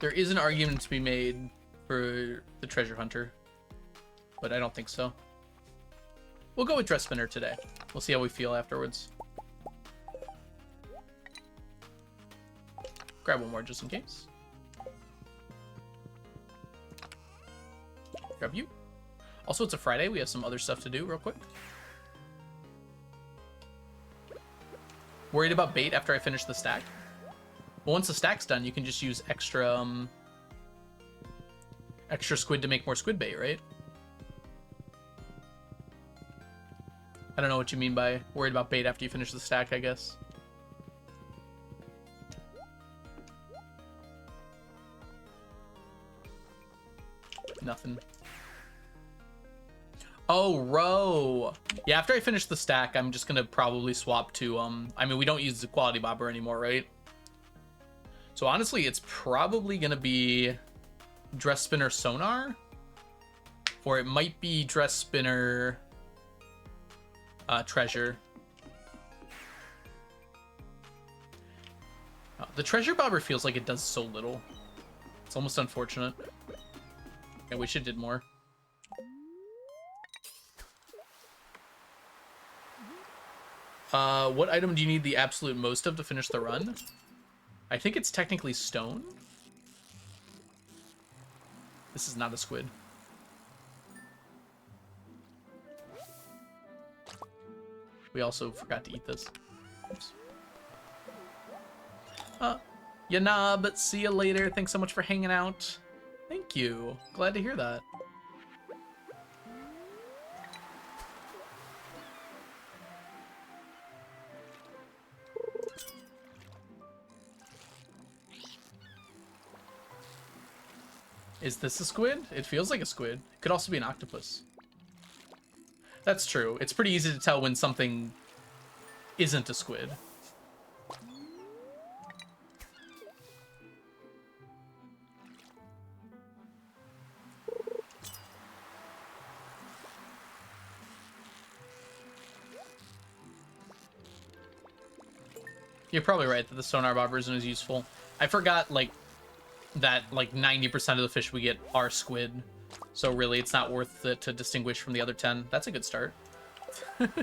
There is an argument to be made for the treasure hunter, but I don't think so. We'll go with dress spinner today. We'll see how we feel afterwards. Grab one more just in case. Grab you. Also, it's a Friday. We have some other stuff to do real quick. Worried about bait after I finish the stack? Well, once the stack's done, you can just use extra extra squid to make more squid bait, right? I don't know what you mean by worried about bait after you finish the stack, I guess. Nothing. Oh, row. Yeah, after I finish the stack, I'm just gonna probably swap to, I mean, we don't use the quality bobber anymore, right? So honestly, it's probably gonna be dress spinner sonar, or it might be dress spinner treasure. The treasure bobber feels like it does so little. It's almost unfortunate. I wish it did more. What item do you need the absolute most of to finish the run? I think it's technically stone. This is not a squid. We also forgot to eat this. Oops. Yanab, see you later. Thanks so much for hanging out. Thank you. Glad to hear that. Is this a squid? It feels like a squid. It could also be an octopus. That's true. It's pretty easy to tell when something isn't a squid. You're probably right that the sonar bobber isn't as useful. I forgot, like, that, like, 90% of the fish we get are squid. So really, it's not worth it to distinguish from the other 10. That's a good start. Can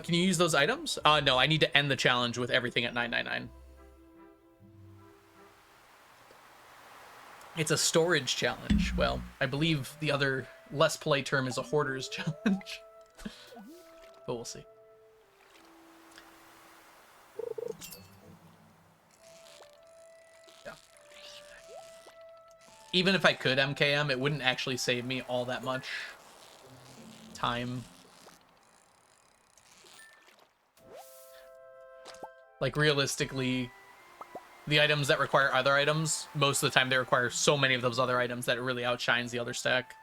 you use those items? No, I need to end the challenge with everything at 999. It's a storage challenge. Well, I believe the other less polite term is a hoarder's challenge. But we'll see. Yeah. Even if I could MKM, it wouldn't actually save me all that much time. Like, realistically, the items that require other items, most of the time they require so many of those other items that it really outshines the other stack.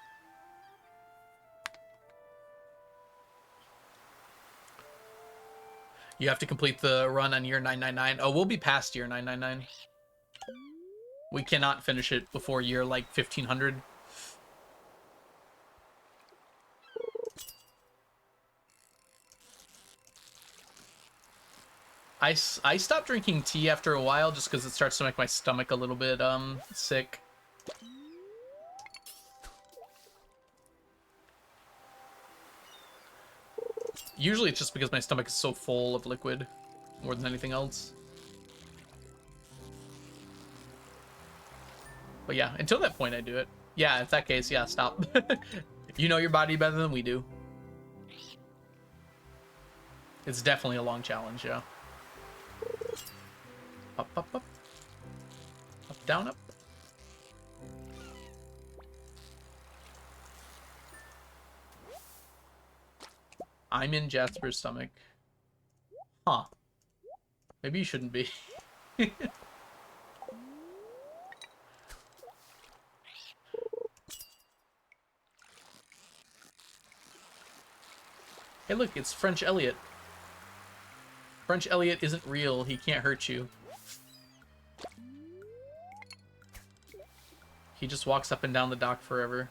You have to complete the run on year 999. Oh, we'll be past year 999. We cannot finish it before year, like, 1500. I stopped drinking tea after a while just because it starts to make my stomach a little bit, sick. Usually it's just because my stomach is so full of liquid more than anything else. But yeah, until that point I do it. Yeah, in that case, yeah, stop. You know your body better than we do. It's definitely a long challenge, yeah. Up, up, up. Up, down, up. I'm in Jasper's stomach. Huh. Maybe you shouldn't be. Hey, look, it's French Elliot. French Elliot isn't real. He can't hurt you. He just walks up and down the dock forever.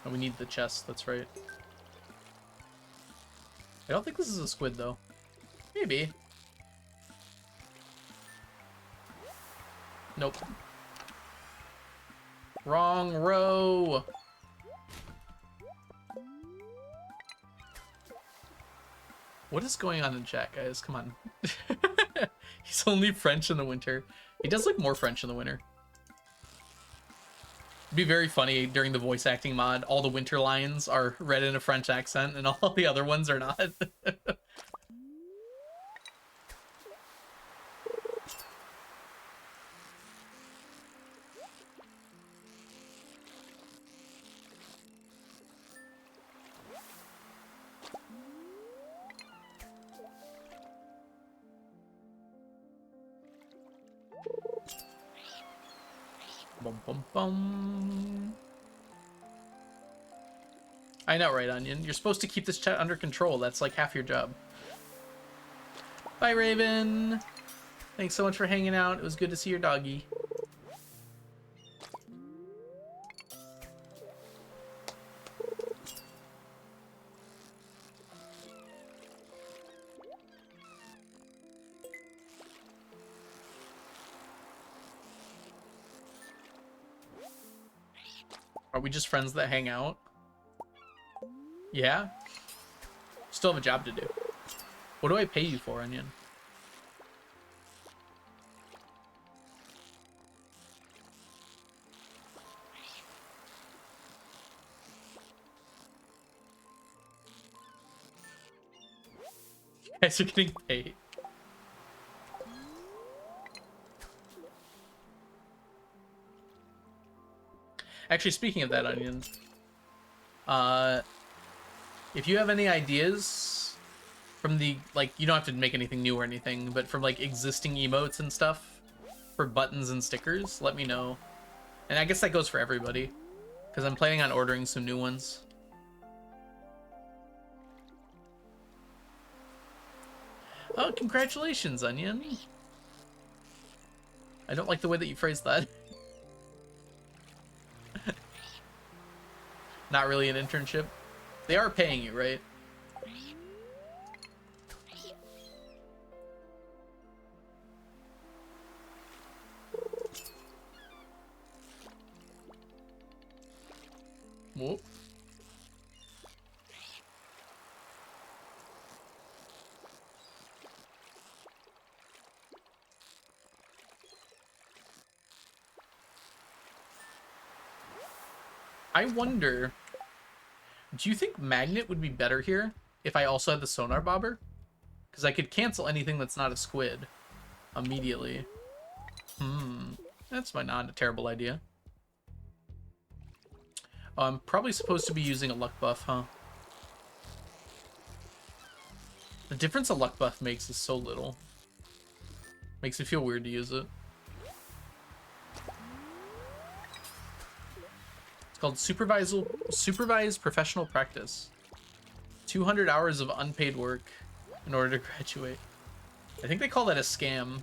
Oh, we need the chest, that's right. I don't think this is a squid, though. Maybe. Nope. Wrong row! What is going on in chat, guys? Come on. He's only French in the winter. He does look more French in the winter. It'd be very funny during the voice acting mod. All the winter lines are read in a French accent and all the other ones are not. Bum, bum, bum. I know, right, Onion? You're supposed to keep this chat under control. That's like half your job. Bye, Raven. Thanks so much for hanging out. It was good to see your doggy. Are we just friends that hang out? Yeah? Still have a job to do. What do I pay you for, Onion? You guys are getting paid. Actually, speaking of that, Onion, if you have any ideas from the, like, you don't have to make anything new or anything, but from, like, existing emotes and stuff for buttons and stickers, let me know. And I guess that goes for everybody, because I'm planning on ordering some new ones. Oh, congratulations, Onion. I don't like the way that you phrased that. Not really an internship. They are paying you, right? Whoop. I wonder, do you think magnet would be better here if I also had the sonar bobber? Because I could cancel anything that's not a squid immediately. That's not a terrible idea. I'm probably supposed to be using a luck buff, huh? The difference a luck buff makes is so little. Makes me feel weird to use it. It's called supervised professional practice. 200 hours of unpaid work in order to graduate. I think they call that a scam.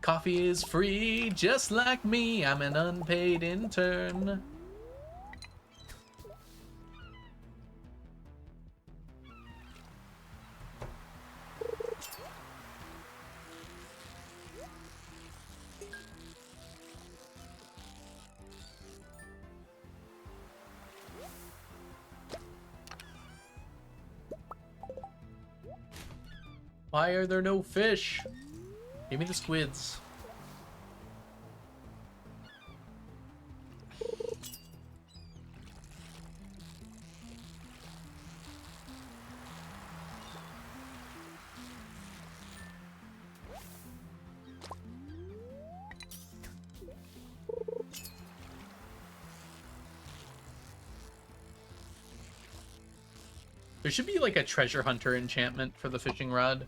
Coffee is free, just like me. I'm an unpaid intern. Why are there no fish? Give me the squids. There should be like a treasure hunter enchantment for the fishing rod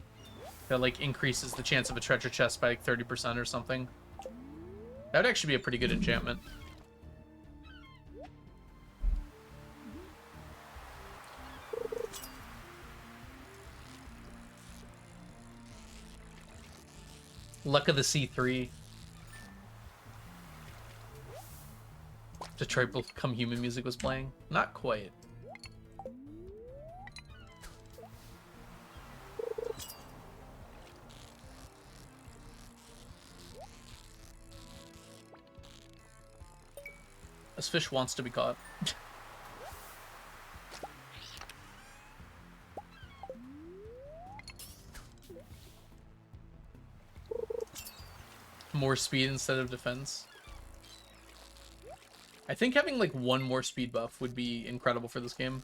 that like increases the chance of a treasure chest by like 30% or something. That would actually be a pretty good enchantment. Luck of the C3. Detroit Become Human music was playing. Not quite. This fish wants to be caught. More speed instead of defense. I think having like one more speed buff would be incredible for this game.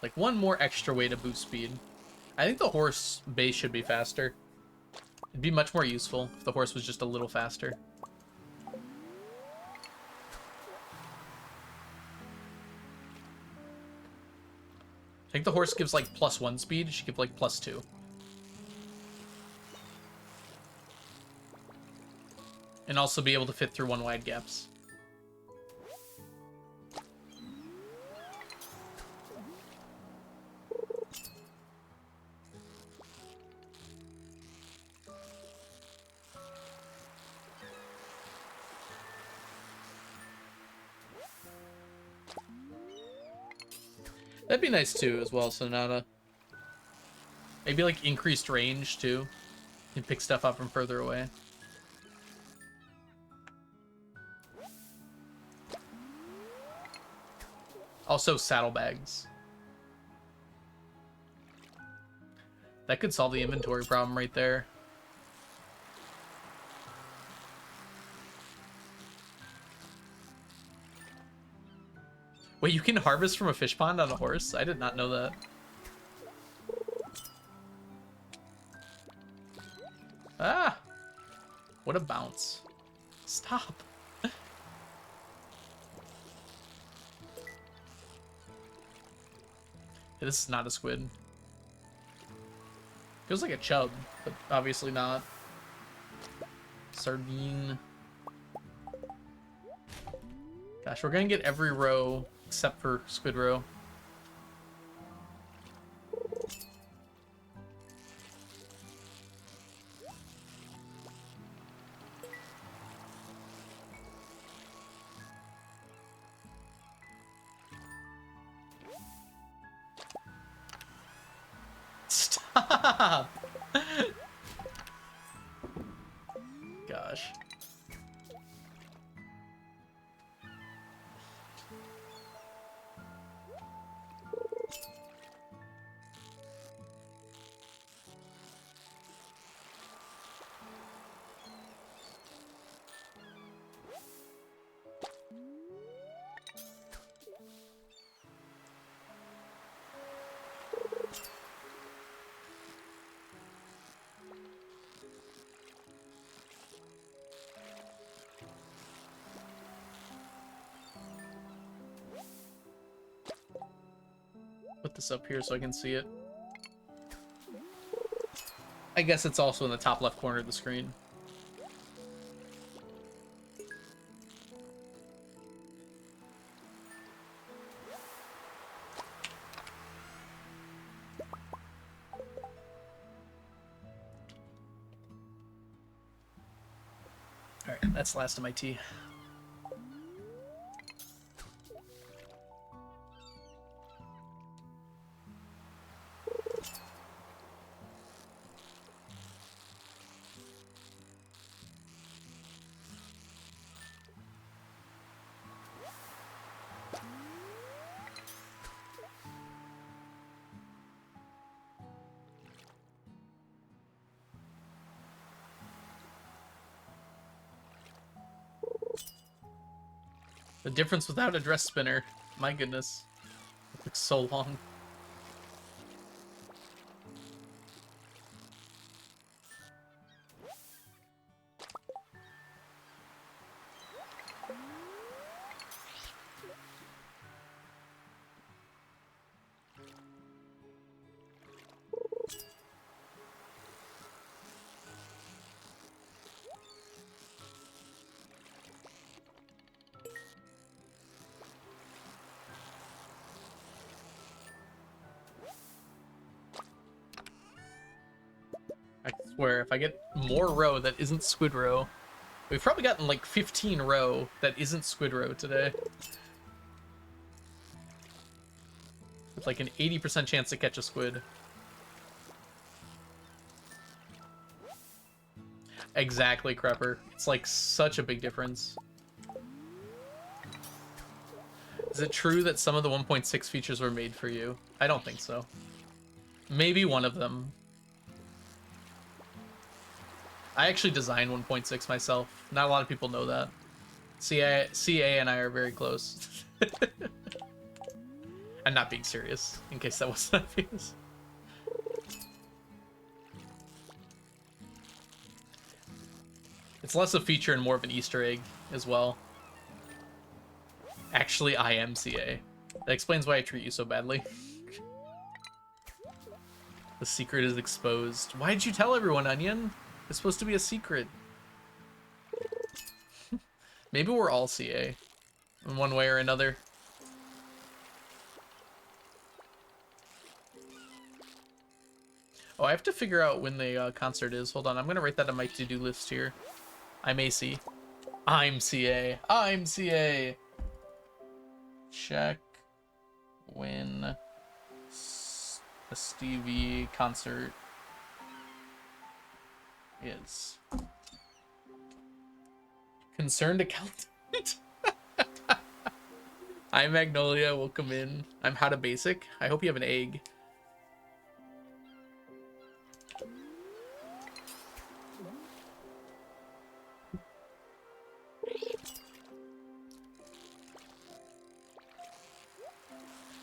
Like one more extra way to boost speed. I think the horse base should be faster. It'd be much more useful if the horse was just a little faster. I think the horse gives like +1 speed. It should give like +2. And also be able to fit through one wide gaps. That'd be nice too, as well, Sonata. Maybe like increased range too. You can pick stuff up from further away. Also, saddlebags. That could solve the inventory problem right there. Wait, you can harvest from a fish pond on a horse? I did not know that. Ah! What a bounce. Stop. This is not a squid. Feels like a chub, but obviously not. Sardine. Gosh, we're gonna get every row except for squid row. Stop! Gosh. Put this up here so I can see it. I guess it's also in the top left corner of the screen. Alright, that's the last of my tea. The difference without a dress spinner. My goodness. It took so long. I swear, if I get more row that isn't squid row, we've probably gotten like 15 row that isn't squid row today. With like an 80% chance to catch a squid. Exactly, Crepper. It's like such a big difference. Is it true that some of the 1.6 features were made for you? I don't think so. Maybe one of them. I actually designed 1.6 myself. Not a lot of people know that. CA and I are very close. I'm not being serious, in case that wasn't obvious. It's less a feature and more of an Easter egg as well. Actually, I am CA. That explains why I treat you so badly. The secret is exposed. Why did you tell everyone, Onion? It's supposed to be a secret. Maybe we're all CA in one way or another. Oh, I have to figure out when the concert is. Hold on, I'm gonna write that on my to-do list here. I'm AC. I'm CA. I'm CA. Check when the Stevie concert is. Concerned accountant. Hi Magnolia, welcome in. I'm How to Basic. I hope you have an egg.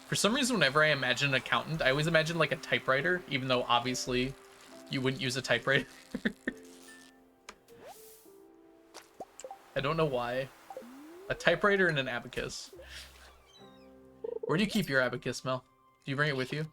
For some reason, whenever I imagine an accountant, I always imagine like a typewriter, even though obviously you wouldn't use a typewriter. I don't know why. A typewriter and an abacus. Where do you keep your abacus, Mel? Do you bring it with you?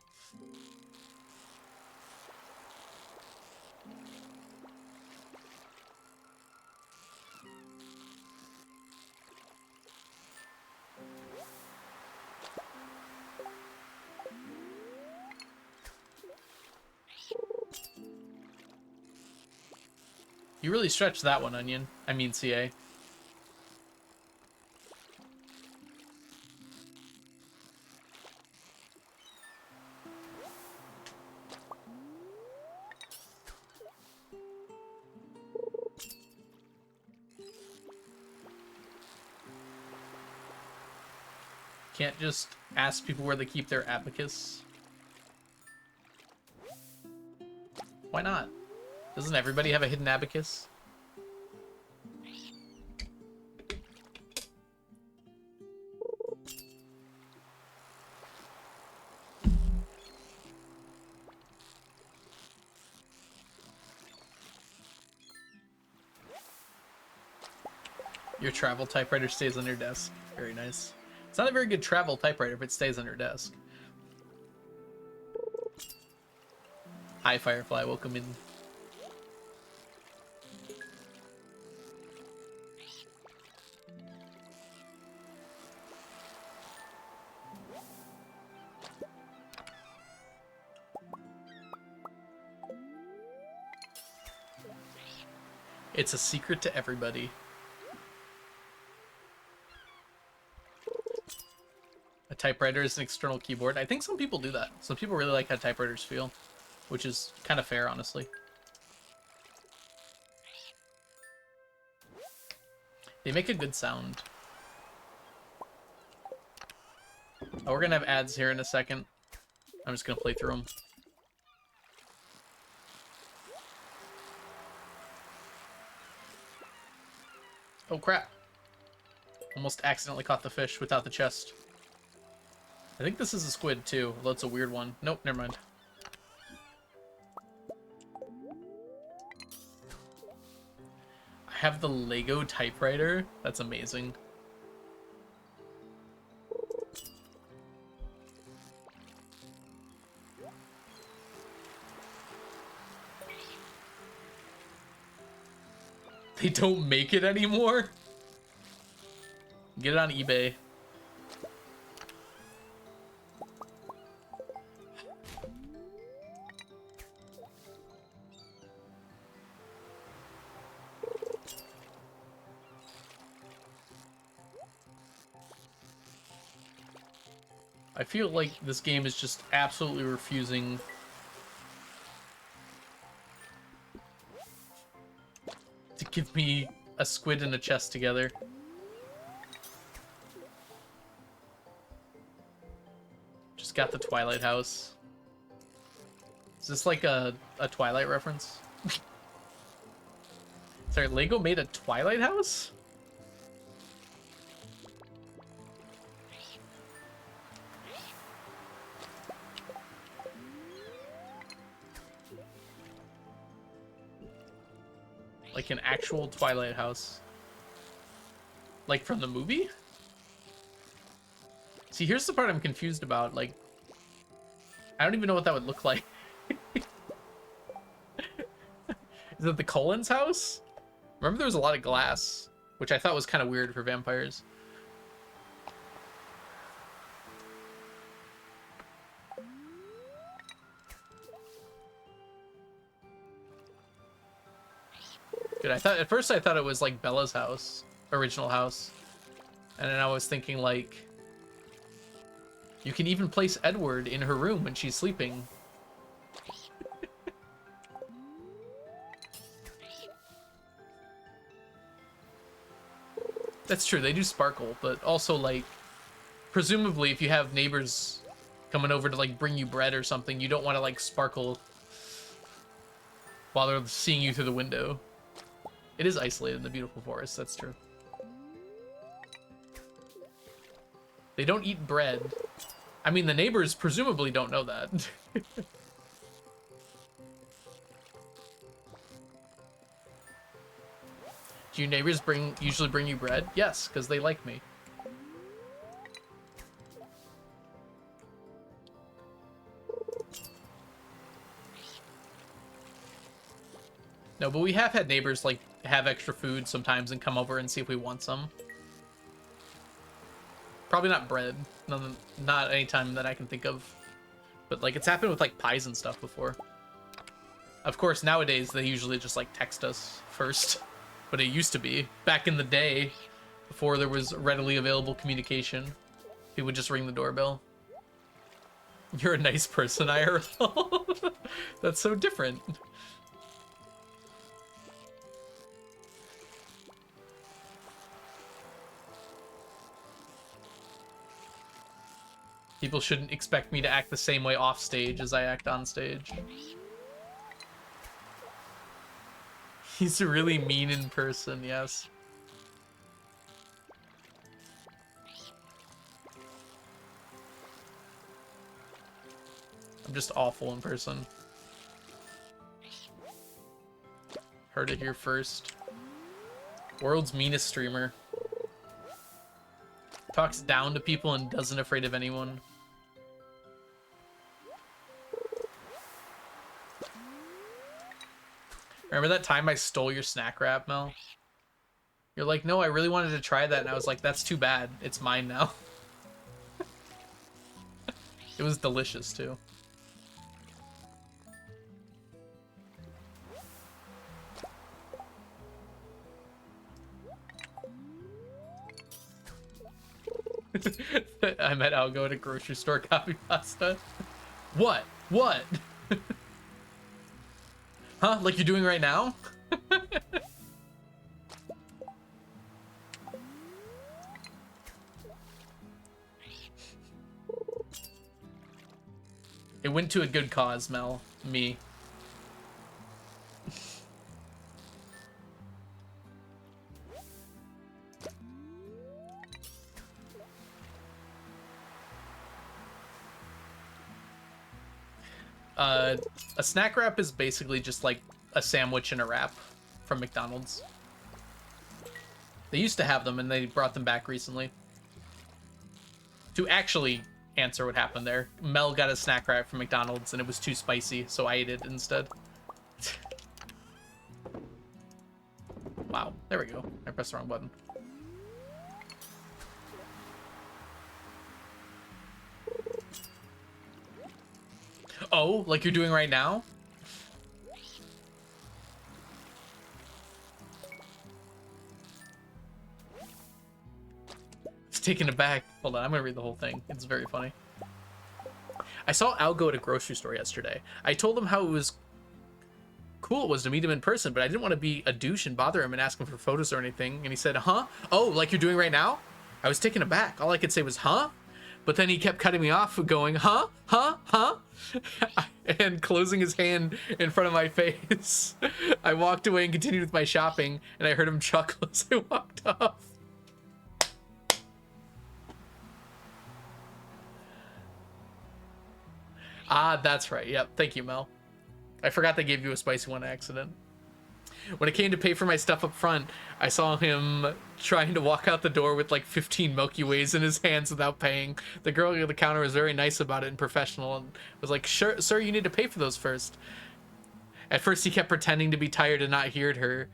You really stretched that one, Onion. I mean, CA. Can't just ask people where they keep their abacus. Why not? Doesn't everybody have a hidden abacus? Your travel typewriter stays on your desk. Very nice. It's not a very good travel typewriter if it stays on your desk. Hi, Firefly. Welcome in. It's a secret to everybody. A typewriter is an external keyboard. I think some people do that. Some people really like how typewriters feel, which is kind of fair, honestly. They make a good sound. Oh, we're gonna have ads here in a second. I'm just gonna play through them. Oh crap. Almost accidentally caught the fish without the chest. I think this is a squid too, although it's a weird one. Nope, never mind. I have the Lego typewriter. That's amazing. They don't make it anymore? Get it on eBay. I feel like this game is just absolutely refusing to give me a squid and a chest together. Just got the Twilight House. Is this like a Twilight reference? Sorry, Lego made a Twilight House? Like an actual Twilight House. Like from the movie? See, here's the part I'm confused about. Like, I don't even know what that would look like. Is it the Cullen's house? Remember there was a lot of glass which I thought was kind of weird for vampires. Good. At first I thought it was like Bella's house, original house. And then I was thinking like, you can even place Edward in her room when she's sleeping. That's true, they do sparkle, but also like, presumably if you have neighbors coming over to like bring you bread or something, you don't want to like sparkle while they're seeing you through the window. It is isolated in the beautiful forest, that's true. They don't eat bread. I mean, the neighbors presumably don't know that. Do your neighbors usually bring you bread? Yes, because they like me. No, but we have had neighbors like have extra food sometimes and come over and see if we want some. Probably not bread. Not any time that I can think of. But like it's happened with like pies and stuff before. Of course, nowadays they usually just like text us first. But it used to be back in the day, before there was readily available communication. He would just ring the doorbell. You're a nice person, IRL. That's so different. People shouldn't expect me to act the same way off stage as I act on stage. He's really mean in person, yes. I'm just awful in person. Heard it here first. World's meanest streamer. Talks down to people and doesn't afraid of anyone. Remember that time I stole your snack wrap, Mel? You're like, no, I really wanted to try that. And I was like, that's too bad. It's mine now. It was delicious, too. I met Algo at a grocery store copy pasta. What? What? Huh? Like you're doing right now? It went to a good cause, Mel. Me. A snack wrap is basically just like a sandwich and a wrap from McDonald's. They used to have them and they brought them back recently. To actually answer what happened there, Mel got a snack wrap from McDonald's and it was too spicy, so I ate it instead. Wow, there we go. I pressed the wrong button. Oh, like you're doing right now? It's taken aback. Hold on, I'm gonna read the whole thing. It's very funny. I saw Algo at a grocery store yesterday. I told him how it was cool it was to meet him in person, but I didn't want to be a douche and bother him and ask him for photos or anything. And he said, huh? Oh, like you're doing right now? I was taken aback. All I could say was, huh? But then he kept cutting me off going, huh? Huh? Huh? And closing his hand in front of my face. I walked away and continued with my shopping, and I heard him chuckle as I walked off. Ah, that's right. Yep. Thank you, Mel. I forgot they gave you a spicy one accident. When it came to pay for my stuff up front, I saw him trying to walk out the door with like 15 Milky Ways in his hands without paying. The girl at the counter was very nice about it and professional and was like, sure, sir, you need to pay for those first. At first, he kept pretending to be tired and not heard her.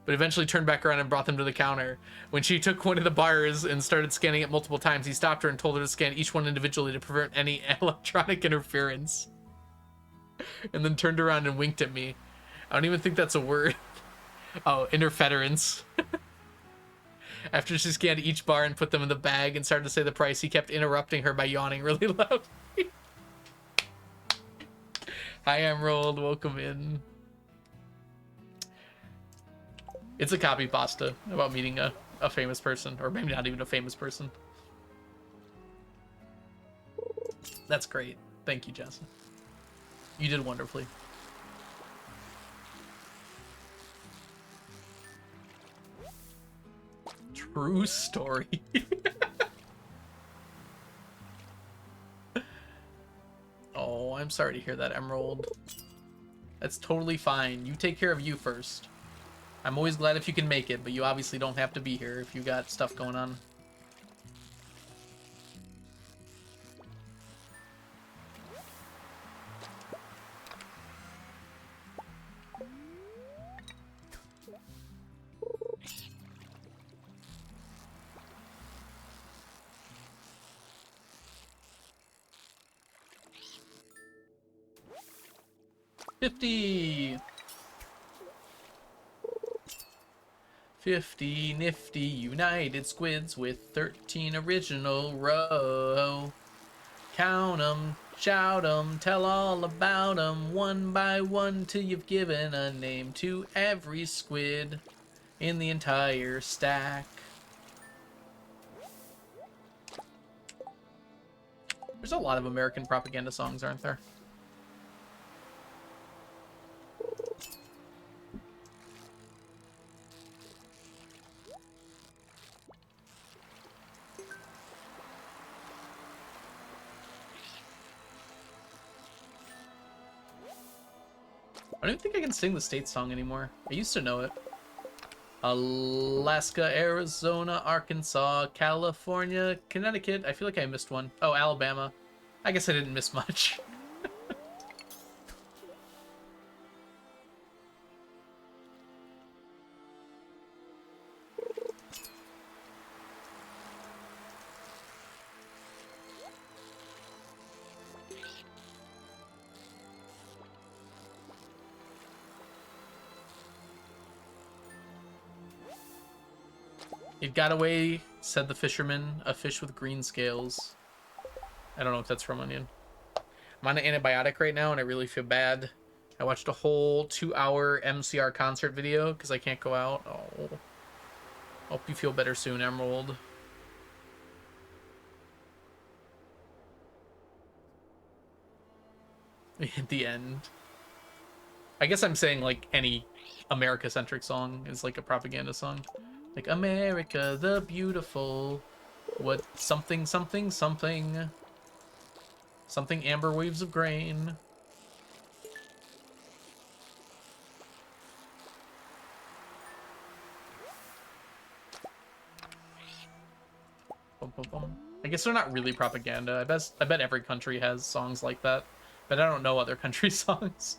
but eventually turned back around and brought them to the counter. When she took one of the bars and started scanning it multiple times, he stopped her and told her to scan each one individually to prevent any electronic interference. And then turned around and winked at me. I don't even think that's a word. Oh, interference. After she scanned each bar and put them in the bag and started to say the price, he kept interrupting her by yawning really loudly. Hi, Emerald. Welcome in. It's a copy pasta about meeting a famous person, or maybe not even a famous person. That's great. Thank you, Jessa. You did wonderfully. True story. Oh, I'm sorry to hear that, Emerald. That's totally fine. You take care of you first. I'm always glad if you can make it, but you obviously don't have to be here if you got stuff going on. $50 nifty united squids with 13 original row. Count 'em, shout 'em, tell all about 'em, one by one till you've given a name to every squid in the entire stack. There's a lot of American propaganda songs, aren't there? I don't think I can sing the state song anymore. I used to know it. Alaska, Arizona, Arkansas, California, Connecticut. I feel like I missed one. Oh, Alabama. I guess I didn't miss much. It got away, said the fisherman, a fish with green scales. I don't know if that's from Onion. I'm on an antibiotic right now and I really feel bad. I watched a whole 2-hour MCR concert video because I can't go out. Oh. Hope you feel better soon, Emerald. At the end. I guess I'm saying like any America-centric song is like a propaganda song. Like, America the beautiful. What? Something, something, something. Something amber waves of grain. Bum, bum, bum. I guess they're not really propaganda. I bet every country has songs like that. But I don't know other country songs.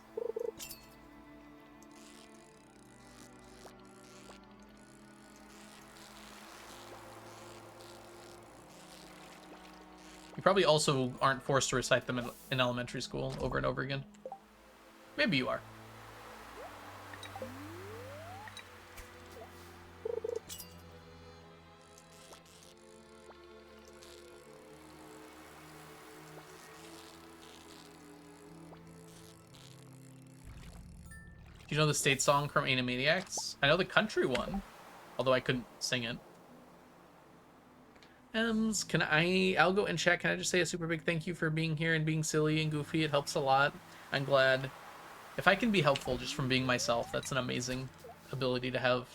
You probably also aren't forced to recite them in elementary school over and over again. Maybe you are. Do you know the state song from Animaniacs? I know the country one, although I couldn't sing it. I'll go and chat. Can I just say a super big thank you for being here and being silly and goofy? It helps a lot. I'm glad. If I can be helpful just from being myself, that's an amazing ability to have.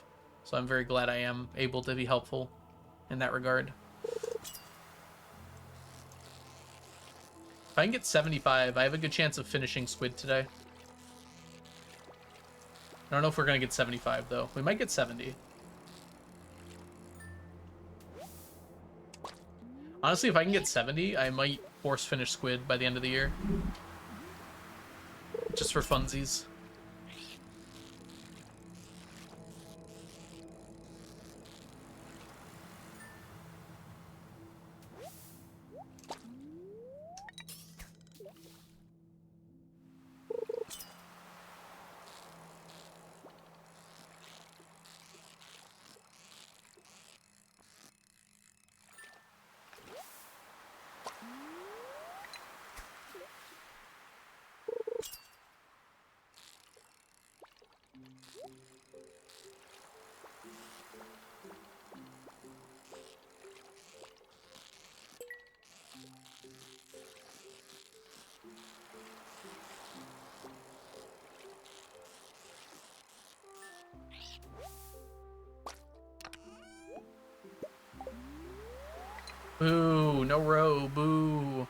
So I'm very glad I am able to be helpful in that regard. If I can get 75, I have a good chance of finishing Squid today. I don't know if we're going to get 75, though. We might get 70. Honestly, if I can get 70, I might force finish Squid by the end of the year. Just for funsies. Boo, no row, boo.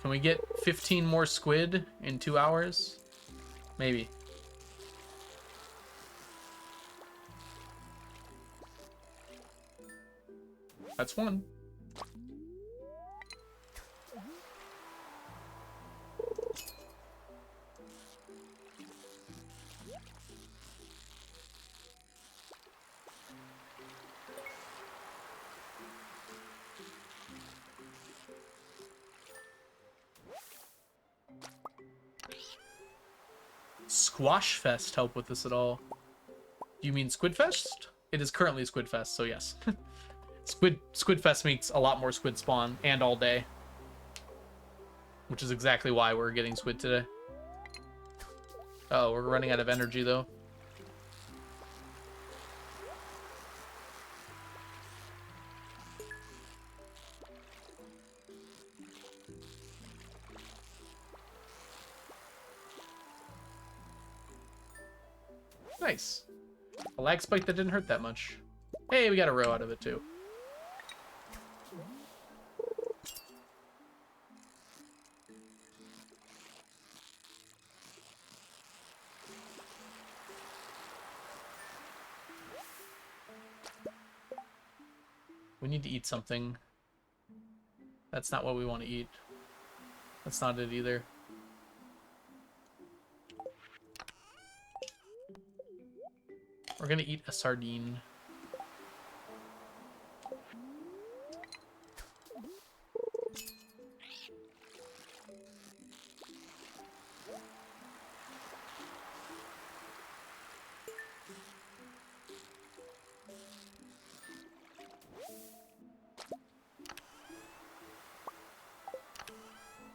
Can we get 15 more squid in 2 hours? Maybe. That's one. Squash Fest help with this at all? Do you mean Squid Fest? It is currently Squid Fest, so yes. Squid Fest makes a lot more squid spawn, and all day. Which is exactly why we're getting squid today. Oh, we're running out of energy, though. Nice. A lag spike that didn't hurt that much. Hey, we got a row out of it, too. We need to eat something. That's not what we want to eat. That's not it either. We're gonna eat a sardine.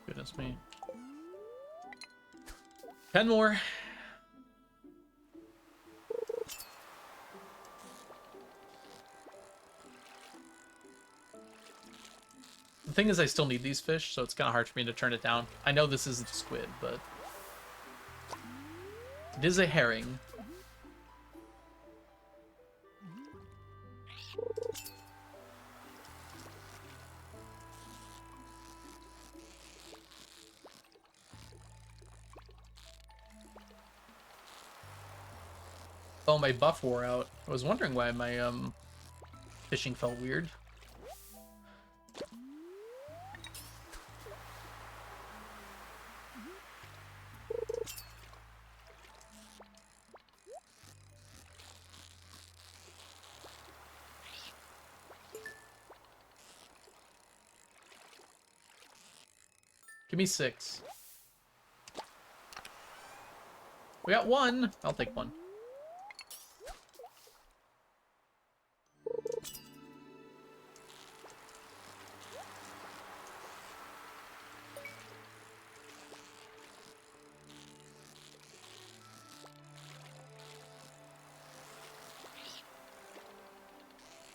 Goodness me. 10 more. The thing is, I still need these fish, so it's kind of hard for me to turn it down. I know this isn't a squid, but it is a herring. Oh, my buff wore out. I was wondering why my fishing felt weird. Give me 6. We got 1. I'll take 1.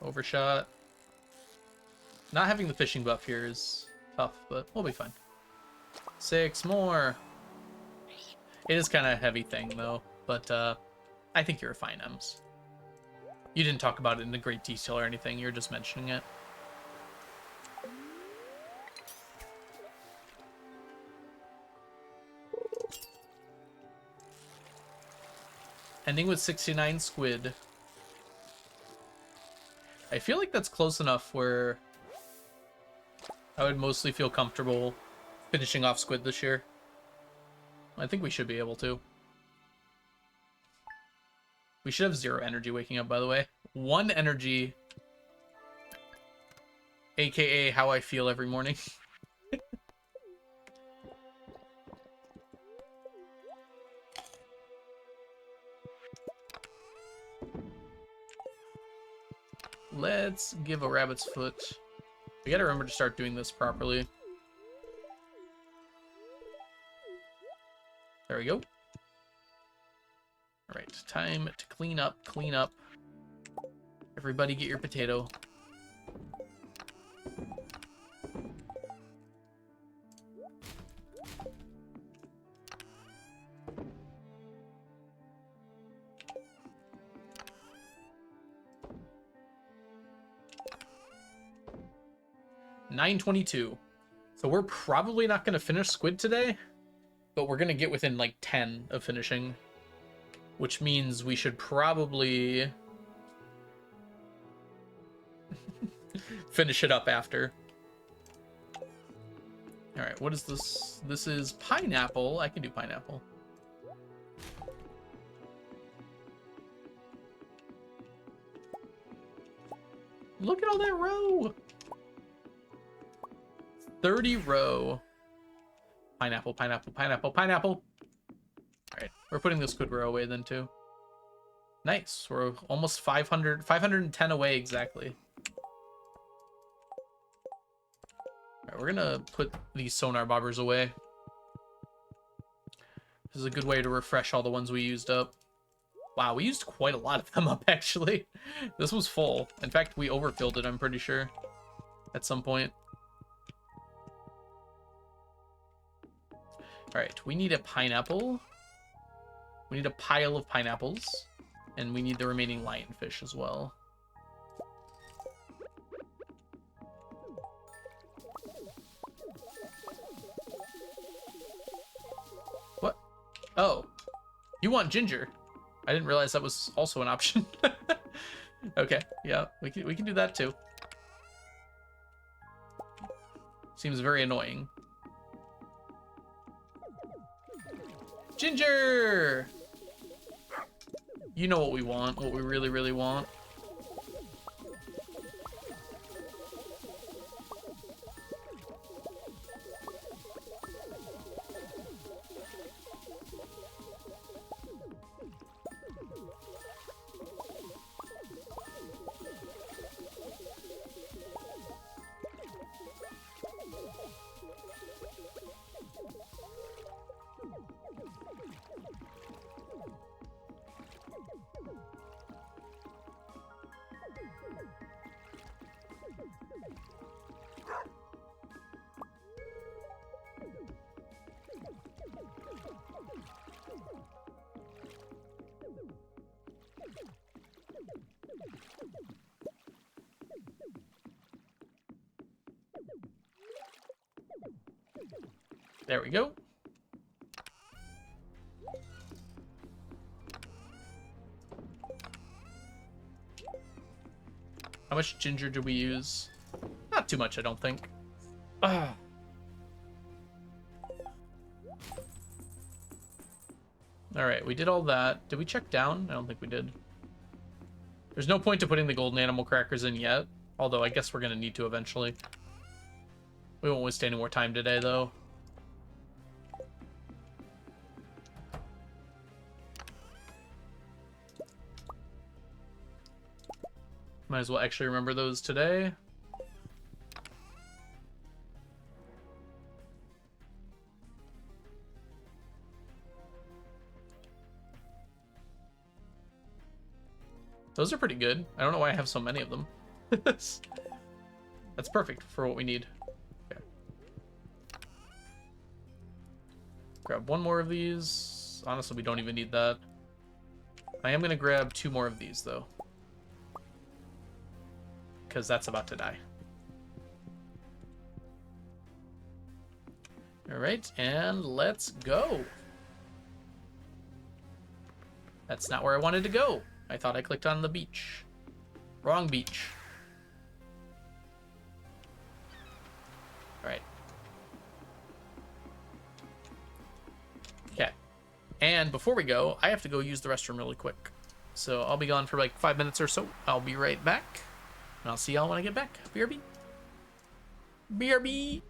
Overshot. Not having the fishing buff here is tough, but we'll be fine. 6 more. It is kind of a heavy thing, though, but I think you're fine, Ems. You didn't talk about it in great detail or anything, you're just mentioning it. Ending with 69 squid. I feel like that's close enough where I would mostly feel comfortable finishing off squid this year. I think we should be able to. We should have 0 energy waking up, by the way. 1 energy, aka how I feel every morning. Let's give a rabbit's foot. We gotta remember to start doing this properly. There we go. Alright, time to clean up, clean up. Everybody get your potato. 9:22. So we're probably not going to finish squid today, but we're going to get within like 10 of finishing, which means we should probably finish it up after. All right, what is this? This is pineapple. I can do pineapple. Look at all that roe. 30 roe. Pineapple, pineapple, pineapple, pineapple. All right, we're putting the squid roe away then too. Nice, we're almost 500, 510 away exactly. All right, we're gonna put these sonar bobbers away. This is a good way to refresh all the ones we used up. Wow, we used quite a lot of them up actually. This was full. In fact, we overfilled it, I'm pretty sure, at some point. All right, we need a pineapple. We need a pile of pineapples. And we need the remaining lionfish as well. What? Oh, you want ginger. I didn't realize that was also an option. Okay, yeah, we can do that too. Seems very annoying. Ginger! You know what we want, what we really, really want. There we go. How much ginger do we use? Not too much, I don't think. Ah. All right, we did all that. Did we check down? I don't think we did. There's no point to putting the golden animal crackers in yet, although I guess we're gonna need to eventually. We won't waste any more time today, though. Might as well actually remember those today. Those are pretty good. I don't know why I have so many of them. That's perfect for what we need. Okay. Grab one more of these. Honestly, we don't even need that. I am going to grab 2 more of these, though, because that's about to die. All right, and let's go. That's not where I wanted to go. I thought I clicked on the beach. Wrong beach. All right. Okay. And before we go, I have to go use the restroom really quick. So I'll be gone for like 5 minutes or so. I'll be right back. And I'll see y'all when I get back. BRB. BRB.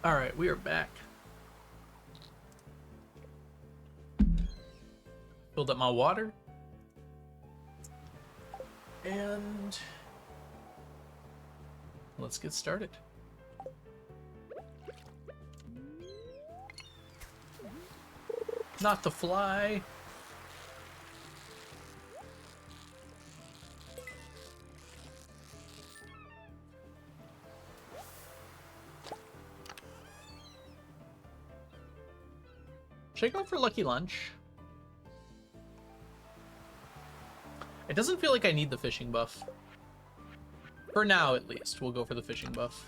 Alright, we are back. Filled up my water. And let's get started. Not to fly. Should I go for Lucky Lunch? It doesn't feel like I need the fishing buff. For now, at least, we'll go for the fishing buff.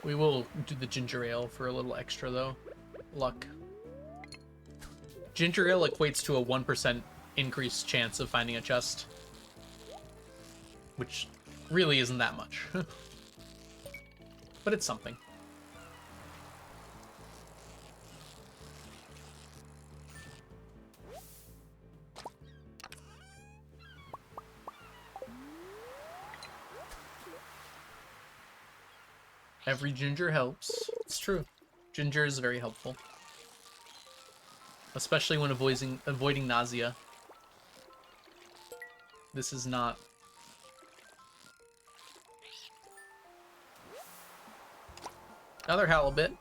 We will do the ginger ale for a little extra, though. Luck. Ginger ale equates to a 1% increased chance of finding a chest. Which really isn't that much. But it's something. Every ginger helps. It's true. Ginger is very helpful. Especially when avoiding nausea. This is not... Another halibut.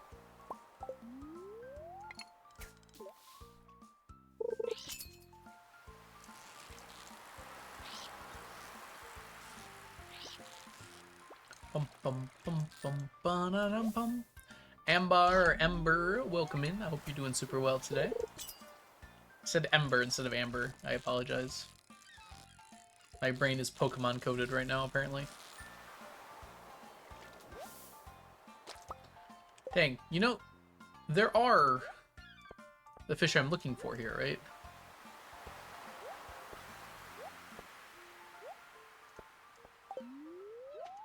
Bum, bum, bum, bum, ba-da-dum, bum. Ember, welcome in. I hope you're doing super well today. I said Ember instead of Amber. I apologize. My brain is Pokemon coded right now, apparently. Dang, you know, there are the fish I'm looking for here, right?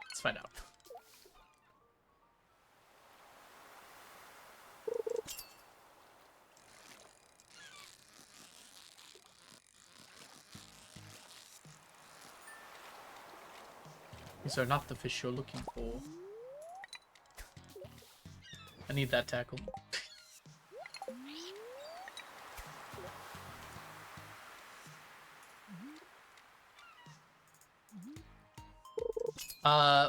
Let's find out. These are not the fish you're looking for. I need that tackle.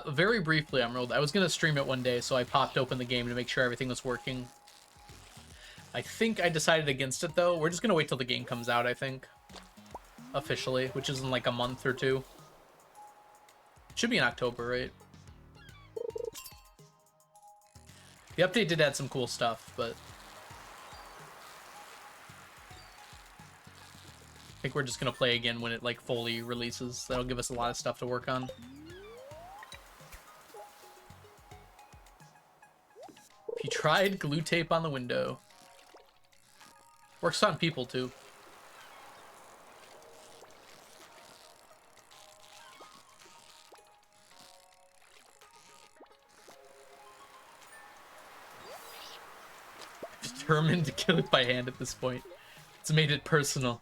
Very briefly, Emerald. I was gonna stream it one day, so I popped open the game to make sure everything was working. I think I decided against it, though. We're just gonna wait till the game comes out, I think. Officially, which is in like a month or two. Should be in October, right? The update did add some cool stuff, but... I think we're just gonna play again when it, like, fully releases. That'll give us a lot of stuff to work on. If you tried glue tape on the window. Works on people, too. Determined to kill it by hand at this point. It's made it personal.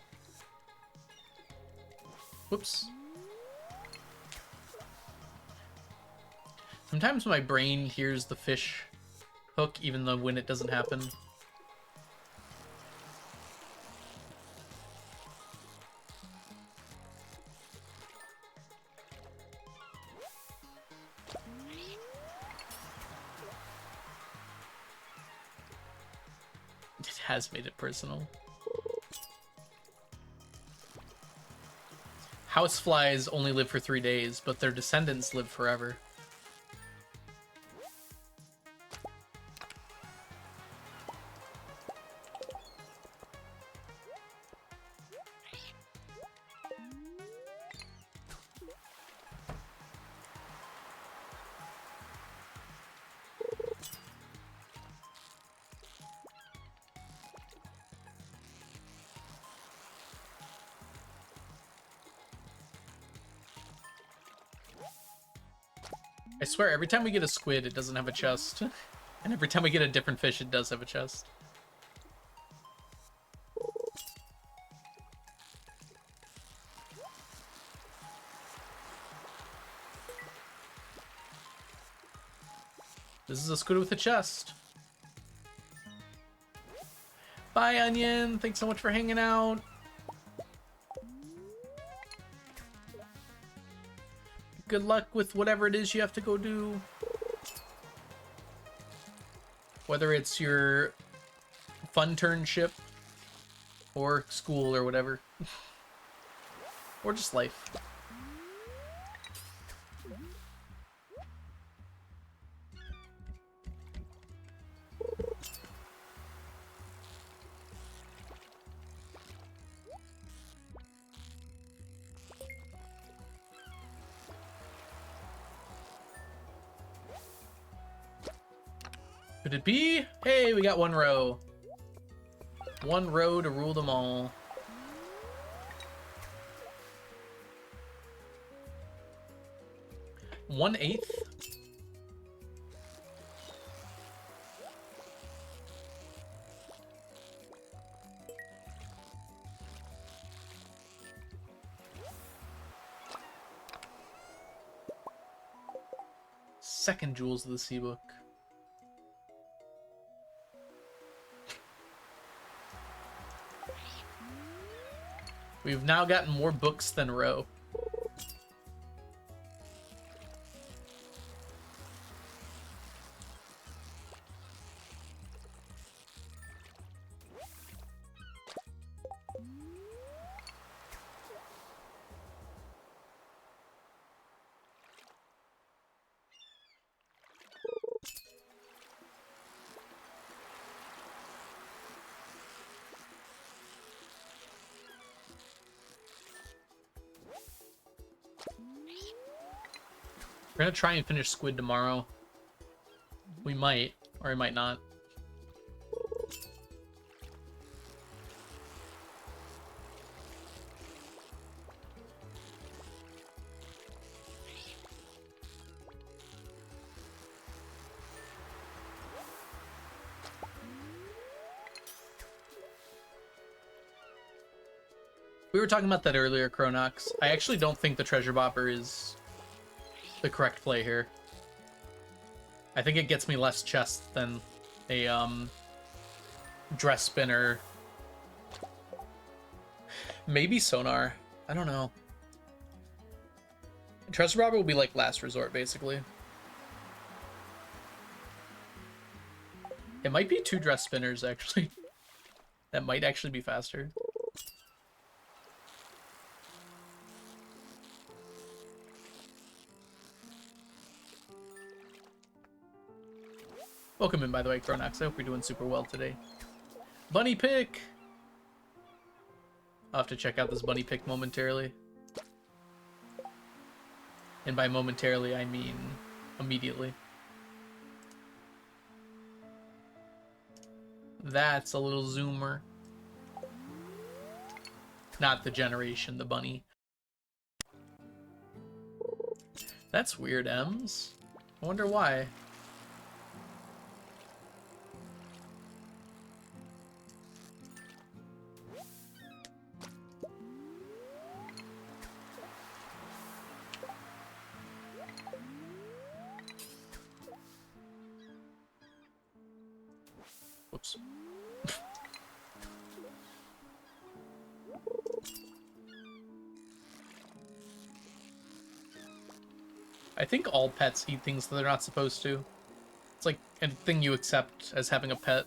Whoops. Sometimes my brain hears the fish hook even though when it doesn't happen. It has made it personal. Houseflies only live for 3 days, but their descendants live forever. I swear, every time we get a squid, it doesn't have a chest. And every time we get a different fish, it does have a chest. This is a squid with a chest. Bye, Onion. Thanks so much for hanging out. Good luck with whatever it is you have to go do. Whether it's your fun turnship or school or whatever. Or just life. Could it be? Hey, we got one row. One row to rule them all. One-eighth? Second Jewels of the Sea Book. We've now gotten more books than row. We're gonna try and finish squid tomorrow. We might, or we might not. We were talking about that earlier, Chronox. I actually don't think the treasure bopper is the correct play here. I think it gets me less chests than a dress spinner. Maybe sonar. I don't know. Treasure bopper will be like last resort, basically. It might be 2 dress spinners, actually. That might actually be faster. Welcome in, by the way, Chronox. I hope you're doing super well today. Bunny pick! I'll have to check out this bunny pick momentarily. And by momentarily, I mean immediately. That's a little zoomer. Not the generation, the bunny. That's weird, Ems. I wonder why. Whoops. I think all pets eat things that they're not supposed to. It's like a thing you accept as having a pet.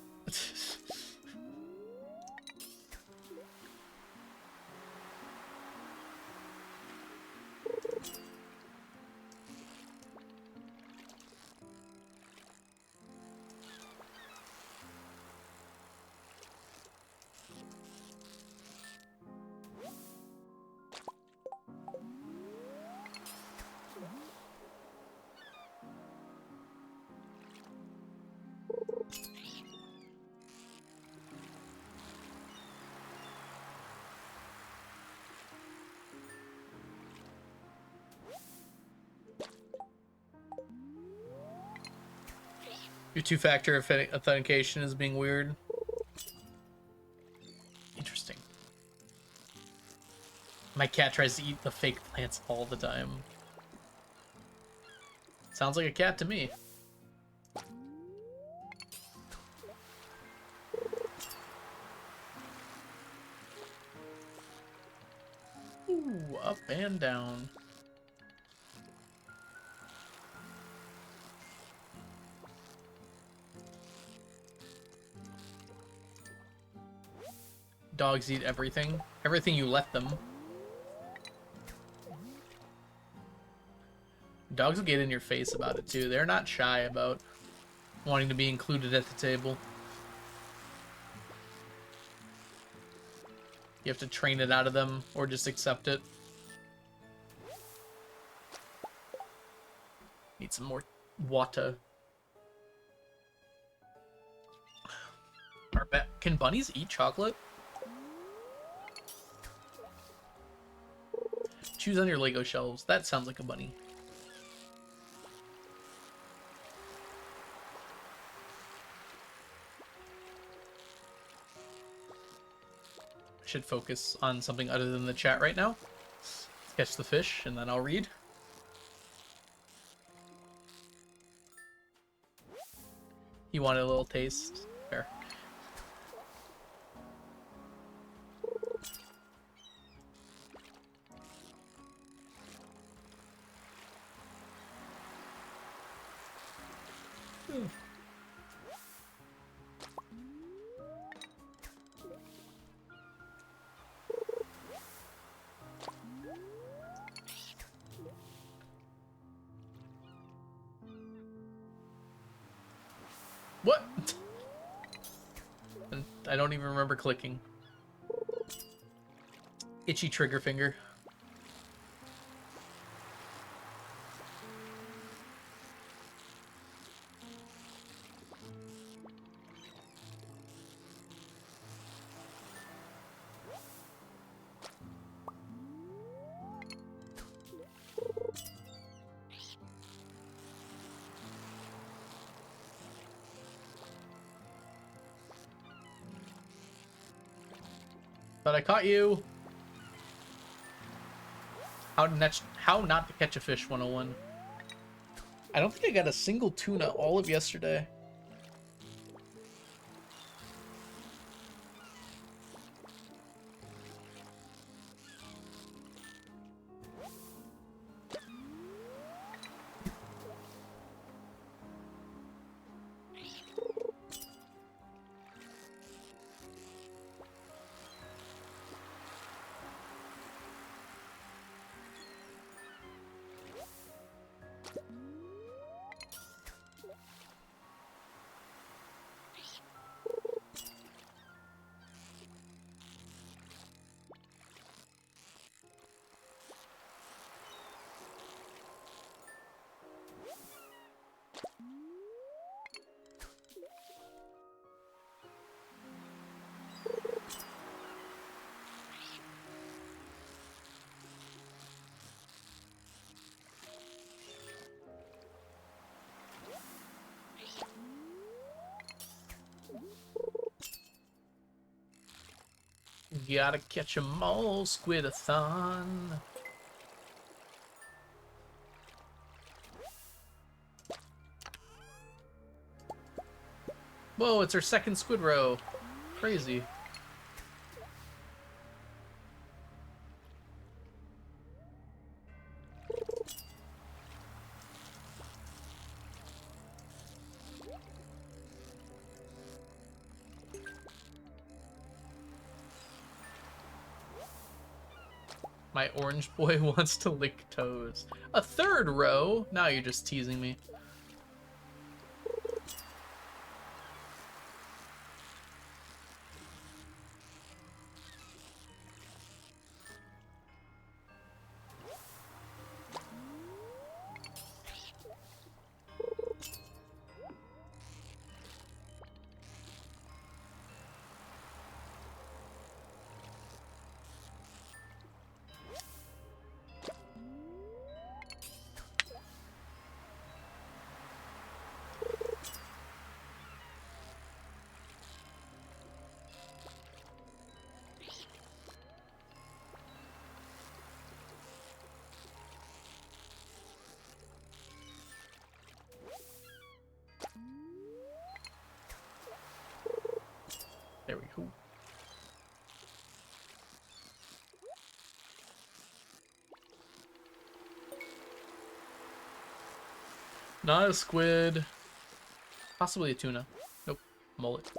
Your two-factor authentication is being weird. Interesting. My cat tries to eat the fake plants all the time. Sounds like a cat to me. Ooh, up and down. Dogs eat everything. Everything you let them. Dogs will get in your face about it too. They're not shy about wanting to be included at the table. You have to train it out of them or just accept it. Need some more water. Can bunnies eat chocolate? Choose on your Lego shelves. That sounds like a bunny. I should focus on something other than the chat right now. Catch the fish, and then I'll read. You wanted a little taste? Fair. What? I don't even remember clicking. Itchy trigger finger. But I caught you. How not to catch a fish 101. I don't think I got a single tuna all of yesterday. Gotta catch 'em all, squid-a-thon. Whoa, it's our second squid row. Crazy. My orange boy wants to lick toes. A third row? Now you're just teasing me. There we go. Not a squid. Possibly a tuna. Nope. Mullet.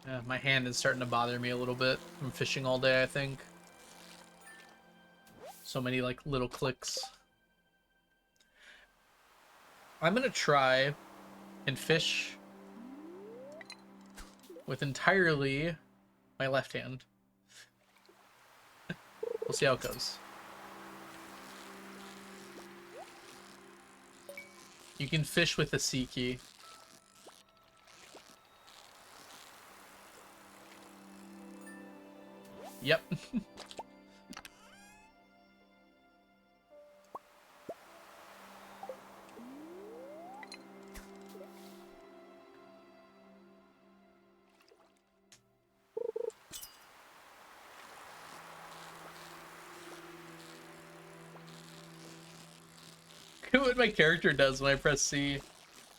Yeah, my hand is starting to bother me a little bit. I'm fishing all day, I think. So many, like, little clicks. I'm gonna try and fish with entirely my left hand. We'll see how it goes. You can fish with the C key. Yep. What my character does when I press C.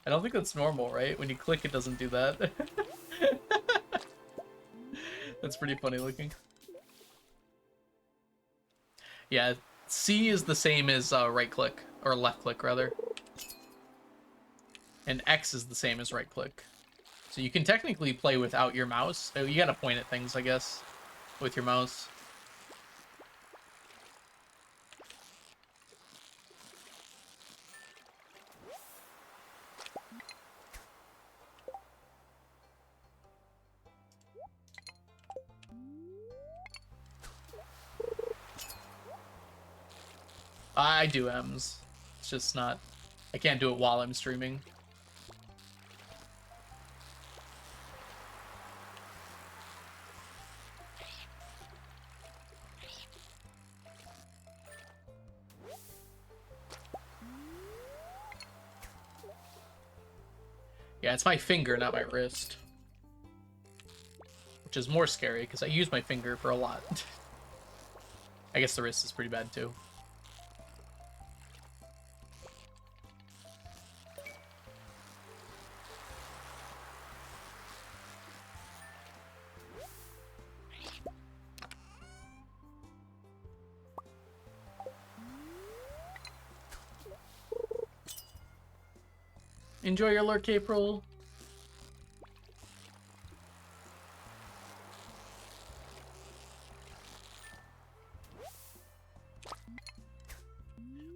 I don't think that's normal, right? When you click, it doesn't do that. That's pretty funny looking. Yeah, C is the same as right click, or left click rather. And X is the same as right click. So you can technically play without your mouse. You gotta point at things, I guess, with your mouse. I do M's. It's just not... I can't do it while I'm streaming. Yeah, it's my finger, not my wrist. Which is more scary, because I use my finger for a lot. I guess the wrist is pretty bad, too. Enjoy your lurk, April.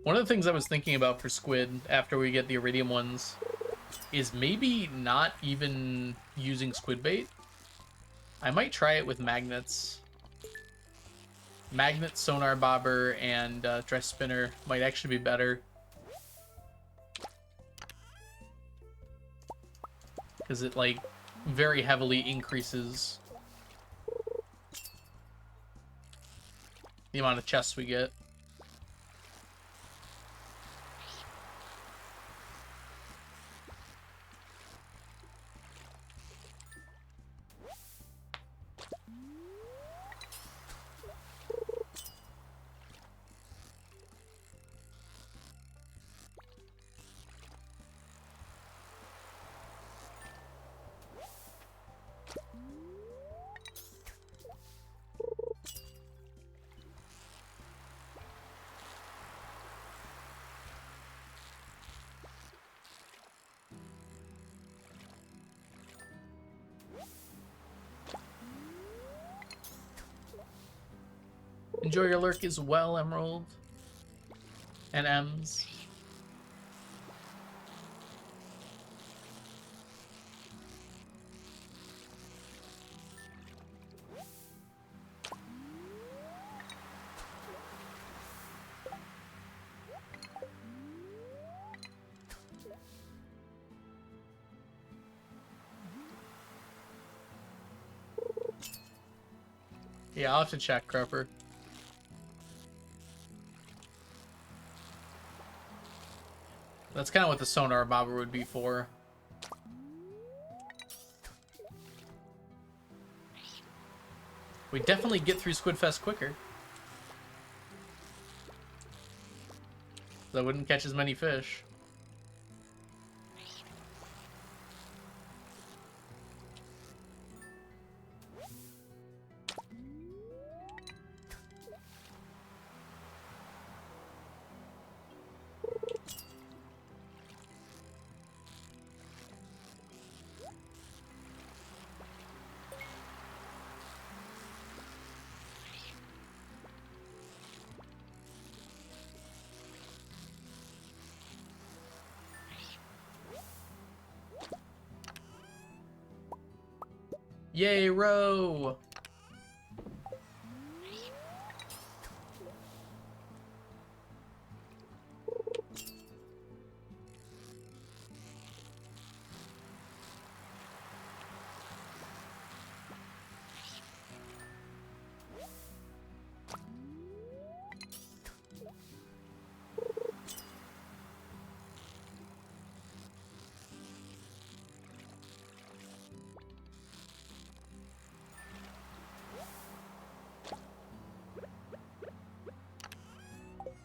One of the things I was thinking about for squid after we get the iridium ones is maybe not even using squid bait. I might try it with magnets. Magnet, sonar bobber, and dress spinner might actually be better. Because it, like, very heavily increases the amount of chests we get. Enjoy your lurk as well, Emerald. And Ems. Yeah, I'll have to check, Crupper. That's kind of what the sonar bobber would be for. We definitely get through Squidfest quicker. So I wouldn't catch as many fish. Yay, row!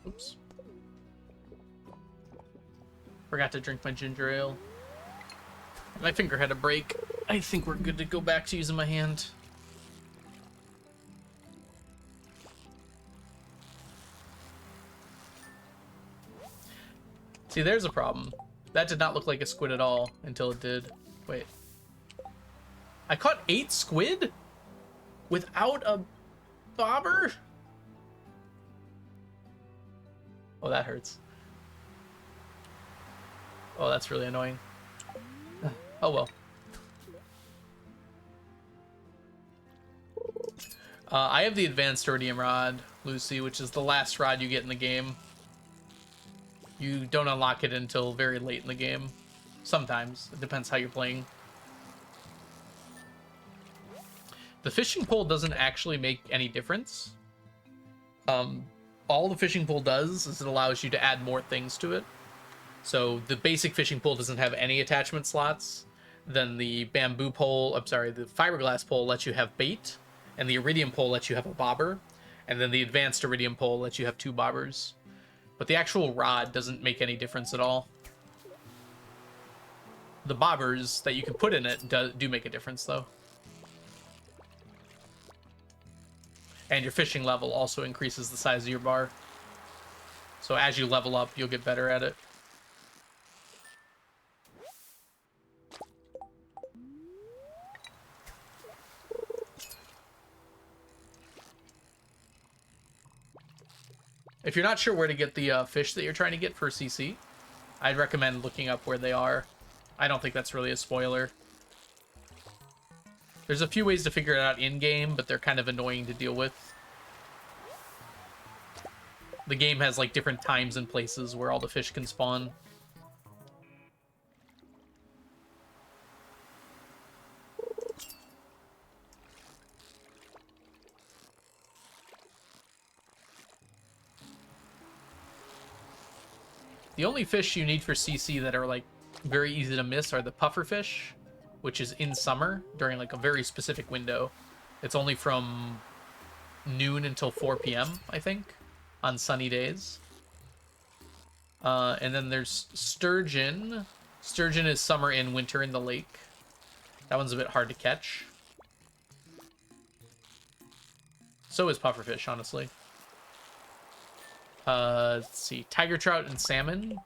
Oops. Forgot to drink my ginger ale. My finger had a break. I think we're good to go back to using my hand. See, there's a problem. That did not look like a squid at all until it did. Wait. I caught 8 squid? Without a bobber? Oh, that hurts. Oh, that's really annoying. Oh, well. I have the advanced iridium rod, Lucy, which is the last rod you get in the game. You don't unlock it until very late in the game. Sometimes. It depends how you're playing. The fishing pole doesn't actually make any difference. All the fishing pole does is it allows you to add more things to it. So the basic fishing pole doesn't have any attachment slots. Then the bamboo pole, I'm sorry, the fiberglass pole lets you have bait, and the iridium pole lets you have a bobber, and then the advanced iridium pole lets you have 2 bobbers. But the actual rod doesn't make any difference at all. The bobbers that you can put in it do make a difference, though. And your fishing level also increases the size of your bar. So as you level up, you'll get better at it. If you're not sure where to get the fish that you're trying to get for CC, I'd recommend looking up where they are. I don't think that's really a spoiler. There's a few ways to figure it out in-game, but they're kind of annoying to deal with. The game has like different times and places where all the fish can spawn. The only fish you need for CC that are like very easy to miss are the puffer fish, which is in summer during like a very specific window. It's only from noon until 4 p.m., I think, on sunny days. And then there's sturgeon. Sturgeon is summer in, winter in the lake. That one's a bit hard to catch. So is pufferfish, honestly. Let's see. Tiger trout and salmon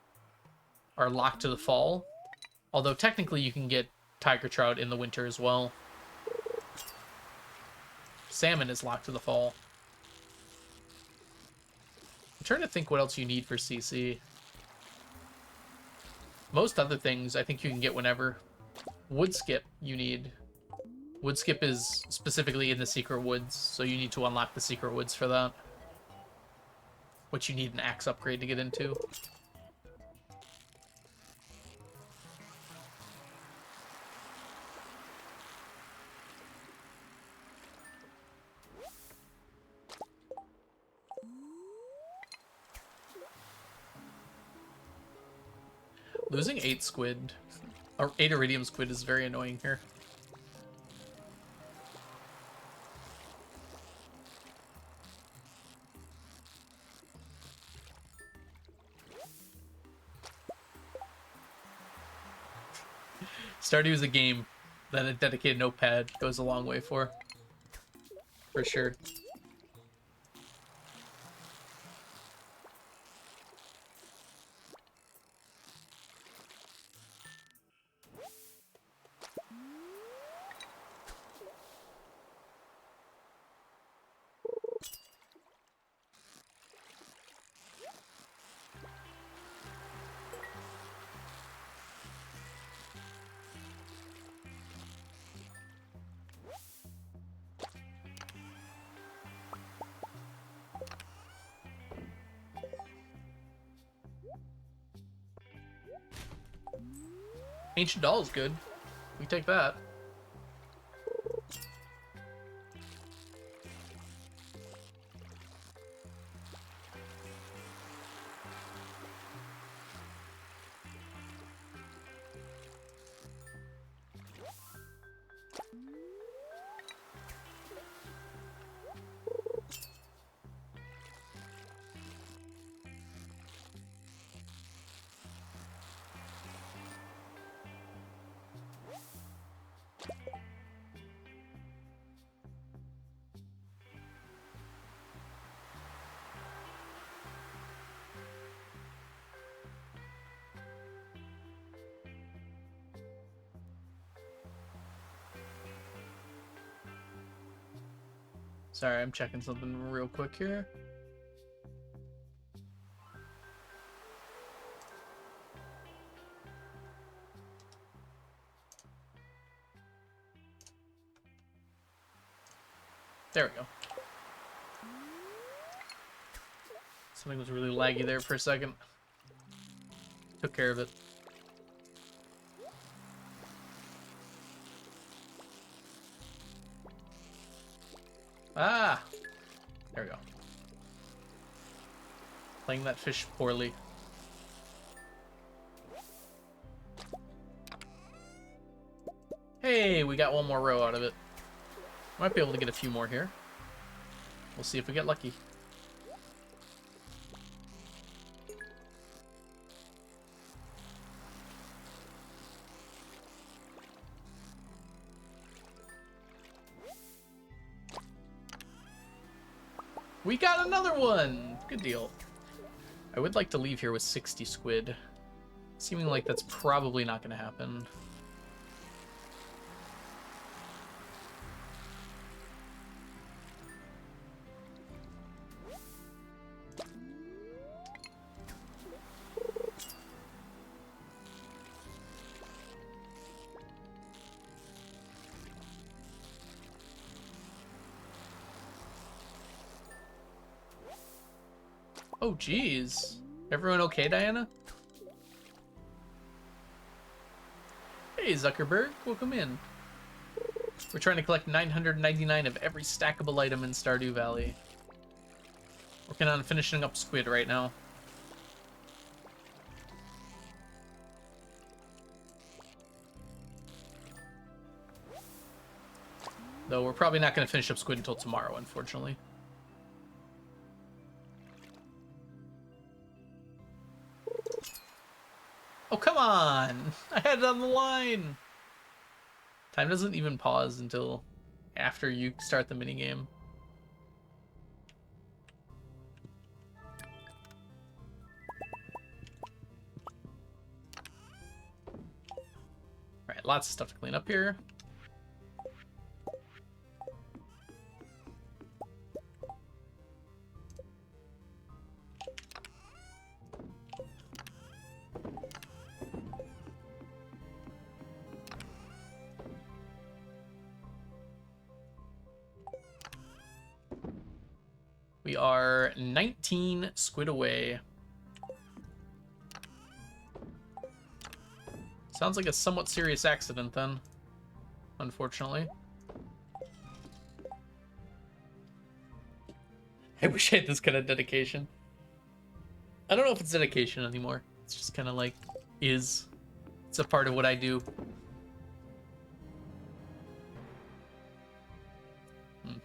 are locked to the fall. Although technically you can get tiger trout in the winter as well. Salmon is locked to the fall. I'm trying to think what else you need for CC. Most other things I think you can get whenever. Wood skip you need. Wood skip is specifically in the secret woods, so you need to unlock the secret woods for that. Which you need an axe upgrade to get into. Losing 8 squid, or 8 iridium squid is very annoying here. Stardew is a game that a dedicated notepad goes a long way for sure. Ancient doll is good. We take that. Sorry, I'm checking something real quick here. There we go. Something was really laggy there for a second. Took care of it. Ah! There we go. Playing that fish poorly. Hey, we got one more row out of it. Might be able to get a few more here. We'll see if we get lucky. We got another one! Good deal. I would like to leave here with 60 squid. Seeming like that's probably not going to happen. Oh, geez. Everyone okay, Diana? Hey, Zuckerberg. Welcome in. We're trying to collect 999 of every stackable item in Stardew Valley. Working on finishing up squid right now. Though we're probably not going to finish up squid until tomorrow, unfortunately. Oh, come on! I had it on the line! Time doesn't even pause until after you start the minigame. Alright, lots of stuff to clean up here. We are 19 squid away. Sounds like a somewhat serious accident then, unfortunately. I wish I had this kind of dedication. I don't know if it's dedication anymore. It's just kind of like is. It's a part of what I do.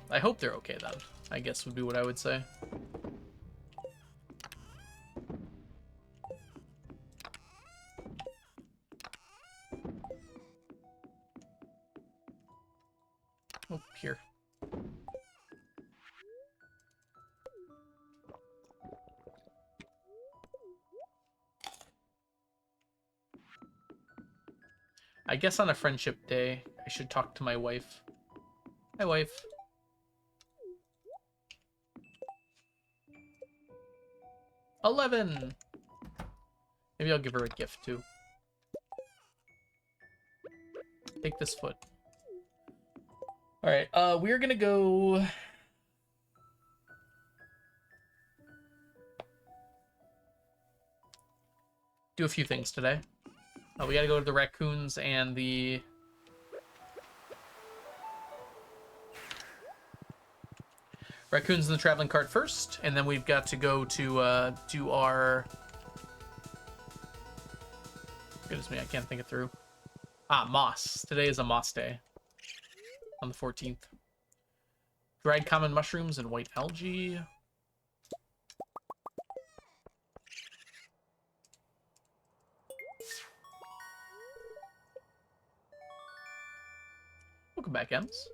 I hope they're okay then, I guess would be what I would say. Oh, here. I guess on a friendship day, I should talk to my wife. Hi, wife. $11. Maybe I'll give her a gift too. Take this foot. All right, we're gonna go. Do a few things today. We gotta go to the raccoons and the raccoons and the traveling cart first, and then we've got to go to do our. Goodness me, I can't think it through. Moss. Today is a moss day. On the 14th. Dried common mushrooms and white algae. Welcome back, Ems.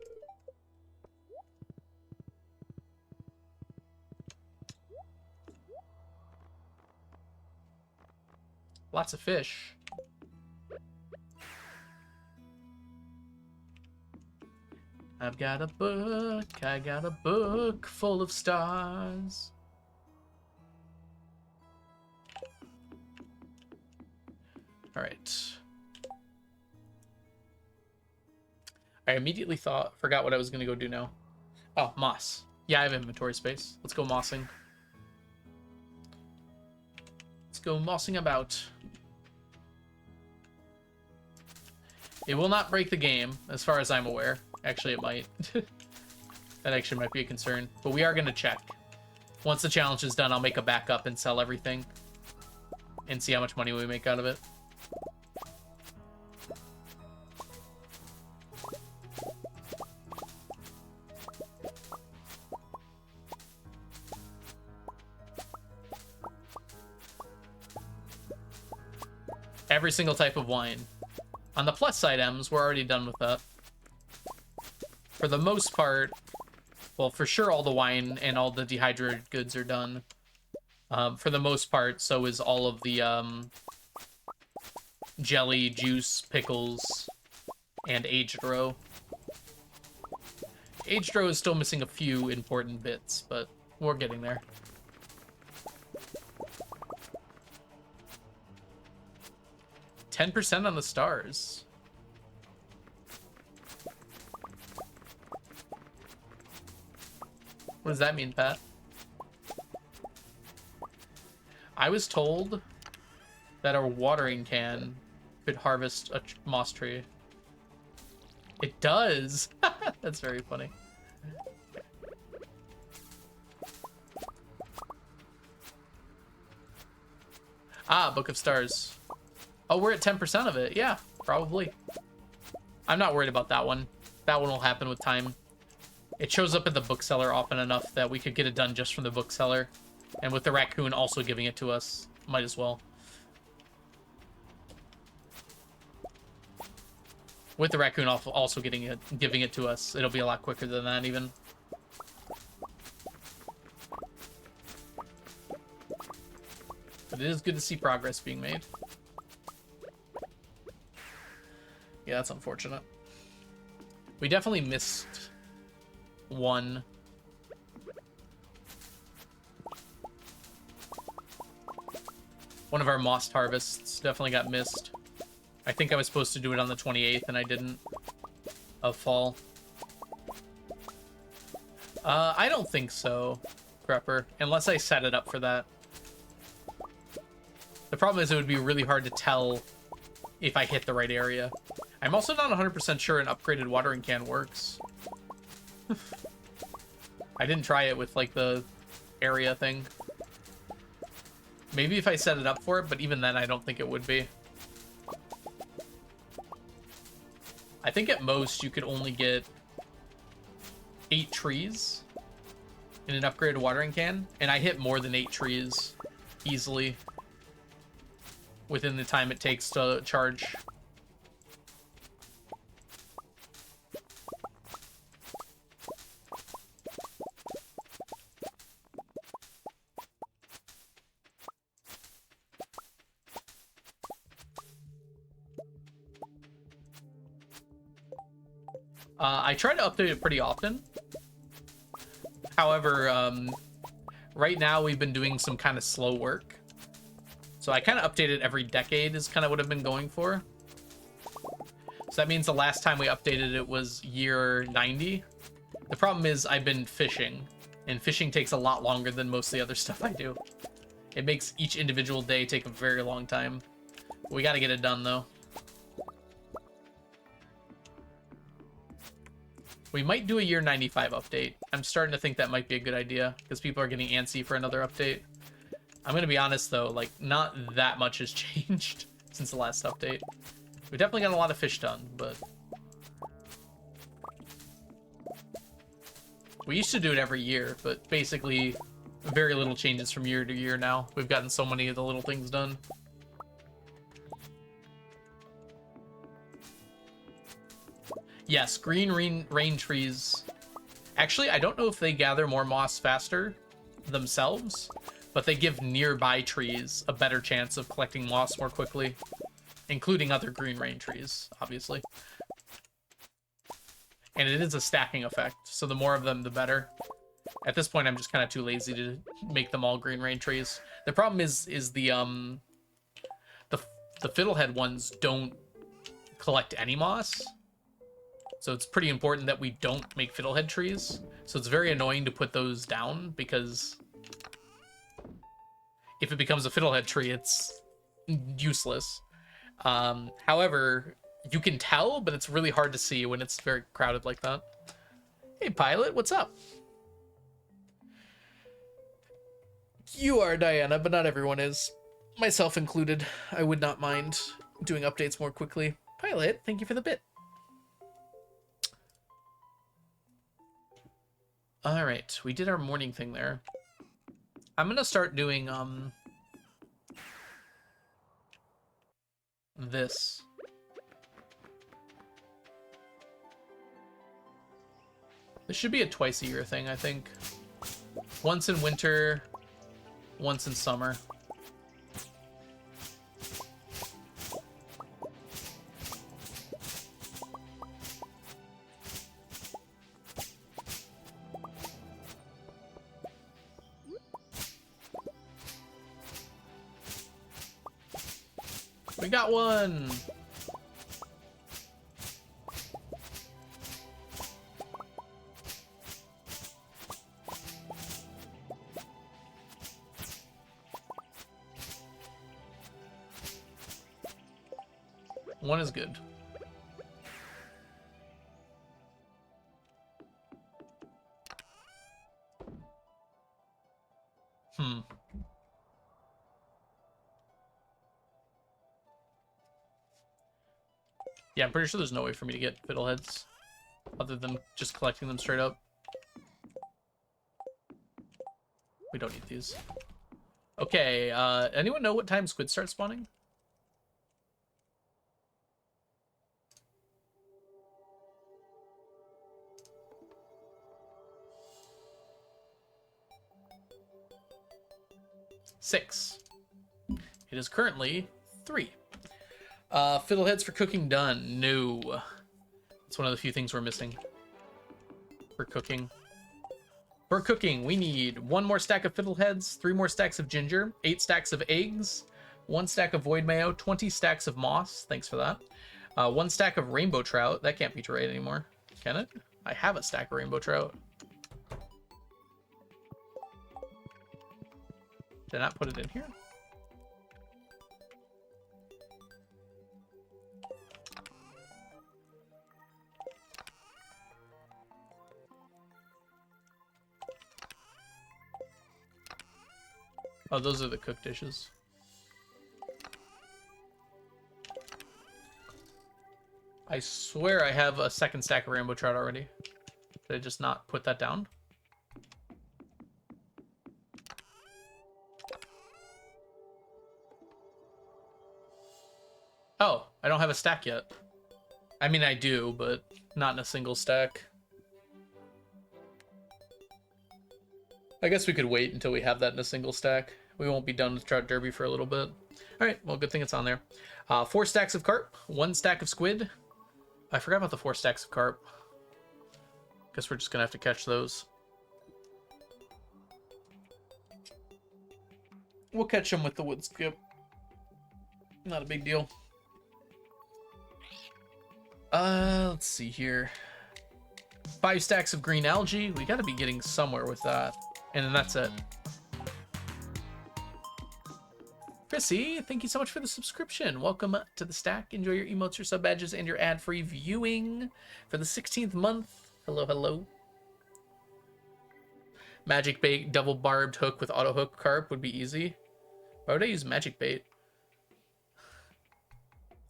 Lots of fish. I've got a book, I got a book full of stars. All right. I immediately forgot what I was going to go do now. Oh, moss. Yeah, I have inventory space. Let's go mossing. Let's go mossing about. It will not break the game, as far as I'm aware. Actually, it might. That actually might be a concern. But we are going to check. Once the challenge is done, I'll make a backup and sell everything. And see how much money we make out of it. Every single type of wine. On the plus side, M's, we're already done with that. For the most part, well, for sure all the wine and all the dehydrated goods are done. For the most part, so is all of the jelly, juice, pickles, and aged roe. Aged roe is still missing a few important bits, but we're getting there. $10% on the stars. What does that mean, Pat? I was told that a watering can could harvest a moss tree. It does! That's very funny. Book of Stars. Oh, we're at 10% of it. Yeah, probably. I'm not worried about that one. That one will happen with time. It shows up at the bookseller often enough that we could get it done just from the bookseller. And with the raccoon also giving it to us, might as well. With the raccoon also giving it to us, it'll be a lot quicker than that even. But it is good to see progress being made. Yeah, that's unfortunate. We definitely missed one. One of our moss harvests definitely got missed. I think I was supposed to do it on the 28th and I didn't. Of fall. I don't think so, Prepper. Unless I set it up for that. The problem is it would be really hard to tell if I hit the right area. I'm also not 100% sure an upgraded watering can works. I didn't try it with, like, the area thing. Maybe if I set it up for it, but even then I don't think it would be. I think at most you could only get 8 trees in an upgraded watering can, and I hit more than 8 trees easily within the time it takes to charge. I try to update it pretty often. However, right now we've been doing some kind of slow work. So I kind of update it every decade is kind of what I've been going for. So that means the last time we updated it was year 90. The problem is I've been fishing, and fishing takes a lot longer than most of the other stuff I do. It makes each individual day take a very long time. We got to get it done though. We might do a year 95 update. I'm starting to think that might be a good idea because people are getting antsy for another update. I'm going to be honest though, like not that much has changed since the last update. We definitely got a lot of fish done, but we used to do it every year, but basically very little changes from year to year now. We've gotten so many of the little things done. Yes, green rain trees. Actually, I don't know if they gather more moss faster themselves, but they give nearby trees a better chance of collecting moss more quickly, including other green rain trees, obviously. And it is a stacking effect, so the more of them, the better. At this point, I'm just kind of too lazy to make them all green rain trees. The problem is the fiddlehead ones don't collect any moss. So it's pretty important that we don't make fiddlehead trees. So it's very annoying to put those down because if it becomes a fiddlehead tree, it's useless. However, you can tell, but it's really hard to see when it's very crowded like that. Hey, Pilot, what's up? You are Diana, but not everyone is. Myself included. I would not mind doing updates more quickly. Pilot, thank you for the bit. All right, we did our morning thing there. I'm gonna start doing this. This should be a twice a year thing, I think. Once in winter, once in summer. We got one! One is good. Yeah, I'm pretty sure there's no way for me to get fiddleheads other than just collecting them straight up. We don't need these. Okay, anyone know what time squid start spawning? Six. It is currently 3. Fiddleheads for cooking done. No. It's one of the few things we're missing. For cooking. For cooking, we need 1 more stack of fiddleheads, 3 more stacks of ginger, 8 stacks of eggs, 1 stack of void mayo, 20 stacks of moss. Thanks for that. 1 stack of rainbow trout. That can't be right anymore, can it? I have a stack of rainbow trout. Did I not put it in here? Oh, those are the cooked dishes. I swear I have a second stack of rainbow trout already. Did I just not put that down? Oh, I don't have a stack yet. I mean, I do, but not in a single stack. I guess we could wait until we have that in a single stack. We won't be done with Trout Derby for a little bit. All right, well, good thing it's on there. 4 stacks of carp, 1 stack of squid. I forgot about the 4 stacks of carp. Guess we're just gonna have to catch those. We'll catch them with the wood skip. Not a big deal. Let's see here. 5 stacks of green algae. We gotta be getting somewhere with that. And then that's it. Chrissy, thank you so much for the subscription. Welcome to the stack. Enjoy your emotes, your sub badges, and your ad-free viewing for the 16th month. Hello, hello. Magic bait, double barbed hook with auto hook carp would be easy. Why would I use magic bait?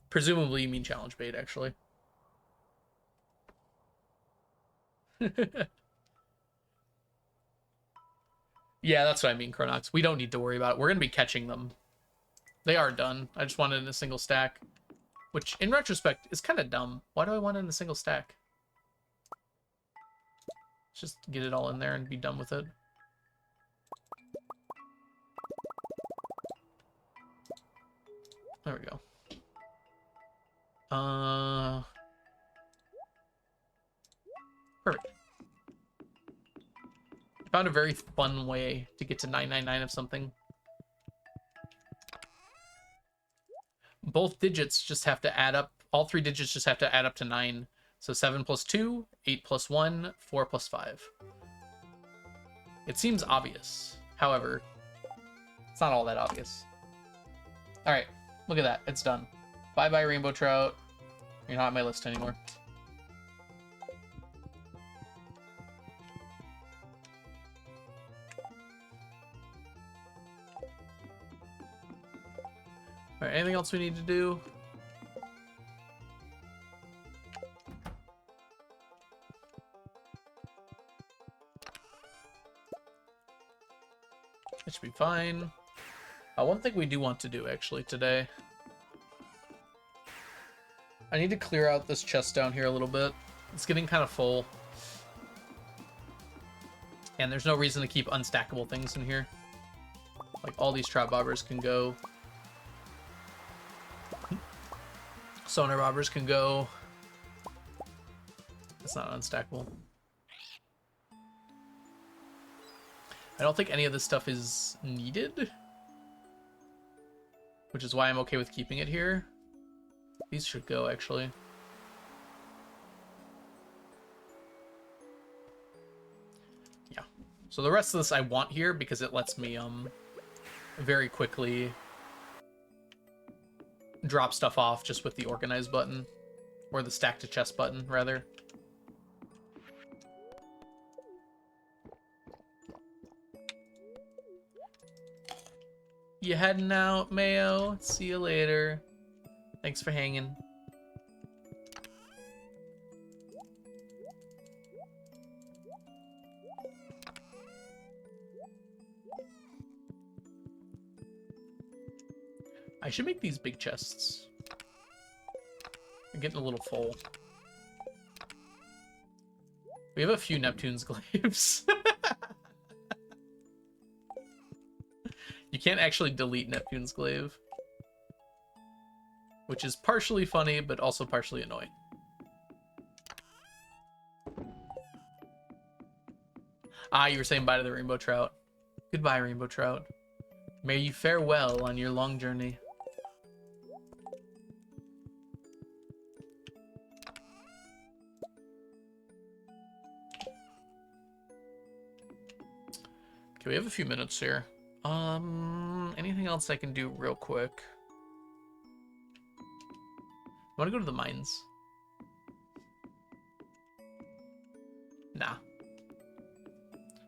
Presumably you mean challenge bait, actually. Yeah, that's what I mean, Chronox. We don't need to worry about it. We're going to be catching them. They are done. I just want it in a single stack. Which, in retrospect, is kind of dumb. Why do I want it in a single stack? Let's just get it all in there and be done with it. There we go. Perfect. Found a very fun way to get to 999 of something. Both digits just have to add up. All 3 digits just have to add up to 9. So 7 plus 2, 8 plus 1, 4 plus 5. It seems obvious. However, it's not all that obvious. All right, look at that. It's done. Bye-bye, rainbow trout. You're not on my list anymore. All right, anything else we need to do? It should be fine. One thing we do want to do, actually, today. I need to clear out this chest down here a little bit. It's getting kind of full. And there's no reason to keep unstackable things in here. Like, all these trap bobbers can go. Sonar bobbers can go. It's not unstackable. I don't think any of this stuff is needed. Which is why I'm okay with keeping it here. These should go, actually. Yeah. So the rest of this I want here because it lets me very quickly drop stuff off just with the organize button. Or the stack to chest button, rather. You heading out, Mayo? See you later. Thanks for hanging. I should make these big chests. I'm getting a little full. We have a few Neptune's glaives. You can't actually delete Neptune's glaive. Which is partially funny, but also partially annoying. Ah, you were saying bye to the rainbow trout. Goodbye, rainbow trout. May you fare well on your long journey. Okay, we have a few minutes here. Anything else I can do real quick? I want to go to the mines. Nah.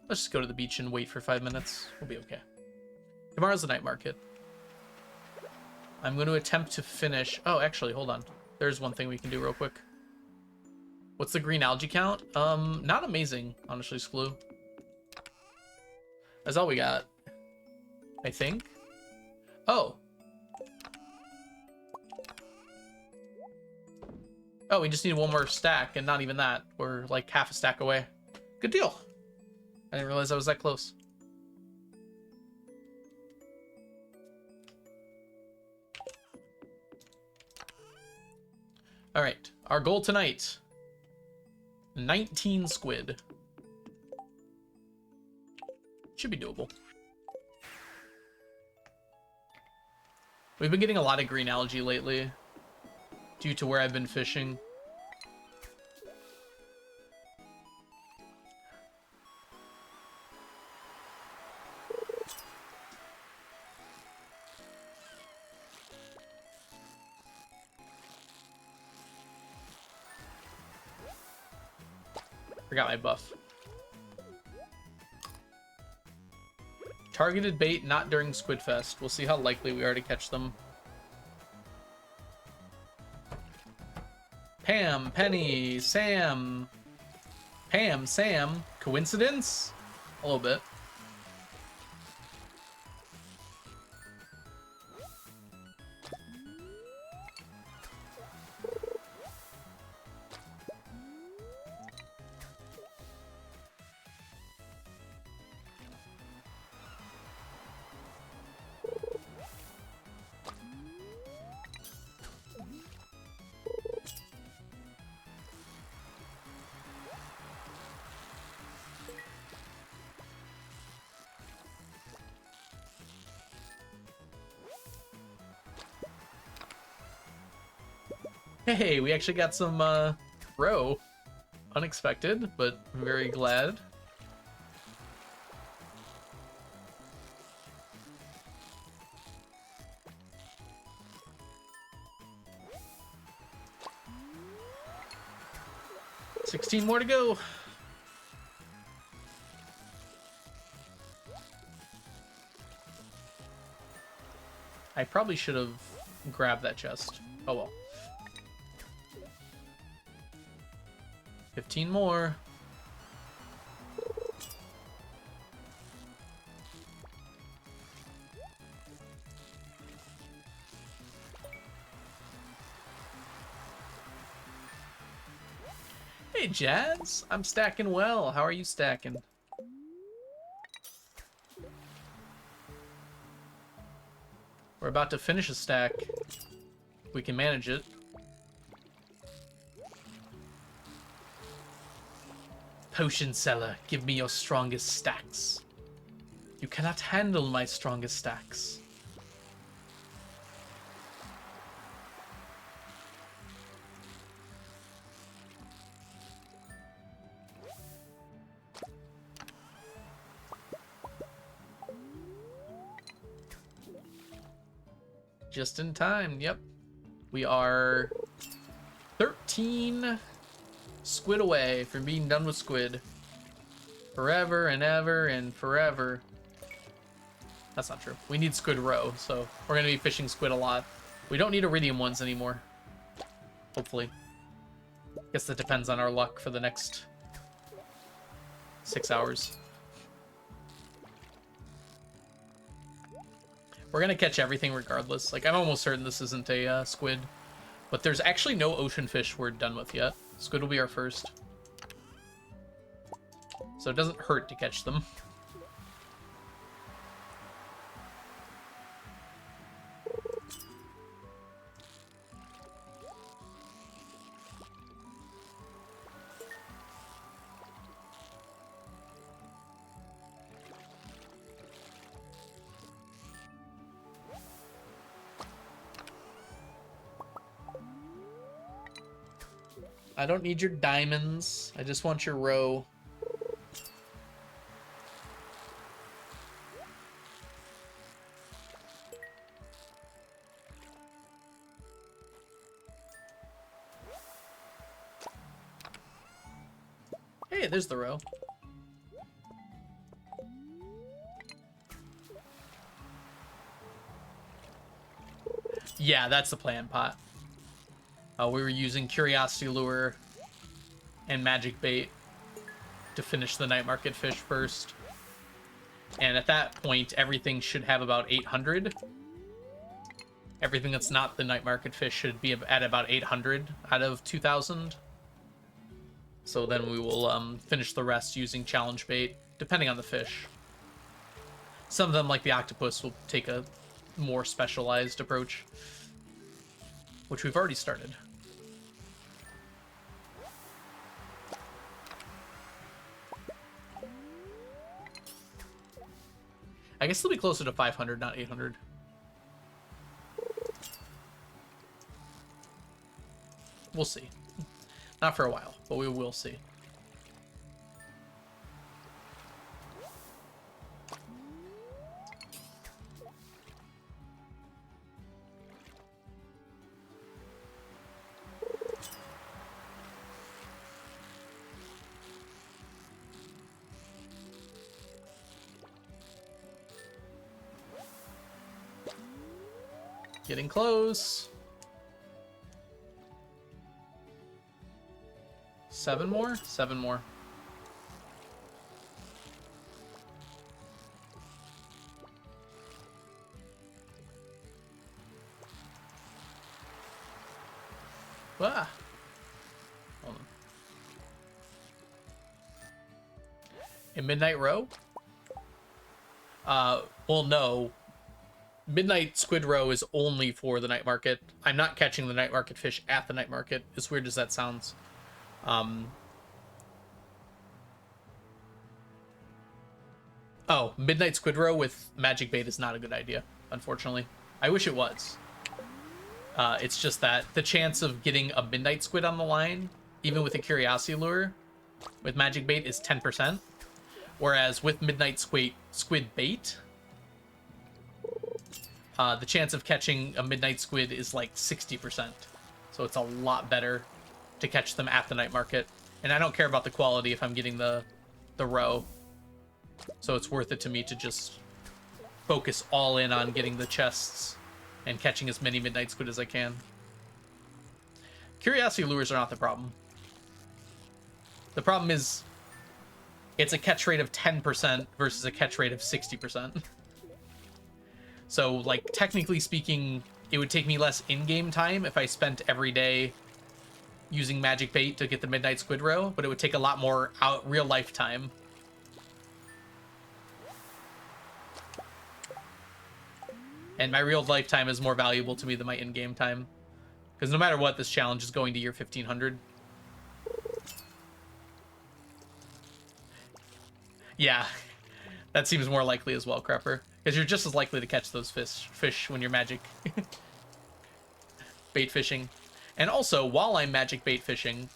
Let's just go to the beach and wait for 5 minutes. We'll be okay. Tomorrow's the night market. I'm going to attempt to finish... Oh, actually, hold on. There's one thing we can do real quick. What's the green algae count? Not amazing, honestly, Sklu. That's all we got, I think. Oh. Oh, we just need one more stack, and not even that. We're like half a stack away. Good deal. I didn't realize I was that close. All right, our goal tonight, 19 squid. Should be doable. We've been getting a lot of green algae lately due to where I've been fishing. Forgot my buff. Targeted bait not during Squid Fest. We'll see how likely we are to catch them. Pam, Penny, Sam. Pam, Sam. Coincidence? A little bit. Hey, we actually got some roe. Unexpected, but very glad. $16 more to go. I probably should have grabbed that chest. Oh well. 15 more. Hey, Jazz. I'm stacking well. How are you stacking? We're about to finish a stack. We can manage it. Potion seller, give me your strongest stacks. You cannot handle my strongest stacks. Just in time, yep. We are 13 squid away from being done with squid. Forever and ever and forever. That's not true. We need squid roe, so we're going to be fishing squid a lot. We don't need iridium ones anymore. Hopefully. Guess that depends on our luck for the next 6 hours. We're going to catch everything regardless. Like, I'm almost certain this isn't a squid. But there's actually no ocean fish we're done with yet. Squid will be our first. So it doesn't hurt to catch them. I don't need your diamonds. I just want your roe. Hey, there's the roe. Yeah, that's the plan, Pot. We were using Curiosity Lure and Magic Bait to finish the night market fish first. And at that point, everything should have about 800. Everything that's not the night market fish should be at about 800 out of 2,000. So then we will finish the rest using challenge bait, depending on the fish. Some of them, like the octopus, will take a more specialized approach, which we've already started. I guess it'll be closer to 500, not 800. We'll see. Not for a while, but we will see. Getting close. 7 more? 7 more. Ah. Hold on. A midnight row? Well, no. Midnight squid row is only for the night market. I'm not catching the night market fish at the night market, as weird as that sounds. Oh, midnight squid row with magic bait is not a good idea, unfortunately. I wish it was. It's just that the chance of getting a midnight squid on the line, even with a curiosity lure, with magic bait is 10%. Whereas with midnight squid bait, the chance of catching a midnight squid is like 60%. So it's a lot better to catch them at the night market. And I don't care about the quality if I'm getting the row. So it's worth it to me to just focus all in on getting the chests and catching as many midnight squid as I can. Curiosity lures are not the problem. The problem is it's a catch rate of 10% versus a catch rate of 60%. So, like, technically speaking, it would take me less in-game time if I spent every day using magic bait to get the midnight squid row, but it would take a lot more real-life time. And my real-life time is more valuable to me than my in-game time. Because no matter what, this challenge is going to year 1500. Yeah, that seems more likely as well, Crepper. Because you're just as likely to catch those fish when you're magic bait fishing. And also, while I'm magic bait fishing,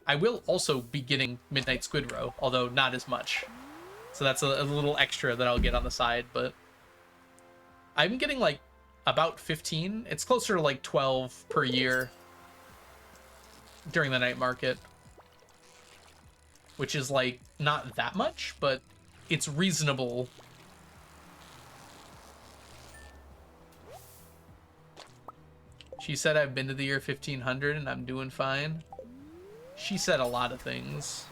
I will also be getting midnight squid row, although not as much. So that's a little extra that I'll get on the side, but I'm getting like about 15. It's closer to like 12 per year during the night market, which is like not that much, but it's reasonable. She said I've been to the year 1500 and I'm doing fine. She said a lot of things.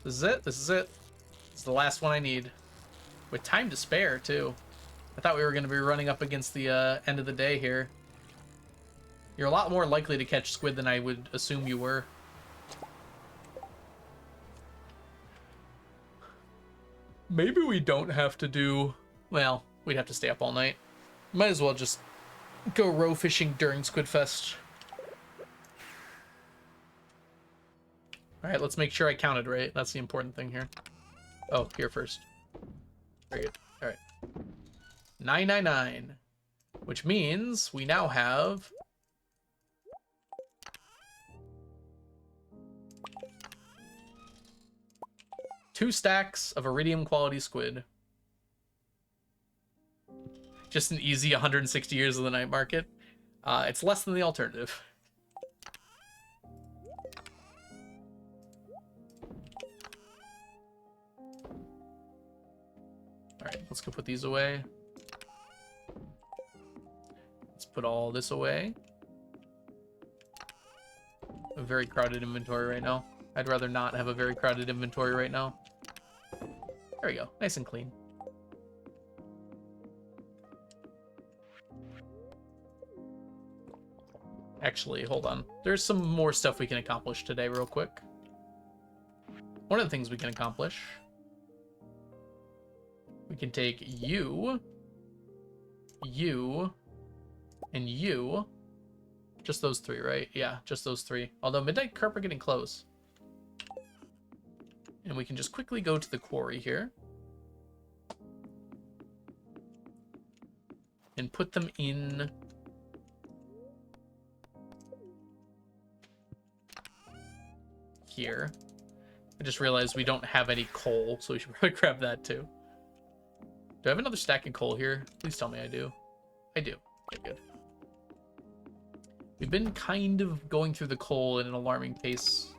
This is it. This is it. It's the last one I need. With time to spare, too. I thought we were going to be running up against the end of the day here. You're a lot more likely to catch squid than I would assume you were. Maybe we don't have to do... Well, we'd have to stay up all night. Might as well just go row fishing during Squidfest. Alright, let's make sure I counted right. That's the important thing here. Oh, here first. Very good. Alright. 999. Which means we now have... two stacks of iridium quality squid. Just an easy 160 years of the night market. It's less than the alternative. Alright, let's go put these away. put all this away. A very crowded inventory right now. I'd rather not have a very crowded inventory right now. There we go. Nice and clean. Actually, hold on. There's some more stuff we can accomplish today real quick. One of the things we can accomplish, we can take you, and you. Just those three, right? Yeah, just those three. Although midnight carp are getting close. And we can just quickly go to the quarry here. And put them in... here. I just realized we don't have any coal, so we should probably grab that too. Do I have another stack of coal here? Please tell me I do. I do. Okay, good. We've been kind of going through the coal at an alarming pace.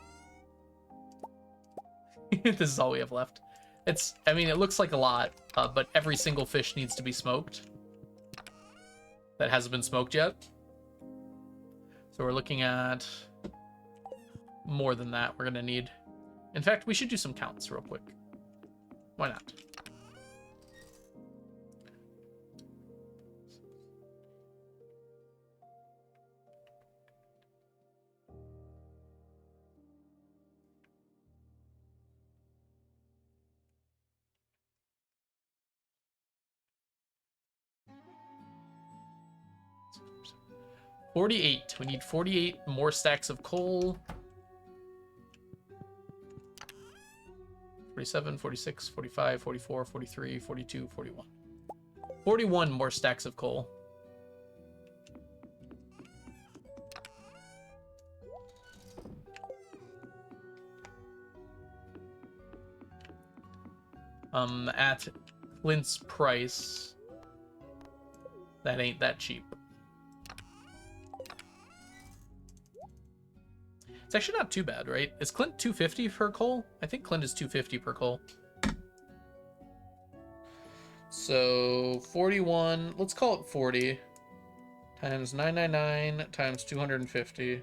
This is all we have left. It's, I mean, it looks like a lot, but every single fish needs to be smoked. That hasn't been smoked yet. So we're looking at more than that we're gonna need. In fact, we should do some counts real quick. Why not? $48. We need 48 more stacks of coal. 47, 46, 45, 44, 43, 42, 41. 41 more stacks of coal. At Clint's price, that ain't that cheap. It's actually not too bad, right? Is Clint 250 per coal? I think Clint is 250 per coal. So 41, let's call it 40 times 999 times 250.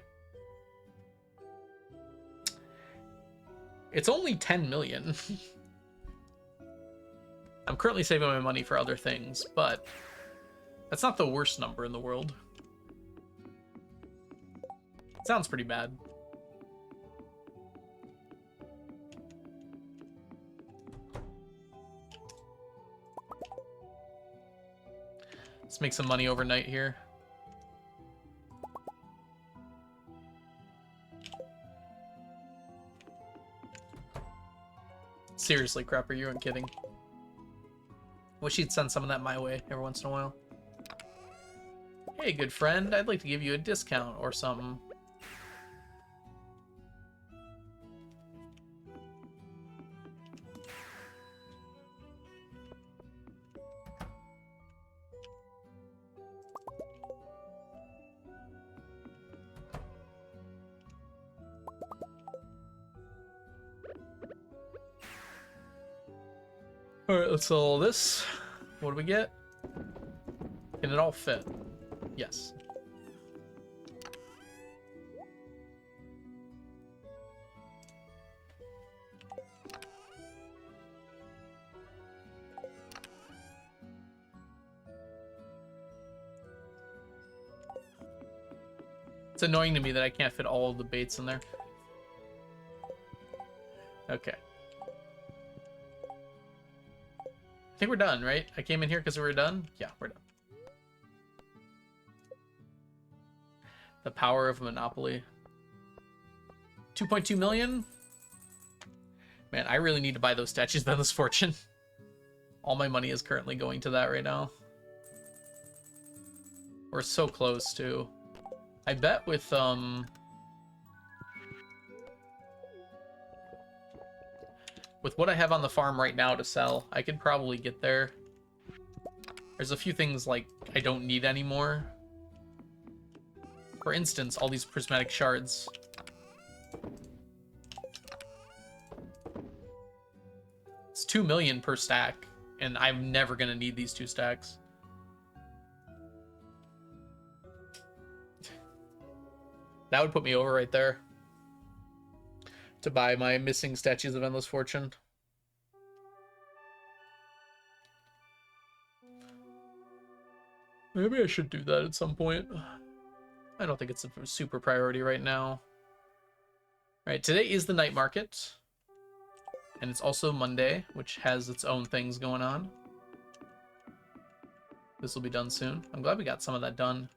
It's only 10 million. I'm currently saving my money for other things, but that's not the worst number in the world. It sounds pretty bad. Let's make some money overnight here. Seriously, Crapper, you weren't kidding. Wish you'd send some of that my way every once in a while. Hey, good friend, I'd like to give you a discount or something. Alright, let's sell all this. What do we get? Can it all fit? Yes. It's annoying to me that I can't fit all of the baits in there. Okay. I think we're done, right? I came in here because we were done? Yeah, we're done. The power of Monopoly. 2.2 million? Man, I really need to buy those statues of Endless Fortune. All my money is currently going to that right now. We're so close, too. I bet with, with what I have on the farm right now to sell, I could probably get there. There's a few things, like, I don't need anymore. For instance, all these prismatic shards. It's 2 million per stack, and I'm never gonna need these 2 stacks. That would put me over right there. To buy my missing statues of endless fortune. Maybe I should do that at some point. I don't think it's a super priority right now. All right, today is the night market. And it's also Monday, which has its own things going on. This will be done soon. I'm glad we got some of that done.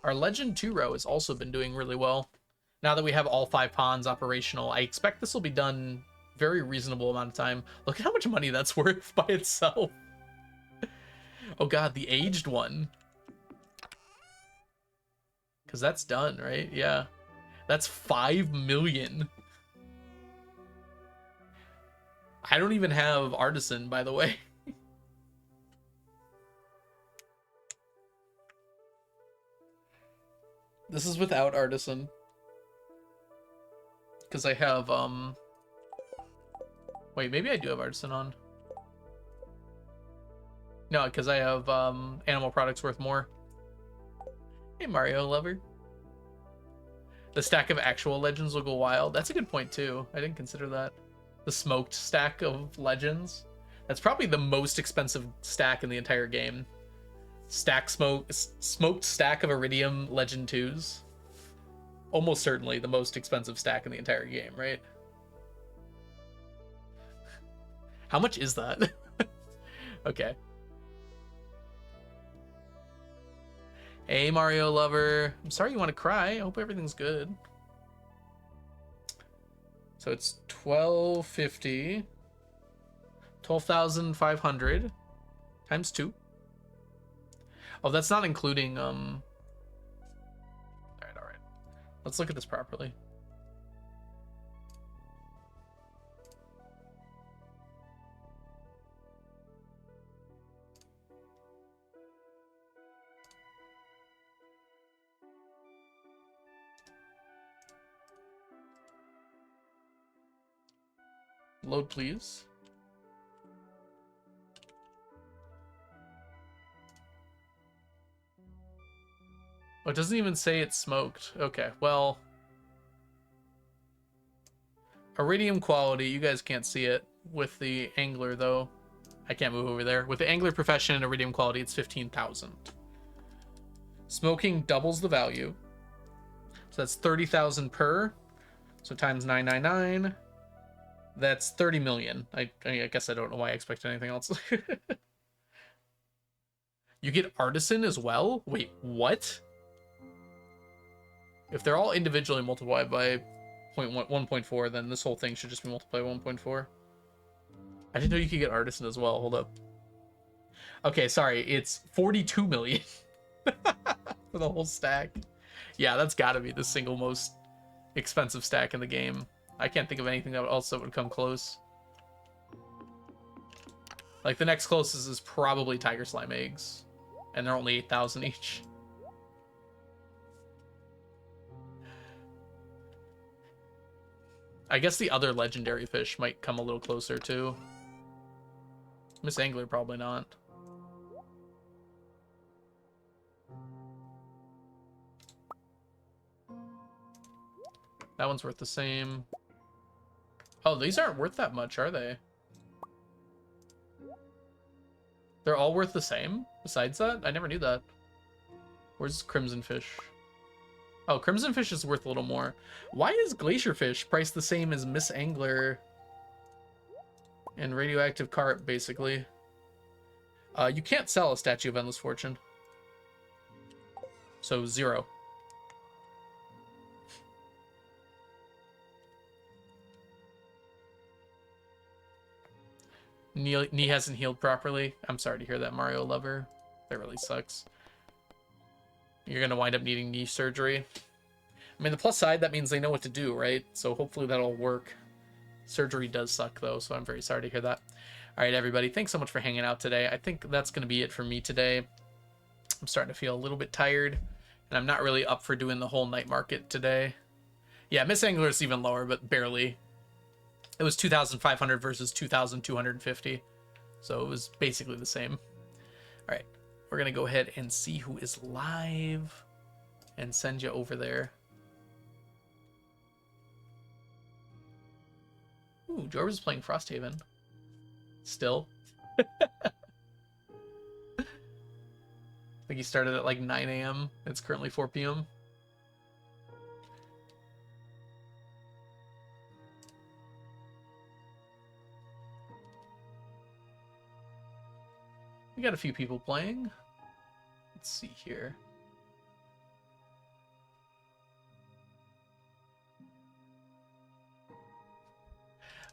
Our Legend 2 row has also been doing really well. Now that we have all 5 ponds operational, I expect this will be done very reasonable amount of time. Look at how much money that's worth by itself. Oh god, the aged one. Because that's done, right? Yeah. That's 5 million. I don't even have artisan, by the way. This is without artisan. Because I have, wait, maybe I do have artisan on. No, because I have, animal products worth more. Hey, Mario lover. The stack of actual legends will go wild. That's a good point, too. I didn't consider that. The smoked stack of legends. That's probably the most expensive stack in the entire game. Smoked stack of Iridium Legend 2s. Almost certainly the most expensive stack in the entire game, right? How much is that? Okay. Hey, Mario lover. I'm sorry you want to cry. I hope everything's good. So it's 1250. 12,500 times 2. Oh, that's not including, all right. Let's look at this properly. Load, please. Oh, it doesn't even say it's smoked. Okay, well. Iridium quality, you guys can't see it with the angler, though. I can't move over there. With the angler profession and iridium quality, it's 15,000. Smoking doubles the value. So that's 30,000 per. So times 999. That's 30 million. I guess I don't know why I expected anything else. You get artisan as well? Wait, what? If they're all individually multiplied by 1.4, then this whole thing should just be multiplied by 1.4. I didn't know you could get artisan as well. Hold up. Okay, sorry. It's 42 million for the whole stack. Yeah, that's got to be the single most expensive stack in the game. I can't think of anything else that would come close. Like, the next closest is probably tiger slime eggs. And they're only 8,000 each. I guess the other legendary fish might come a little closer, too. Miss Angler, probably not. That one's worth the same. Oh, these aren't worth that much, are they? They're all worth the same? Besides that? I never knew that. Where's Crimson Fish? Oh, Crimson Fish is worth a little more. Why is Glacier Fish priced the same as Miss Angler and Radioactive Carp, basically? You can't sell a Statue of Endless Fortune. So, 0. Knee hasn't healed properly. I'm sorry to hear that, Mario lover. That really sucks. You're going to wind up needing knee surgery. I mean, the plus side, that means they know what to do, right? So hopefully that'll work. Surgery does suck, though, so I'm very sorry to hear that. All right, everybody. Thanks so much for hanging out today. I think that's going to be it for me today. I'm starting to feel a little bit tired, and I'm not really up for doing the whole night market today. Yeah, Miss Angler is even lower, but barely. It was 2,500 versus 2,250. So it was basically the same. All right. We're going to go ahead and see who is live. and send you over there. Ooh, Jorvis is playing Frosthaven. Still. I think he started at like 9 a.m. It's currently 4 p.m. We got a few people playing. Let's see here.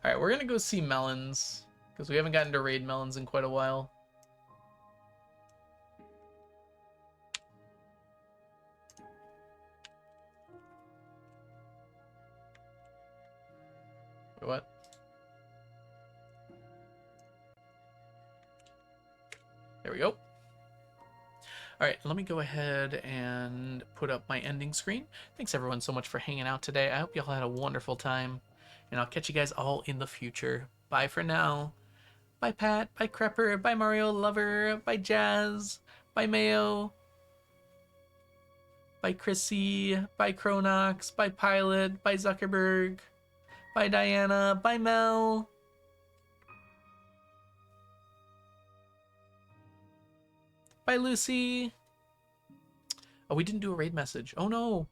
Alright, we're gonna go see Melons, because we haven't gotten to raid Melons in quite a while. Wait, what? There we go. Alright, let me go ahead and put up my ending screen. Thanks everyone so much for hanging out today. I hope y'all had a wonderful time. And I'll catch you guys all in the future. Bye for now. Bye Pat, bye Crepper, bye Mario Lover, bye Jazz, bye Mayo, bye Chrissy, bye Cronox, bye Pilot, bye Zuckerberg, bye Diana, bye Mel. Bye Lucy. Oh, we didn't do a raid message. Oh no.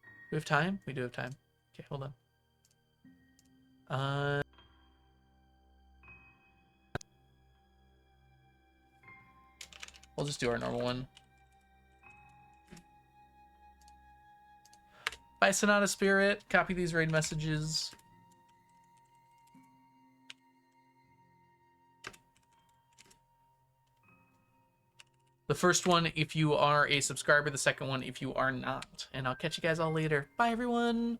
Do we have time? We do have time. Okay, hold on. We'll just do our normal one. Bye, Sonata Spirit. Copy these raid messages. The first one if you are a subscriber, the second one if you are not. And I'll catch you guys all later. Bye, everyone.